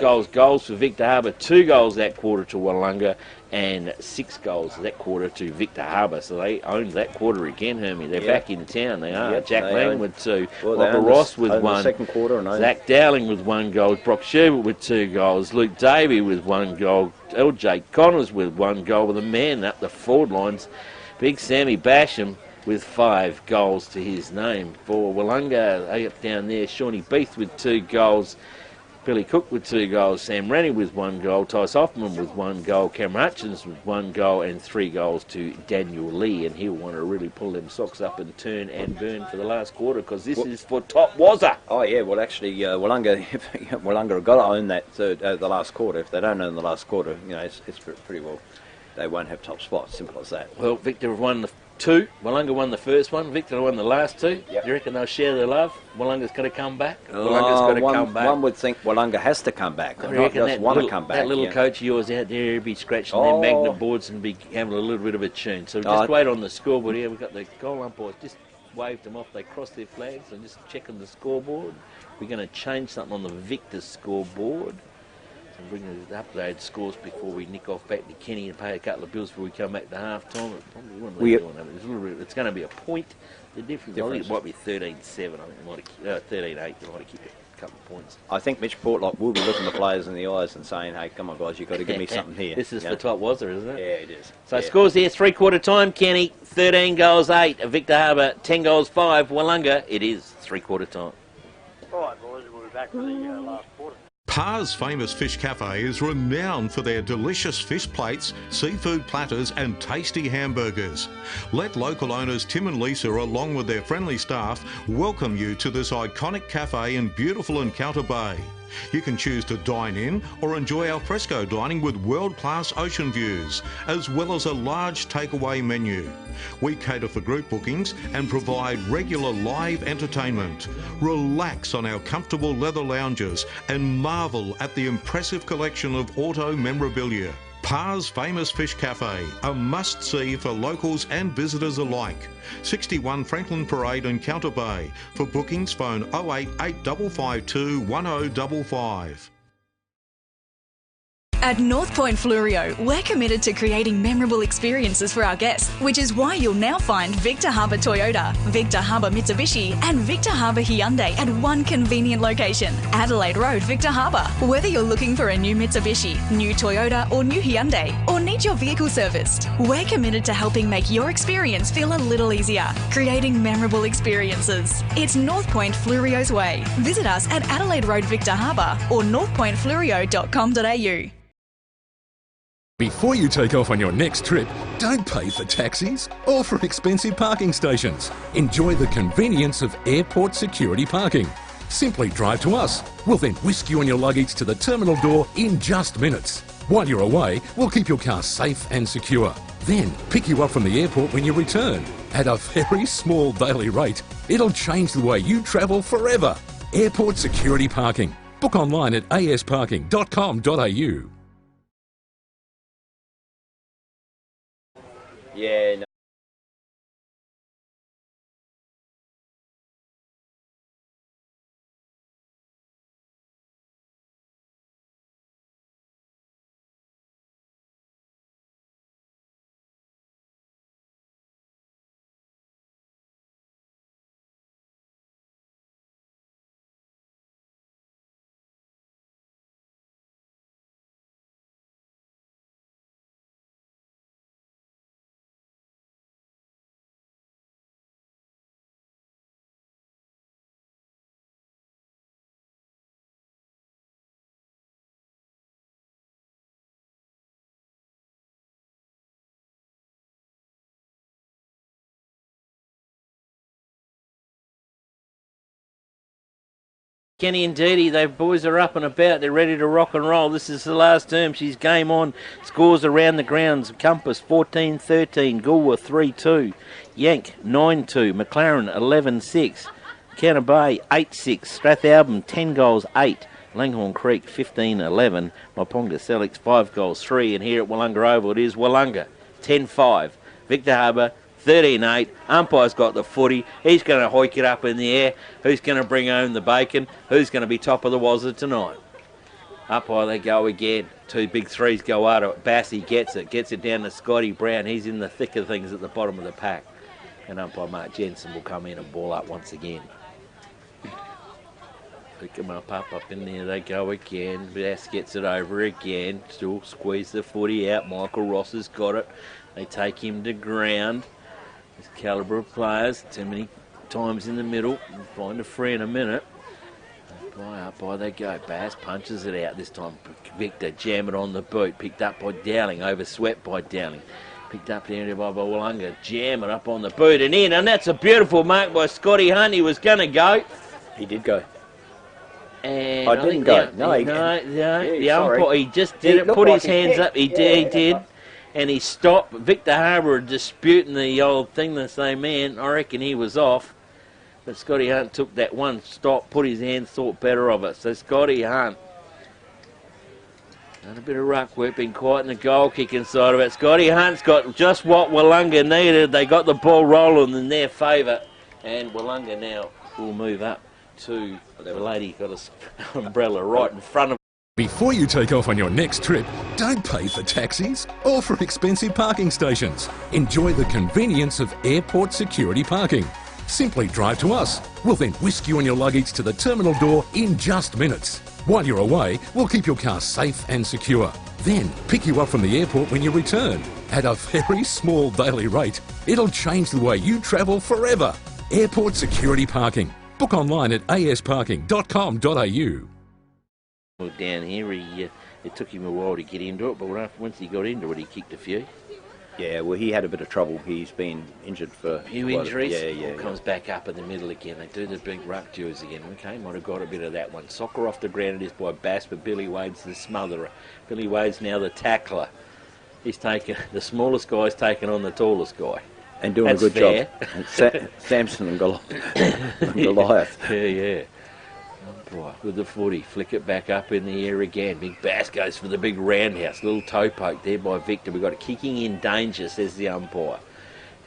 for Victor Harbour. 2 goals that quarter to Willunga, and 6 goals that quarter to Victor Harbour. So they owned that quarter again, Hermie. They're back in town, they are. Yep, Jack Lang with 2, Robert Ross with 1, the second quarter, and Zach Dowling with 1 goal, Brock Sherbert with 2 goals, Luke Davey with 1 goal, LJ Connors with 1 goal, with a man up the forward lines, Big Sammy Basham with 5 goals to his name. For Willunga, up down there, Shawnee Beath with 2 goals, Billy Cook with 2 goals, Sam Rennie with 1 goal, Tyce Hoffman with 1 goal, Cameron Hutchins with 1 goal, and 3 goals to Daniel Lee. And he'll want to really pull them socks up and turn and burn for the last quarter, because this is for top Wazza. Oh yeah, well actually, Willunga have got to own that the last quarter. If they don't own the last quarter, it's pretty well. They won't have top spots. Simple as that. Well, Victor have won the 2. Willunga won the first one. Victor won the last 2. Yep. Do you reckon they'll share their love? Willunga's got to come back. Willunga's got to come back. One would think Willunga has to come back. I Not reckon just want to come back. That little coach of yours out there, he'd be scratching their magnet boards and be having a little bit of a tune. So just wait on the scoreboard here. We've got the goal umpires just waved them off. They crossed their flags. They're just checking the scoreboard. We're going to change something on the Victor scoreboard. And bring the updated scores before we nick off back to Kenny and pay a couple of bills before we come back to half time. It's going to be a point. The difference. I think it might be 13-7. I think it might have 13-8. They might have kicked a couple of points. I think Mitch Portlock will be looking the players in the eyes and saying, "Hey, come on, guys, you've got to give me something here." This is for top Wazza, isn't it? Yeah, it is. So scores here: 3/4 time. Kenny 13 goals 8. Victor Harbour 10 goals 5. Willunga, it is 3/4 time. All right, boys, we'll be back for the last quarter. Par's Famous Fish Cafe is renowned for their delicious fish plates, seafood platters and tasty hamburgers. Let local owners Tim and Lisa, along with their friendly staff, welcome you to this iconic cafe in beautiful Encounter Bay. You can choose to dine in or enjoy al fresco dining with world-class ocean views, as well as a large takeaway menu. We cater for group bookings and provide regular live entertainment. Relax on our comfortable leather lounges and marvel at the impressive collection of auto memorabilia. Par's Famous Fish Cafe, a must-see for locals and visitors alike. 61 Franklin Parade, Encounter Bay. For bookings, phone 088 1055. At North Point Fluorio, we're committed to creating memorable experiences for our guests, which is why you'll now find Victor Harbour Toyota, Victor Harbour Mitsubishi and Victor Harbour Hyundai at one convenient location, Adelaide Road, Victor Harbour. Whether you're looking for a new Mitsubishi, new Toyota or new Hyundai, or need your vehicle serviced, we're committed to helping make your experience feel a little easier, creating memorable experiences. It's North Point Fluorio's way. Visit us at Adelaide Road, Victor Harbour or northpointfluorio.com.au. Before you take off on your next trip, don't pay for taxis or for expensive parking stations. Enjoy the convenience of airport security parking. Simply drive to us. We'll then whisk you and your luggage to the terminal door in just minutes. While you're away, we'll keep your car safe and secure. Then pick you up from the airport when you return. At a very small daily rate, it'll change the way you travel forever. Airport security parking. Book online at asparking.com.au. Yeah. No. Kenny and Dee Dee, they boys are up and about. They're ready to rock and roll. This is the last term. She's game on. Scores around the grounds. Compass 14-13. Goolwa 3-2. Yank 9-2. McLaren 11-6. Counter Bay 8-6. Strathalbyn 10 goals 8. Langhorne Creek 15-11. Maiponga Selix 5 goals 3. And here at Willunga Oval it is Willunga 10-5. Victor Harbour 13-8. Umpire's got the footy. He's going to hoik it up in the air. Who's going to bring home the bacon? Who's going to be top of the wazza tonight? Umpire they go again. 2 big threes go out of it. Bassey gets it down to Scotty Brown. He's in the thick of things at the bottom of the pack. And umpire Mark Jensen will come in and ball up once again. Pick them up in there they go again. Bass gets it over again. Still squeeze the footy out. Michael Ross has got it. They take him to ground. This calibre of players, too many times in the middle. We'll find a free in a minute. Up by they go. Bass punches it out this time. Victor jam it on the boot. Picked up by Dowling. Overswept by Dowling. Picked up the area by Willunga. Jam it up on the boot and in. And that's a beautiful mark by Scotty Hunt. He was going to go. He did go. And I didn't go. No, the umpire, he just did it. Put his hands up. He did. And he stopped. Victor Harbour disputing the old thing. They say, man, I reckon he was off. But Scotty Hunt took that one stop, put his hands, thought better of it. So Scotty Hunt done a bit of ruck work, been quiet in the goal kick inside of it. Scotty Hunt's got just what Willunga needed. They got the ball rolling in their favour. And Willunga now will move up to the lady got an umbrella right in front of. Before you take off on your next trip, don't pay for taxis or for expensive parking stations. Enjoy the convenience of airport security parking. Simply drive to us. We'll then whisk you and your luggage to the terminal door in just minutes. While you're away, we'll keep your car safe and secure. Then pick you up from the airport when you return. At a very small daily rate, it'll change the way you travel forever. Airport security parking. Book online at asparking.com.au. Down here, it took him a while to get into it, but once he got into it, he kicked a few. Yeah, well, he had a bit of trouble. He's been injured for a few injuries. Yeah. Comes back up in the middle again. They do the big ruck duels again. Okay, might have got a bit of that one. Soccer off the ground it is by Bass, but Billy Wade's the smotherer. Billy Wade's now the tackler. He's taken the smallest guy's taken on the tallest guy. And doing That's a good fair. job. Samson and Goliath. Yeah. Boy, with the footy, flick it back up in the air again. Big Bass goes for the big roundhouse. Little toe poke there by Victor. We've got a kicking in danger, says the umpire.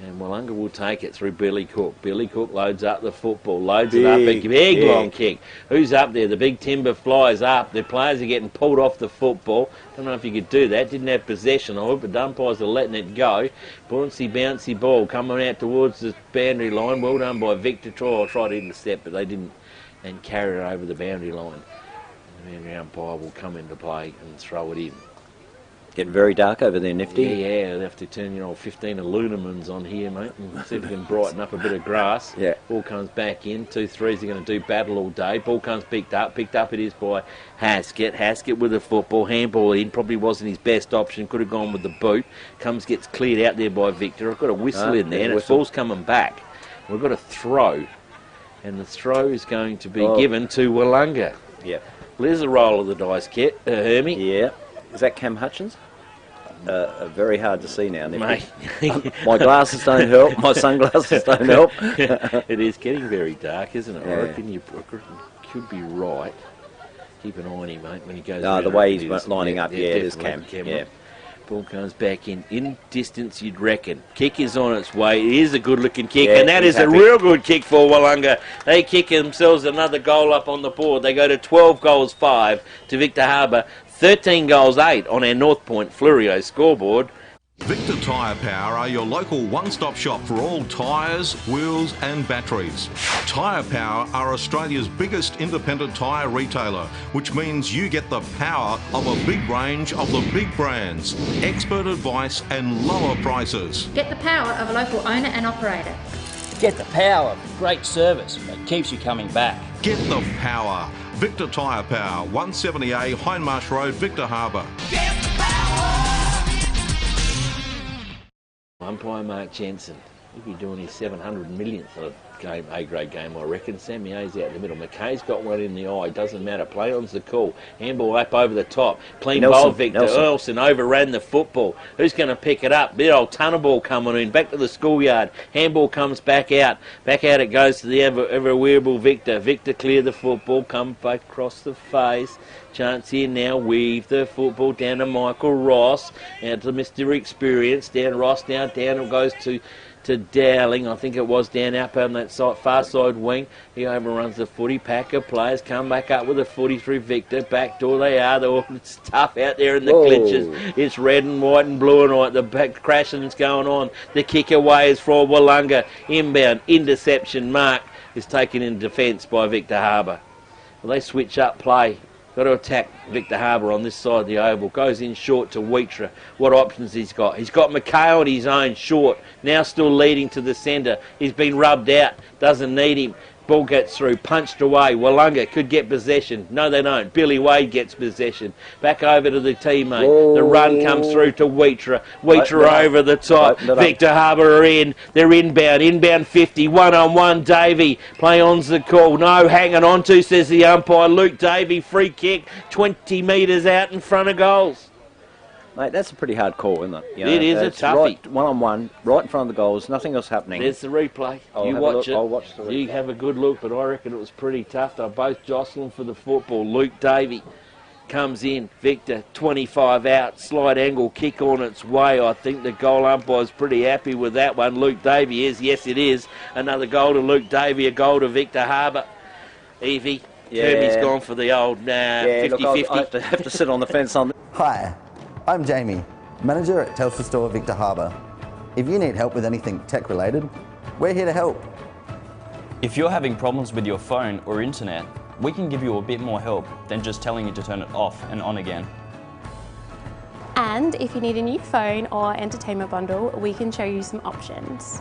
And Willunga will take it through Billy Cook. Billy Cook loads up the football, loads it up, a big long kick. Who's up there? The big timber flies up. The players are getting pulled off the football. Don't know if you could do that. Didn't have possession of it, but the umpires are letting it go. Bouncy ball coming out towards the boundary line. Well done by Victor. Tried to intercept, but they didn't. And carry it over the boundary line. And the boundary umpire will come into play and throw it in. Getting very dark over there, Nifty. Yeah, they'll have to turn 15 illuminants on here, mate, and see if we can brighten up a bit of grass. Yeah. Ball comes back in. 2-3s are going to do battle all day. Ball comes picked up. Picked up it is by Haskett. Haskett with the football. Handball in. Probably wasn't his best option. Could have gone with the boot. Gets cleared out there by Victor. I've got a whistle in there, and its ball's coming back. We've got a throw. And the throw is going to be given to Willunga. Yep. There's a roll of the dice, Hermie. Yeah. Is that Cam Hutchins? Very hard to see now, Nick. Mate. My glasses don't help. My sunglasses don't help. It is getting very dark, isn't it? Yeah. I reckon you could be right. Keep an eye on him, mate, when he goes the way he's lining up, it is Cam. Yeah. Ball comes back in distance, you'd reckon. Kick is on its way. It is a good-looking kick, and that is a real good kick for Willunga. They kick themselves another goal up on the board. They go to 12 goals 5 to Victor Harbour, 13 goals 8 on our North Point Fluorio scoreboard. Victor Tyre Power are your local one-stop shop for all tyres, wheels and batteries. Tyre Power are Australia's biggest independent tyre retailer, which means you get the power of a big range of the big brands, expert advice and lower prices. Get the power of a local owner and operator. Get the power of great service that keeps you coming back. Get the power. Victor Tyre Power, 170A Hindmarsh Road, Victor Harbour. Get the power. Umpire Mark Jensen. He'll be doing his 700 millionth game, A-grade game, I reckon. Samier's out in the middle. McKay's got one in the eye. Doesn't matter. Play-on's the call. Handball up over the top. Clean bowl, Victor. Nelson overran the football. Who's going to pick it up? Bit old tunnel ball coming in. Back to the schoolyard. Handball comes back out. Back out it goes to the ever-wearable Victor. Victor clear the football. Come back across the face. Chance here now. Weave the football down to Michael Ross. Out to Mr. Experience. Down Ross now. Down it goes to Dowling. I think it was down up on that far side wing. He overruns the footy. Pack of players come back up with a footy through Victor. Back door they are. It's tough out there in the clinches. It's red and white and blue and white. The back crashing's going on. The kick away is for Willunga. Inbound. Interception. Mark is taken in defence by Victor Harbour. Well, they switch up play. Got to attack Victor Harbour on this side of the oval. Goes in short to Wheatra. What options he's got? He's got McKay on his own short. Now still leading to the centre. He's been rubbed out. Doesn't need him. Ball gets through. Punched away. Willunga could get possession. No, they don't. Billy Wade gets possession. Back over to the teammate. Whoa. The run comes through to Wheatra. Wheatra over the top. Victor Harbour are in. They're inbound. Inbound 50. One-on-one. Davey. Play-on's the call. No, hanging on to, says the umpire. Luke Davey. Free kick. 20 metres out in front of goals. Mate, that's a pretty hard call, isn't it? You know, it is a toughie. Right, one-on-one, right in front of the goals, nothing else happening. There's the replay. You watch it. I'll watch the replay. You have a good look, but I reckon it was pretty tough. They're both jostling for the football. Luke Davey comes in. Victor, 25 out. Slide angle kick on its way. I think the goal umpire's pretty happy with that one. Luke Davey is. Yes, it is. Another goal to Luke Davey, a goal to Victor Harbour. Evie, Kirby's gone for the old 50-50. I have to sit on the fence on. Hi. I'm Jamie, manager at Telstra Store Victor Harbour. If you need help with anything tech related, we're here to help. If you're having problems with your phone or internet, we can give you a bit more help than just telling you to turn it off and on again. And if you need a new phone or entertainment bundle, we can show you some options.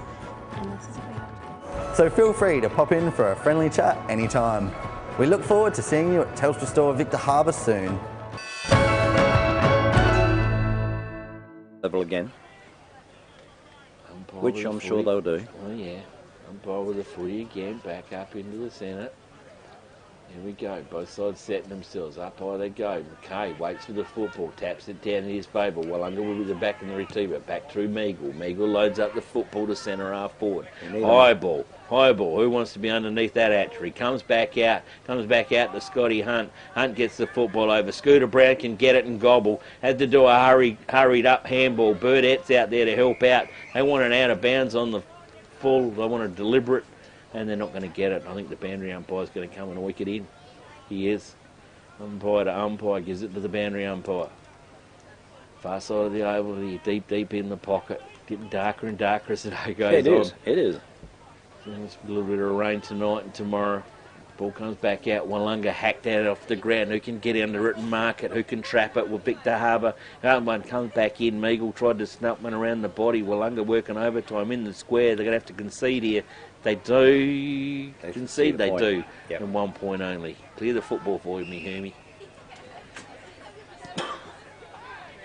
And this is what we have. So feel free to pop in for a friendly chat anytime. We look forward to seeing you at Telstra Store Victor Harbour soon. Level again, which I'm sure they'll do. Oh yeah, umpire with the footy again, back up into the centre. Here we go, both sides setting themselves up. High they go. McKay waits for the football, taps it down in his favour. Willunga will be the back in the retriever, back through Meagle. Meagle loads up the football to centre half forward. High ball. Who wants to be underneath that hatchery? Comes back out to Scotty Hunt. Hunt gets the football over. Scooter Brown can get it and gobble. Had to do a hurried up handball. Burdett's out there to help out. They want an out of bounds on the full. They want a deliberate, and they're not going to get it. I think the boundary umpire's going to come and wicket in. He is. Umpire to umpire, gives it to the boundary umpire. Far side of the oval, deep in the pocket. Getting darker and darker as it goes on. It is. There's a little bit of rain tonight and tomorrow. Ball comes back out. Willunga hacked out off the ground. Who can get under it and mark it? Who can trap it? With Victor Harbour. One comes back in. Meagle tried to snap one around the body. Willunga working overtime in the square. They're going to have to concede here. They do concede. They do. Yep. And 1 point only. Clear the football for me, Hermie.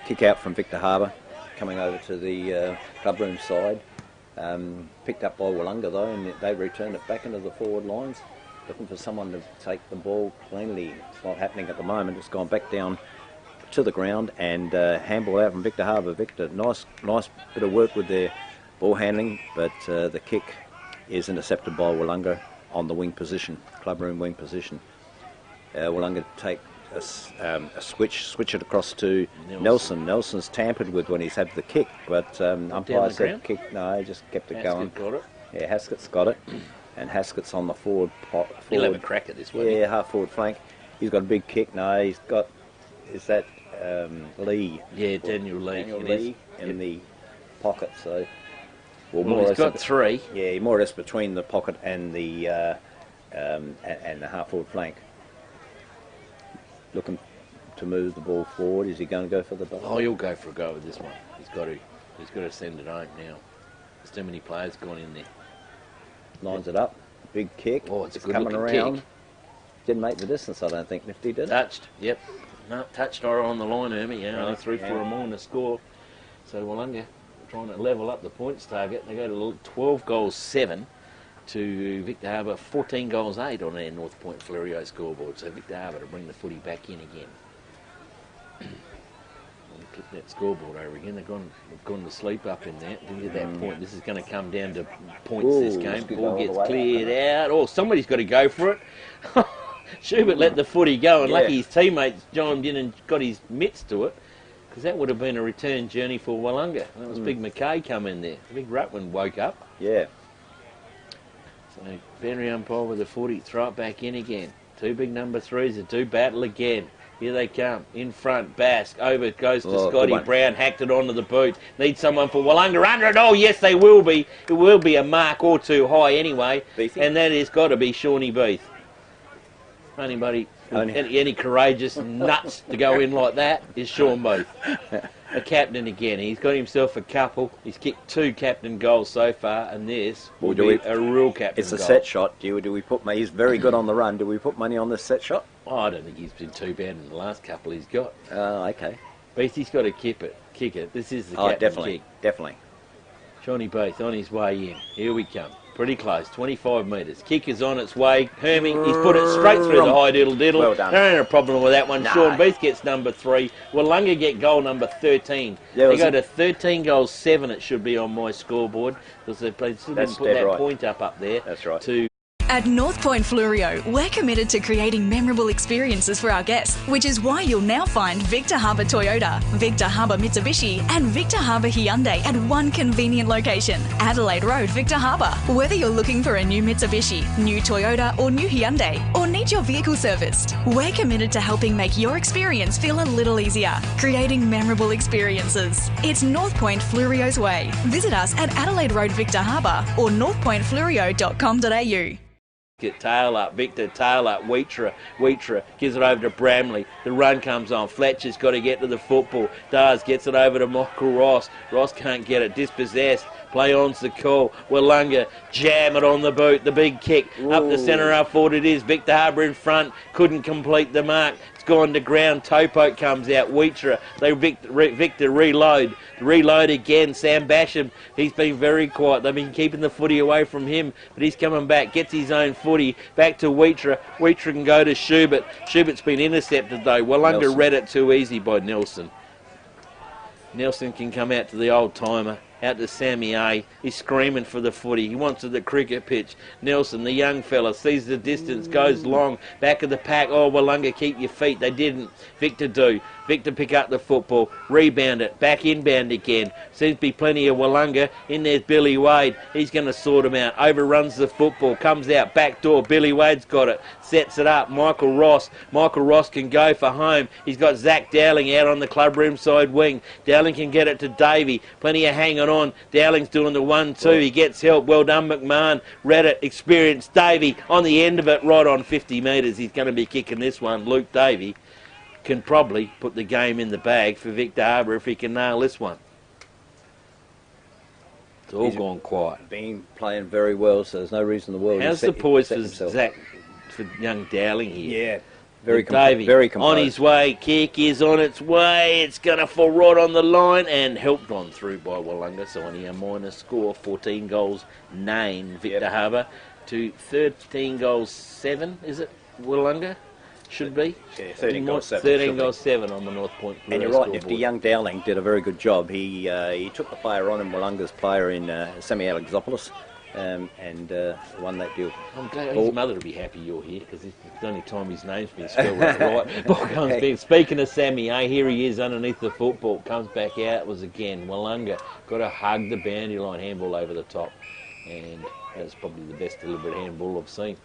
Kick out from Victor Harbour, coming over to the clubroom side. Picked up by Willunga though, and they returned it back into the forward lines, looking for someone to take the ball cleanly. It's not happening at the moment. It's gone back down to the ground, and handball out from Victor Harbour. Victor, nice bit of work with their ball handling, but the kick is intercepted by Willunga on the wing position, clubroom wing position. Willunga take a switch it across to Nelson. Nelson's tampered with when he's had the kick, but umpire said kick. No, he just kept it going. Got it. Yeah, Haskett's got it, and Haskett's on the forward. He'll have a crack at this one. Yeah, half forward flank. He's got a big kick. No, he's got. Is that Lee? Yeah, Daniel Lee. Daniel Lee in the pocket. So, well he's got three. Yeah, more or less between the pocket and the half forward flank. Looking to move the ball forward. Is he going to go for the ball? Oh, he'll go for a go with this one. He's got to send it home now. There's too many players gone in there. Lines it up. Big kick. Oh, it's a good coming around. Kick. Didn't make the distance, I don't think. Nifty did. Touched. Yep. No, touched on the line, Hermie. Yeah, only 3 for a more in the score. So Willunga trying to level up the points target. They go to 12 goals 7 to Victor Harbor 14 goals 8 on their North Point Fleurieu scoreboard. So Victor Harbor to bring the footy back in again. Clip that scoreboard over again. They've gone to sleep up in there. Didn't get that point. This is going to come down to points this game. Ball gets cleared out. Oh, somebody's got to go for it. Schubert let the footy go, and lucky his teammates joined in and got his mitts to it, because that would have been a return journey for Willunga. And that was Big McKay come in there. Big Rutland woke up. Yeah. So Benry umpire with the footy, throw it back in again. Two big number threes, the two battle again. Here they come. In front, Bask. Over goes to Scotty Brown. Hacked it onto the boot. Need someone for Willunga under it. Oh, yes, they will be. It will be a mark or two high anyway. Beefy. And that has got to be Shawnee Beath. Anybody, any courageous nuts to go in like that is Sean Beath. A captain again. He's got himself a couple. He's kicked 2 captain goals so far, and this will be a real captain It's a goal. set shot. Do we put? He's very good on the run. Do we put money on this set shot? Oh, I don't think he's been too bad in the last couple he's got. Oh, okay. Beathy's got to kick it. This is the captain kick. Definitely. Shawnee Beath on his way in. Here we come. Pretty close, 25 metres. Kick is on its way. Hermie, he's put it straight through the high diddle. Well done. There ain't a problem with that one. No. Sean Beath gets number 3. Willunga get goal number 13. They go to 13 goals 7, it should be on my scoreboard, because they still didn't put that point up there. That's right. At North Point Fleurieu, we're committed to creating memorable experiences for our guests, which is why you'll now find Victor Harbor Toyota, Victor Harbor Mitsubishi and Victor Harbor Hyundai at one convenient location, Adelaide Road, Victor Harbor. Whether you're looking for a new Mitsubishi, new Toyota or new Hyundai, or need your vehicle serviced, we're committed to helping make your experience feel a little easier, creating memorable experiences. It's North Point Fleurieu's way. Visit us at Adelaide Road, Victor Harbor or northpointfleurieu.com.au. Get tail up, Victor, tail up, Wheatra gives it over to Bramley. The run comes on, Fletcher's got to get to the football. Dars gets it over to Michael Ross. Ross can't get it, dispossessed. Play on's the call. Willunga jam it on the boot. The big kick up the centre up forward it is. Victor Harbor in front, couldn't complete the mark. It's gone to ground. Topo comes out. Wheatra. Victor reload. Reload again. Sam Basham. He's been very quiet. They've been keeping the footy away from him, but he's coming back. Gets his own footy. Back to Wheatra. Wheatra can go to Schubert. Schubert's been intercepted though. Willunga read it too easy by Nelson. Nelson can come out to the old timer. Out to Sammy A. He's screaming for the footy. He wants to the cricket pitch. Nelson, the young fella, sees the distance, goes long. Back of the pack. Oh, Willunga, keep your feet. They didn't. Victor do. Victor pick up the football. Rebound it. Back inbound again. Seems to be plenty of Willunga. In there's Billy Wade. He's going to sort him out. Overruns the football. Comes out. Back door. Billy Wade's got it. Sets it up. Michael Ross. Michael Ross can go for home. He's got Zach Dowling out on the clubroom side wing. Dowling can get it to Davey. Plenty of hanging on. Dowling's doing the 1-2. He gets help. Well done, McMahon. Read it. Experienced Davey on the end of it, right on 50 metres. He's going to be kicking this one. Luke Davey can probably put the game in the bag for Victor Harbor if he can nail this one. It's all gone quiet. Been playing very well, so there's no reason in the world. How's the poise for Zach, for young Dowling here? Yeah. Very composed. On his way, kick is on its way. It's going to fall right on the line and helped on through by Willunga. So only a minor score, 14 goals 9 Victor Harbor to 13 goals 7. Is it Willunga? Should be. Yeah, 13 goals 7. 13 goals 7 on the North Point. And you're right, Nifty. Young Dowling did a very good job. He took the player on, and Willunga's player in Sammy Alexopoulos. And won that deal. I'm glad his mother will be happy you're here, because it's the only time his name's been spelled right. Speaking of Sammy, here he is underneath the football, comes back out, was again Willunga, got to hug the boundary line, handball over the top, and that's probably the best deliberate handball I've seen.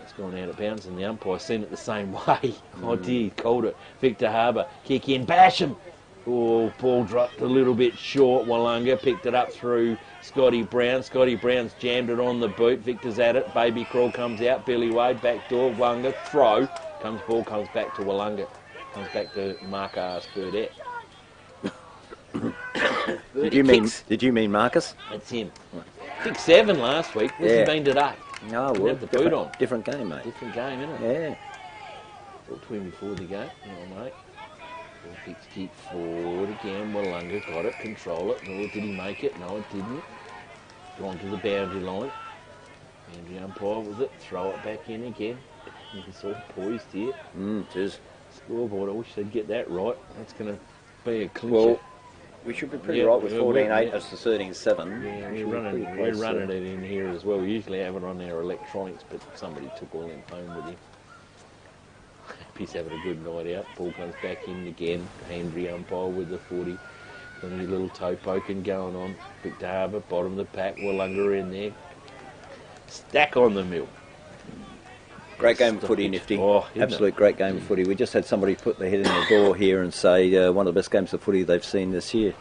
It's gone out of bounds, and the umpire's seen it the same way. Oh dear, he called it. Victor Harbor, kick in, Basham. Oh, ball dropped a little bit short. Willunga picked it up through Scotty Brown. Scotty Brown's jammed it on the boot. Victor's at it. Baby Crawl comes out. Billy Wade, back door. Willunga, throw. Ball comes back to Willunga. Comes back to Marcus Burdett. Did you mean Marcus? That's him. Kicked 7 last week. What's he been today? No, well, the boot on. Different game, mate. Different game, isn't it? Yeah. Talked to him before the game. Oh, mate. Kicks kick forward again. Willunga got it, control it. No, did he make it? No, it didn't. Gone to the boundary line. Boundary umpire with it. Throw it back in again. It's all poised here. It is. Scoreboard, I wish they'd get that right. That's going to be a clincher. Well, we should be pretty right with 14-8 as the 13-7. Yeah, we're running it in here as well. We usually have it on our electronics, but somebody took all them home with him. He's having a good night out. Ball comes back in again. Henry umpire with the 40. Got any little toe poking going on. Victor Harbour, bottom of the pack. Willunga in there. Stack on the mill. Great game of footy, Nifty. Absolute great game of footy. We just had somebody put their head in the door here and say one of the best games of footy they've seen this year.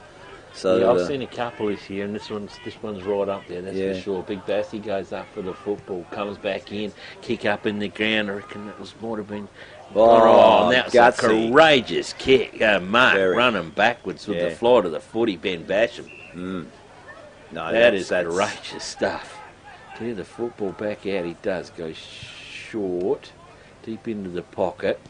So yeah, I've seen a couple this year, and this one's right up there. That's for sure. Big Bassy goes up for the football, comes back in, kick up in the ground. I reckon that might have been. And that was gutsy. a courageous kick. Mark running backwards with the fly to the footy, Ben Basham. No, that's courageous stuff. Clear the football back out. He does go short, deep into the pocket.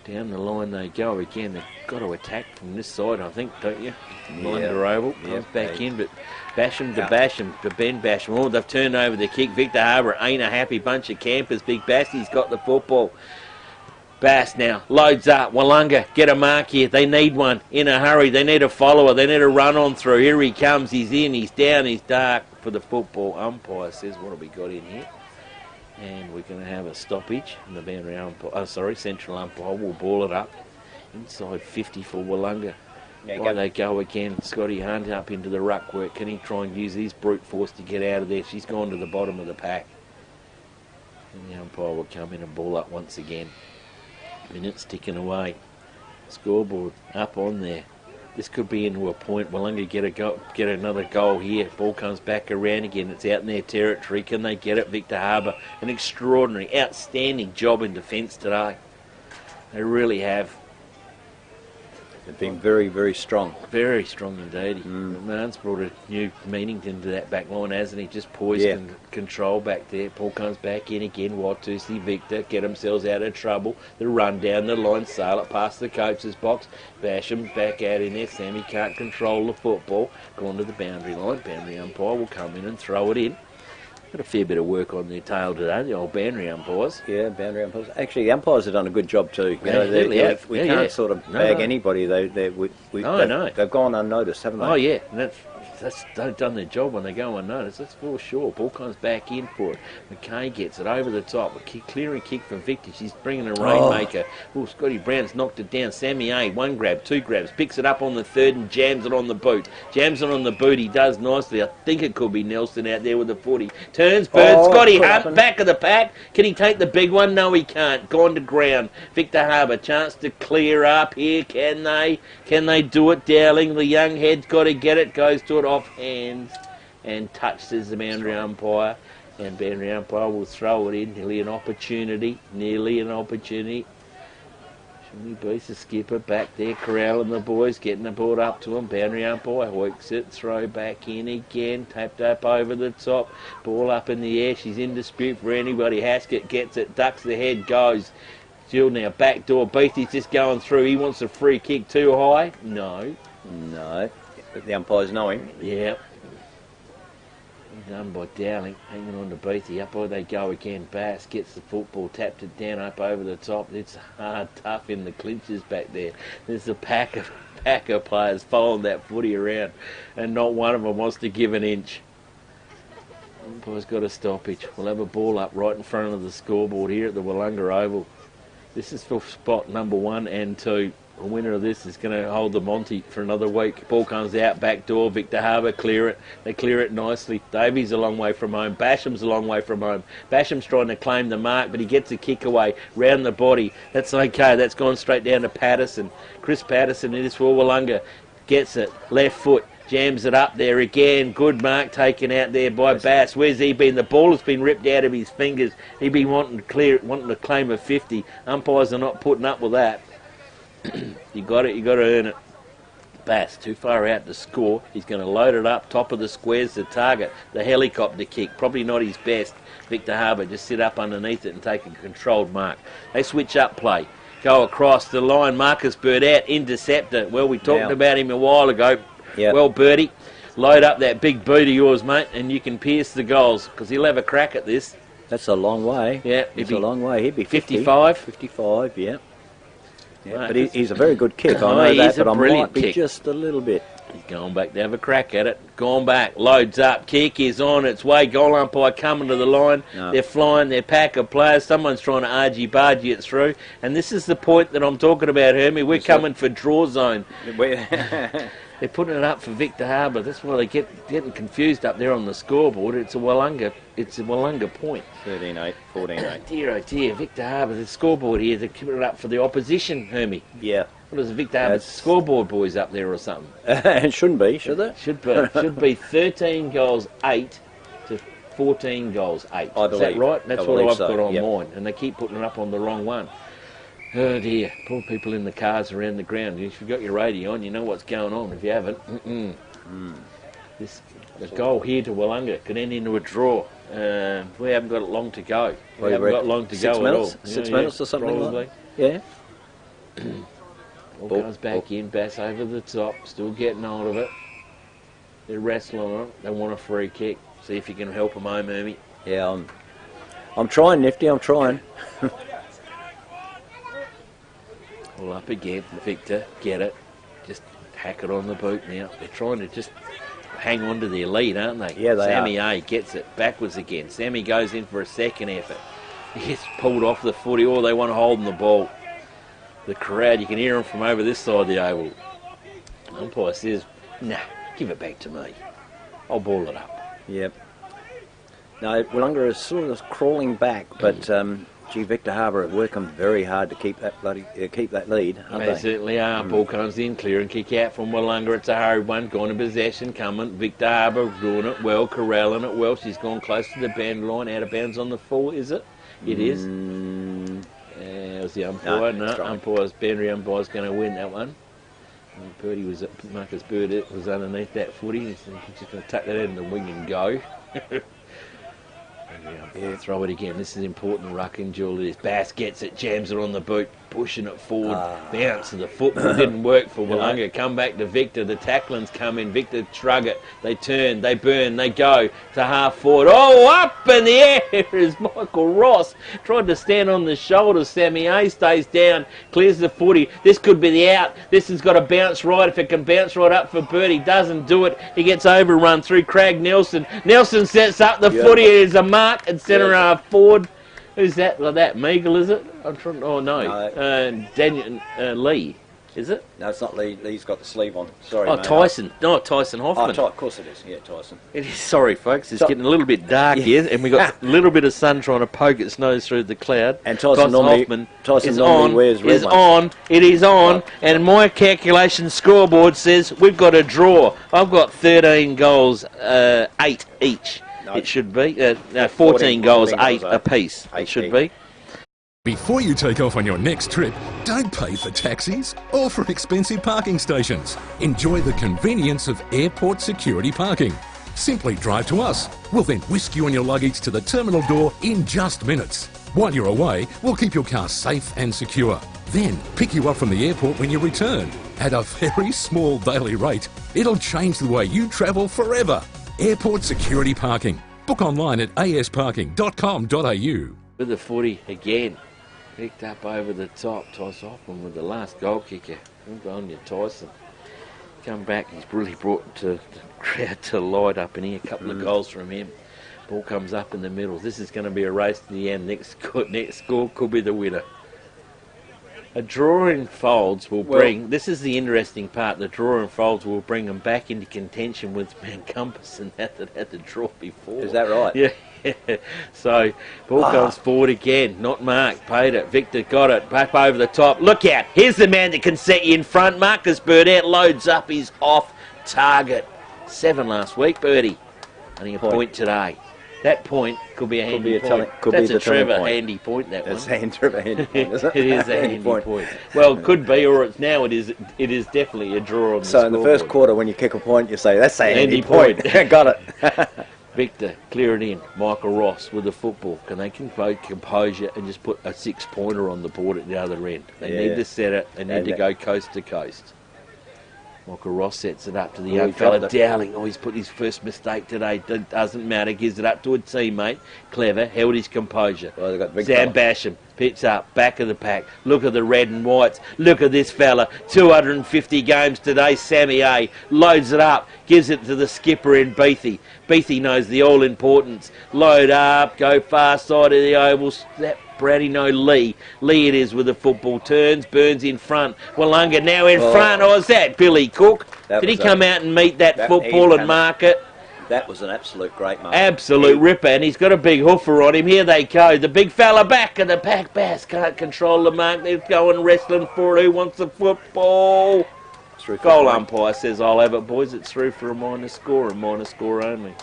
Down the line they go again. They've got to attack from this side, I think, don't you? Line to oval. Comes back in, but Basham to Ben Basham. Oh, they've turned over the kick. Victor Harbour ain't a happy bunch of campers. Big Bassy's got the football. Bass now loads up. Willunga, get a mark here. They need one in a hurry. They need a follower. They need a run on through. Here he comes. He's in. He's down. He's dark for the football. Umpire says, what have we got in here? And we're going to have a stoppage. And the boundary umpire, central umpire will ball it up. Inside 50 for Willunga. They go again. Scotty Hunt up into the ruck work. Can he try and use his brute force to get out of there? She's gone to the bottom of the pack. And the umpire will come in and ball up once again. Minutes ticking away. Scoreboard up on there. This could be into a point. Willunga get another goal here. Ball comes back around again. It's out in their territory. Can they get it? Victor Harbour. An extraordinary, outstanding job in defence today. They really have. They've been very, very strong. Very strong indeed. Marn's brought a new meaning into that back line, hasn't he? Just poised and control back there. Paul comes back in again. Watusi, Victor get themselves out of trouble. The run down the line, sail it past the coach's box. Basham back out in there. Sammy can't control the football. Gone to the boundary line. Boundary umpire will come in and throw it in. Got a fair bit of work on their tail today, the old boundary umpires. Yeah, boundary umpires. Actually, the umpires have done a good job too. We can't sort of bag anybody. They've gone unnoticed, haven't they? Oh yeah, and they've done their job when they go unnoticed. That's for sure. Ball comes back in for it. McKay gets it over the top. A clearing kick from Victor. She's bringing a rainmaker. Scotty Brown's knocked it down. Sammy A, one grab, two grabs. Picks it up on the third and jams it on the boot. Jams it on the boot. He does nicely. I think it could be Nelson out there with the 40. Turns, bird. Scotty Hunt, back of the pack. Can he take the big one? No, he can't. Gone to ground. Victor Harbour, chance to clear up here. Can they? Can they do it, Dowling? The young head's got to get it. Goes to it off hands and touches the boundary umpire, and boundary umpire will throw it in. Nearly an opportunity. Shimmy Beast, the skipper back there corralling the boys, getting the ball up to him. Boundary umpire works it, throw back in again, tapped up over the top, ball up in the air. She's in dispute for anybody. Haskett gets it, ducks the head, goes. Still now back door. Beatty's just going through. He wants a free kick too high. No. The umpires know him. Yeah. Done by Dowling, hanging on to Beatty. Up where they go again. Bass gets the football, tapped it down up over the top. It's hard, tough in the clinches back there. There's a pack of players following that footy around, and not one of them wants to give an inch. Umpire's got a stoppage. We'll have a ball up right in front of the scoreboard here at the Willunga Oval. This is for spot number 1 and 2. The winner of this is going to hold the Monty for another week. Ball comes out, back door. Victor Harbour clear it. They clear it nicely. Davies a long way from home. Basham's a long way from home. Basham's trying to claim the mark, but he gets a kick away round the body. That's okay. That's gone straight down to Patterson. Chris Patterson, it is for Willunga. Gets it. Left foot. Jams it up there again. Good mark taken out there by Bass. Where's he been? The ball has been ripped out of his fingers. He'd been wanting to claim a 50. Umpires are not putting up with that. You got to earn it. Bass too far out to score. He's going to load it up. Top of the square's the target. The helicopter kick, probably not his best. Victor Harbour just sit up underneath it and take a controlled mark. They switch up play. go across the line. Marcus Burdett, interceptor. Well, we talked about him a while ago. Yep. Well, Birdie, load up that big boot of yours, mate, and you can pierce the goals, because he'll have a crack at this. That's a long way. Yeah, it's a long way. He'd be 55. 55, yeah. Yeah, Right. but he's a very good kick. I know that, but I might be just a little bit. He's going back to have a crack at it. Gone back, loads up, kick is on its way. Goal umpire coming to the line. No. They're flying their pack of players. Someone's trying to argy-bargy it through. And this is the point that I'm talking about, Hermie. We're coming for draw zone. They're putting it up for Victor Harbour. That's why they getting confused up there on the scoreboard. It's a Willunga point. 13-8, 14-8. Oh dear, Victor Harbour, the scoreboard here, they're keeping it up for the opposition, Hermie. Yeah. What is Victor Harbour's scoreboard boys up there or something? It shouldn't be, should it? Should be 13 goals 8 to 14 goals 8. I believe. Is that right? That's I what believe I've so, got on yep. mine. And they keep putting it up on the wrong one. Oh dear, poor people in the cars around the ground. If you've got your radio on, you know what's going on. If you haven't, the goal here to Willunga could end into a draw. We haven't got long to go. We haven't got long to go at all. 6 minutes or something probably. like that? Yeah. Ball goes back in, Bass over the top, still getting hold of it. They're wrestling on it. They want a free kick. See if you can help them home, Hermie. Yeah, I'm trying, Nifty, I'm trying. Well, up again, Victor, get it. Just hack it on the boot now. They're trying to just hang on to their lead, aren't they? Yeah, they Sammy are. A gets it backwards again. Sammy goes in for a second effort. He gets pulled off the footy. All they want to hold the ball. The crowd, you can hear them from over this side of the oval. Umpire says, nah, give it back to me. I'll ball it up. Yep. No, Willunga is sort of crawling back, but gee, Victor Harbour are working very hard to keep that lead, aren't They they? certainly are. Ball comes in, clear and kick out from Willunga. It's a hurried one, gone in possession, coming. Victor Harbour doing it well, corralling it well. She's gone close to the band line, out of bounds on the full, is it? It is. It was the umpire. No, umpire's boundary umpire's going to win that one. Marcus Burdett was underneath that footy. He's just going to tuck that out in the wing and go. Yeah, throw it again. This is important. Ruck and Jewel. It is. Bass gets it, jams it on the boot, pushing it forward. Bounce to the football. Didn't work for Willunga. Come back to Victor. The tacklings come in. Victor shrug it. They turn. They burn. They go to half forward. Oh, up in the air is Michael Ross. Tried to stand on the shoulders. Sammy A stays down. Clears the footy. This could be the out. This has got to bounce right. If it can bounce right up for Birdie, doesn't do it. He gets overrun through Craig Nelson. Nelson sets up the footy. It is a mark at centre half forward. Who's that? Like that Meagle, is it? I'm trying. Oh no, Daniel Lee, is it? No, it's not Lee. Lee's got the sleeve on. Sorry, Oh, mate. Tyson. No, Tyson Hoffman. Oh, of course it is. Yeah, Tyson. It is. Sorry, folks. It's getting a little bit dark here, and we got a little bit of sun trying to poke its nose through the cloud. And Tyson normally wears red is on. It is on, and my calculation scoreboard says we've got a draw. I've got 13 goals, 8 each. No, it should be 14 goals, 8 apiece. It should be. Before you take off on your next trip, don't pay for taxis or for expensive parking stations. Enjoy the convenience of airport security parking. Simply drive to us. We'll then whisk you and your luggage to the terminal door in just minutes. While you're away, we'll keep your car safe and secure. Then pick you up from the airport when you return. At a very small daily rate, it'll change the way you travel forever. Airport security parking. Book online at asparking.com.au. With the footy again. Picked up over the top. Tyson Hoffman with the last goal kicker. Good on you, Tyson. Come back. He's really brought the crowd to light up in here. A couple of goals from him. Ball comes up in the middle. This is going to be a race to the end. Next score could be the winner. A draw in Folds will bring, this is the interesting part, the draw in Folds will bring them back into contention with Mount Compass and that had the draw before. Is that right? Yeah. So, ball comes forward again, not Mark, paid it, Victor got it, back over the top, look out, here's the man that can set you in front, Marcus Burdett loads up, he's off target. 7 last week, Birdie, only a point today. That point could be a handy point. That's a Trevor handy point, that one. That's a Trevor handy point, isn't it? It is a handy point. Well, it could be, or it's now. It is definitely a draw on the So in the first quarter, when you kick a point, you say, that's a handy point. Got it. Victor, clear it in. Michael Ross with the football. Can they composure and just put a 6-pointer on the board at the other end? They need to set it. They need to go coast to coast. Michael Ross sets it up to the young fella Dowling. Oh, he's put his first mistake today. Doesn't matter. Gives it up to a teammate. Clever. Held his composure. Well, they've got big Sam Basham picks up. Back of the pack. Look at the red and whites. Look at this fella. 250 games today. Sammy A. Loads it up. Gives it to the skipper in Beathy. Beathy knows the all-importance. Load up. Go far side of the oval. That Brady, no, Lee. Lee it is with the football. Turns, Burns in front. Willunga now in front. Oh, is that Billy Cook? Did he come out and meet that football and mark it? That was an absolute great mark. Absolute ripper, and he's got a big hoofer on him. Here they go. The big fella back of the pack. Bass can't control the mark. They're going wrestling for it. Who wants the football? Goal umpire says, I'll have it, boys. It's through for a minor score and minor score only.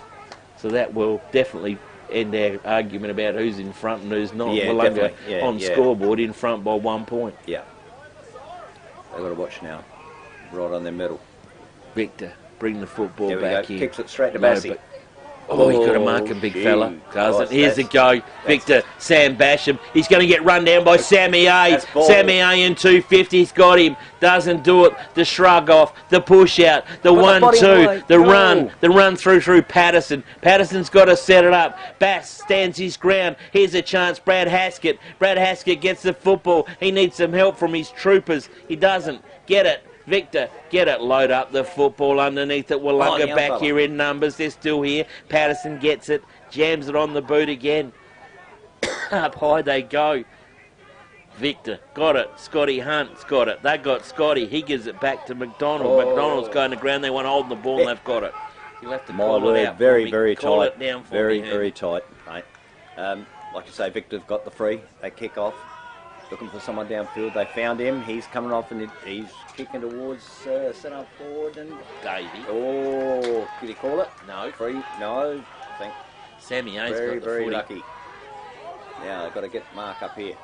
So that will definitely end our argument about who's in front and who's not. Willunga on scoreboard in front by 1 point. Yeah. They've got to watch now. Right on their middle. Victor, bring the football back in. Kicks it straight to Bassi. Oh, he's got a marking big fella. Doesn't. Here's a go. Victor, Sam Basham. He's going to get run down by Sammy A. Sammy A in 250. He's got him. Doesn't do it. The shrug off. The push out. The 1-2. The run. The run through Patterson. Patterson's got to set it up. Bass stands his ground. Here's a chance. Brad Haskett. Brad Haskett gets the football. He needs some help from his troopers. He doesn't. Get it. Victor, get it, load up the football underneath it. Willunga back here in numbers. They're still here. Patterson gets it, jams it on the boot again. Up high they go. Victor, got it. Scotty Hunt's got it. They got Scotty. He gives it back to McDonald. McDonald's going to ground. They want to hold the ball and they've got it. You'll have to call it out. Very, very call tight. It down for very, me, very tight, mate. Like you say, Victor's got the free. They kick off. Looking for someone downfield. They found him. He's coming off and he's kicking towards centre forward and Davey. Oh, did he call it? No. Free? No. I think Sammy A's very, got the very footy. lucky. Now they've got to get Mark up here.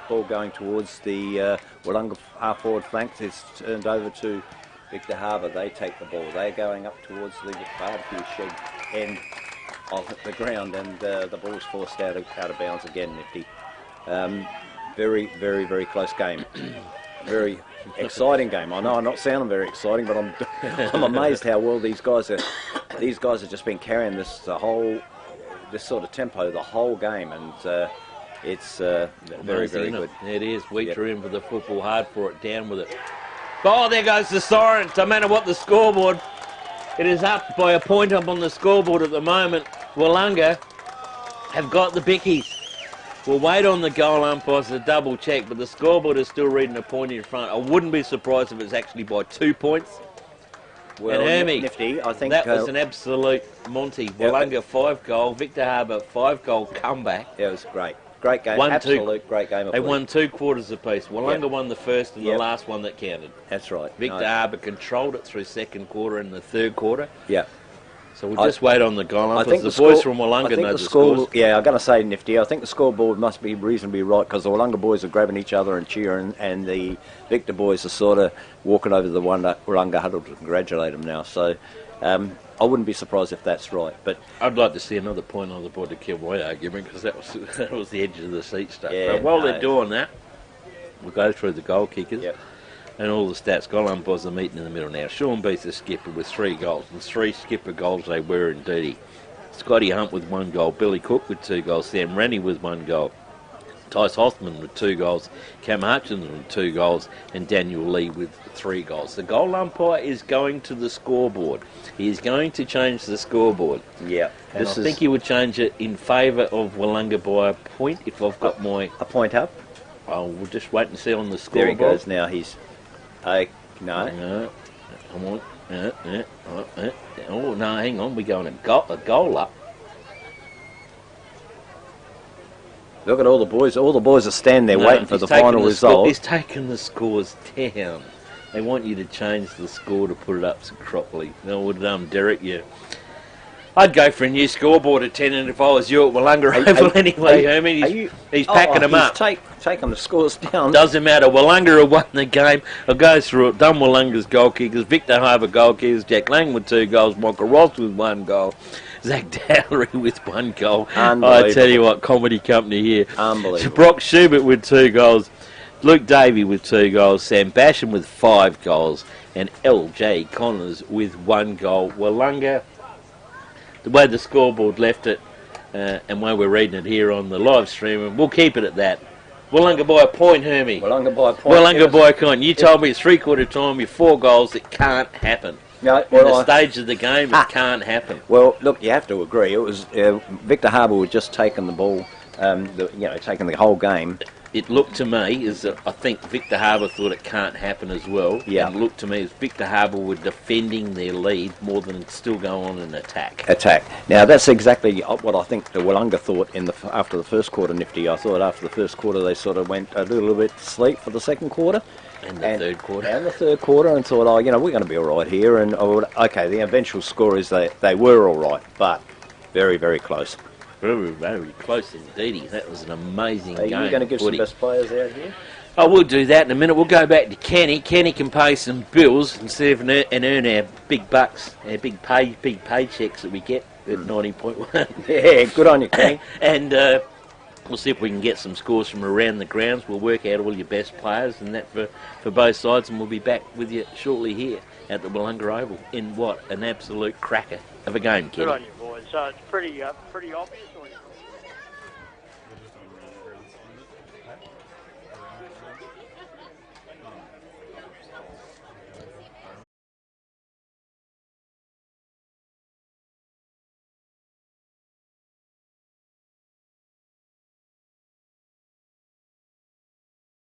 Ball going towards the Willunga half forward flank. It's turned over to Victor Harbour. They take the ball. They're going up towards the barbecue shed end of the ground, and the ball's forced out of bounds again. Nifty. Very, very, very close game. Very exciting game. I know I'm not sounding very exciting, but I'm amazed how well these guys are. These guys have just been carrying this sort of tempo the whole game, and it's very, very good. It is. Wheater in for the football, hard for it, down with it. Oh, there goes the siren. No matter what the scoreboard, it is up by a point up on the scoreboard at the moment. Willunga have got the bickies. We'll wait on the goal umpires to double check, but the scoreboard is still reading a point in front. I wouldn't be surprised if it's actually by 2 points. Well, and Hermie, Nifty, I think that was an absolute Monty. Willunga 5-goal, Victor Harbour 5-goal comeback. Yeah, it was great. Great game. Great game. They won 2 quarters apiece. Willunga won the first and the last one that counted. That's right. Victor Harbour controlled it through second quarter and the third quarter. Yeah. So we'll just wait on the goal umpires. The boys from Willunga know the scores. Yeah, I'm going to say, Nifty, I think the scoreboard must be reasonably right because the Willunga boys are grabbing each other and cheering, and the Victor boys are sort of walking over the Willunga huddle to congratulate them now. So I wouldn't be surprised if that's right. But I'd like to see another point on the board to kill my argument because that was the edge of the seat stuff. Yeah, but while they're doing that, we'll go through the goal kickers. Yep. And all the stats. Goal umpires are meeting in the middle now. Sean Beats the skipper with 3 goals. And 3 skipper goals they were indeed. Scotty Hunt with 1 goal. Billy Cook with 2 goals. Sam Rennie with 1 goal. Tice Hoffman with 2 goals. Cam Hutchinson with 2 goals. And Daniel Lee with 3 goals. The goal umpire is going to the scoreboard. He is going to change the scoreboard. Yeah. And I think he would change it in favour of Willunga by a point if I've got a point up. Oh, we'll just wait and see on the scoreboard. There he goes now. He's... No. Come on. Oh, no, hang on. We're going a goal up. Look at all the boys. All the boys are standing there waiting for the final result. He's taking the scores down. They want you to change the score to put it up properly. No, would Derek, I'd go for a new scoreboard attendant if I was you at Willunga Oval anyway, Hermie. He's packing them up. Taking the scores down. Doesn't matter. Willunga have won the game. I'll go through it. Done Willunga's goal kickers. Victor Harbour goal kickers. Jack Lang with 2 goals. Michael Ross with 1 goal. Zach Dowlery with 1 goal. Unbelievable. I tell you what, comedy company here. Unbelievable. Brock Schubert with 2 goals. Luke Davey with 2 goals. Sam Basham with 5 goals. And L.J. Connors with 1 goal. Willunga, the way the scoreboard left it, and way we're reading it here on the live stream, and we'll keep it at that. Willunga by a point, Hermie. Willunga by a point. Willunga by a point. You told me at 3/4 time, you're 4 goals. It can't happen. No, In the stage of the game, it can't happen. Well, look, you have to agree. It was Victor Harbour had just taken the ball, taken the whole game. It looked to me as I think Victor Harbour thought it can't happen as well. Yeah. And it looked to me as Victor Harbour were defending their lead more than still go on an attack. Now that's exactly what I think the Willunga thought after the first quarter, Nifty. I thought after the first quarter they sort of went a little bit to sleep for the second quarter. And the third quarter. And the third quarter, and thought, we're going to be all right here. And the eventual score is they were all right, but very, very close. Very, very close indeed. That was an amazing game. Are you going to give some best players out here? I will do that in a minute. We'll go back to Kenny. Kenny can pay some bills and earn our big bucks, our big paychecks that we get at 90.1. Yeah, good on you, Kenny. And we'll see if we can get some scores from around the grounds. We'll work out all your best players and that for both sides, and we'll be back with you shortly here at the Willunga Oval in what an absolute cracker of a game, Kenny. Good on you, boys. So it's pretty obvious.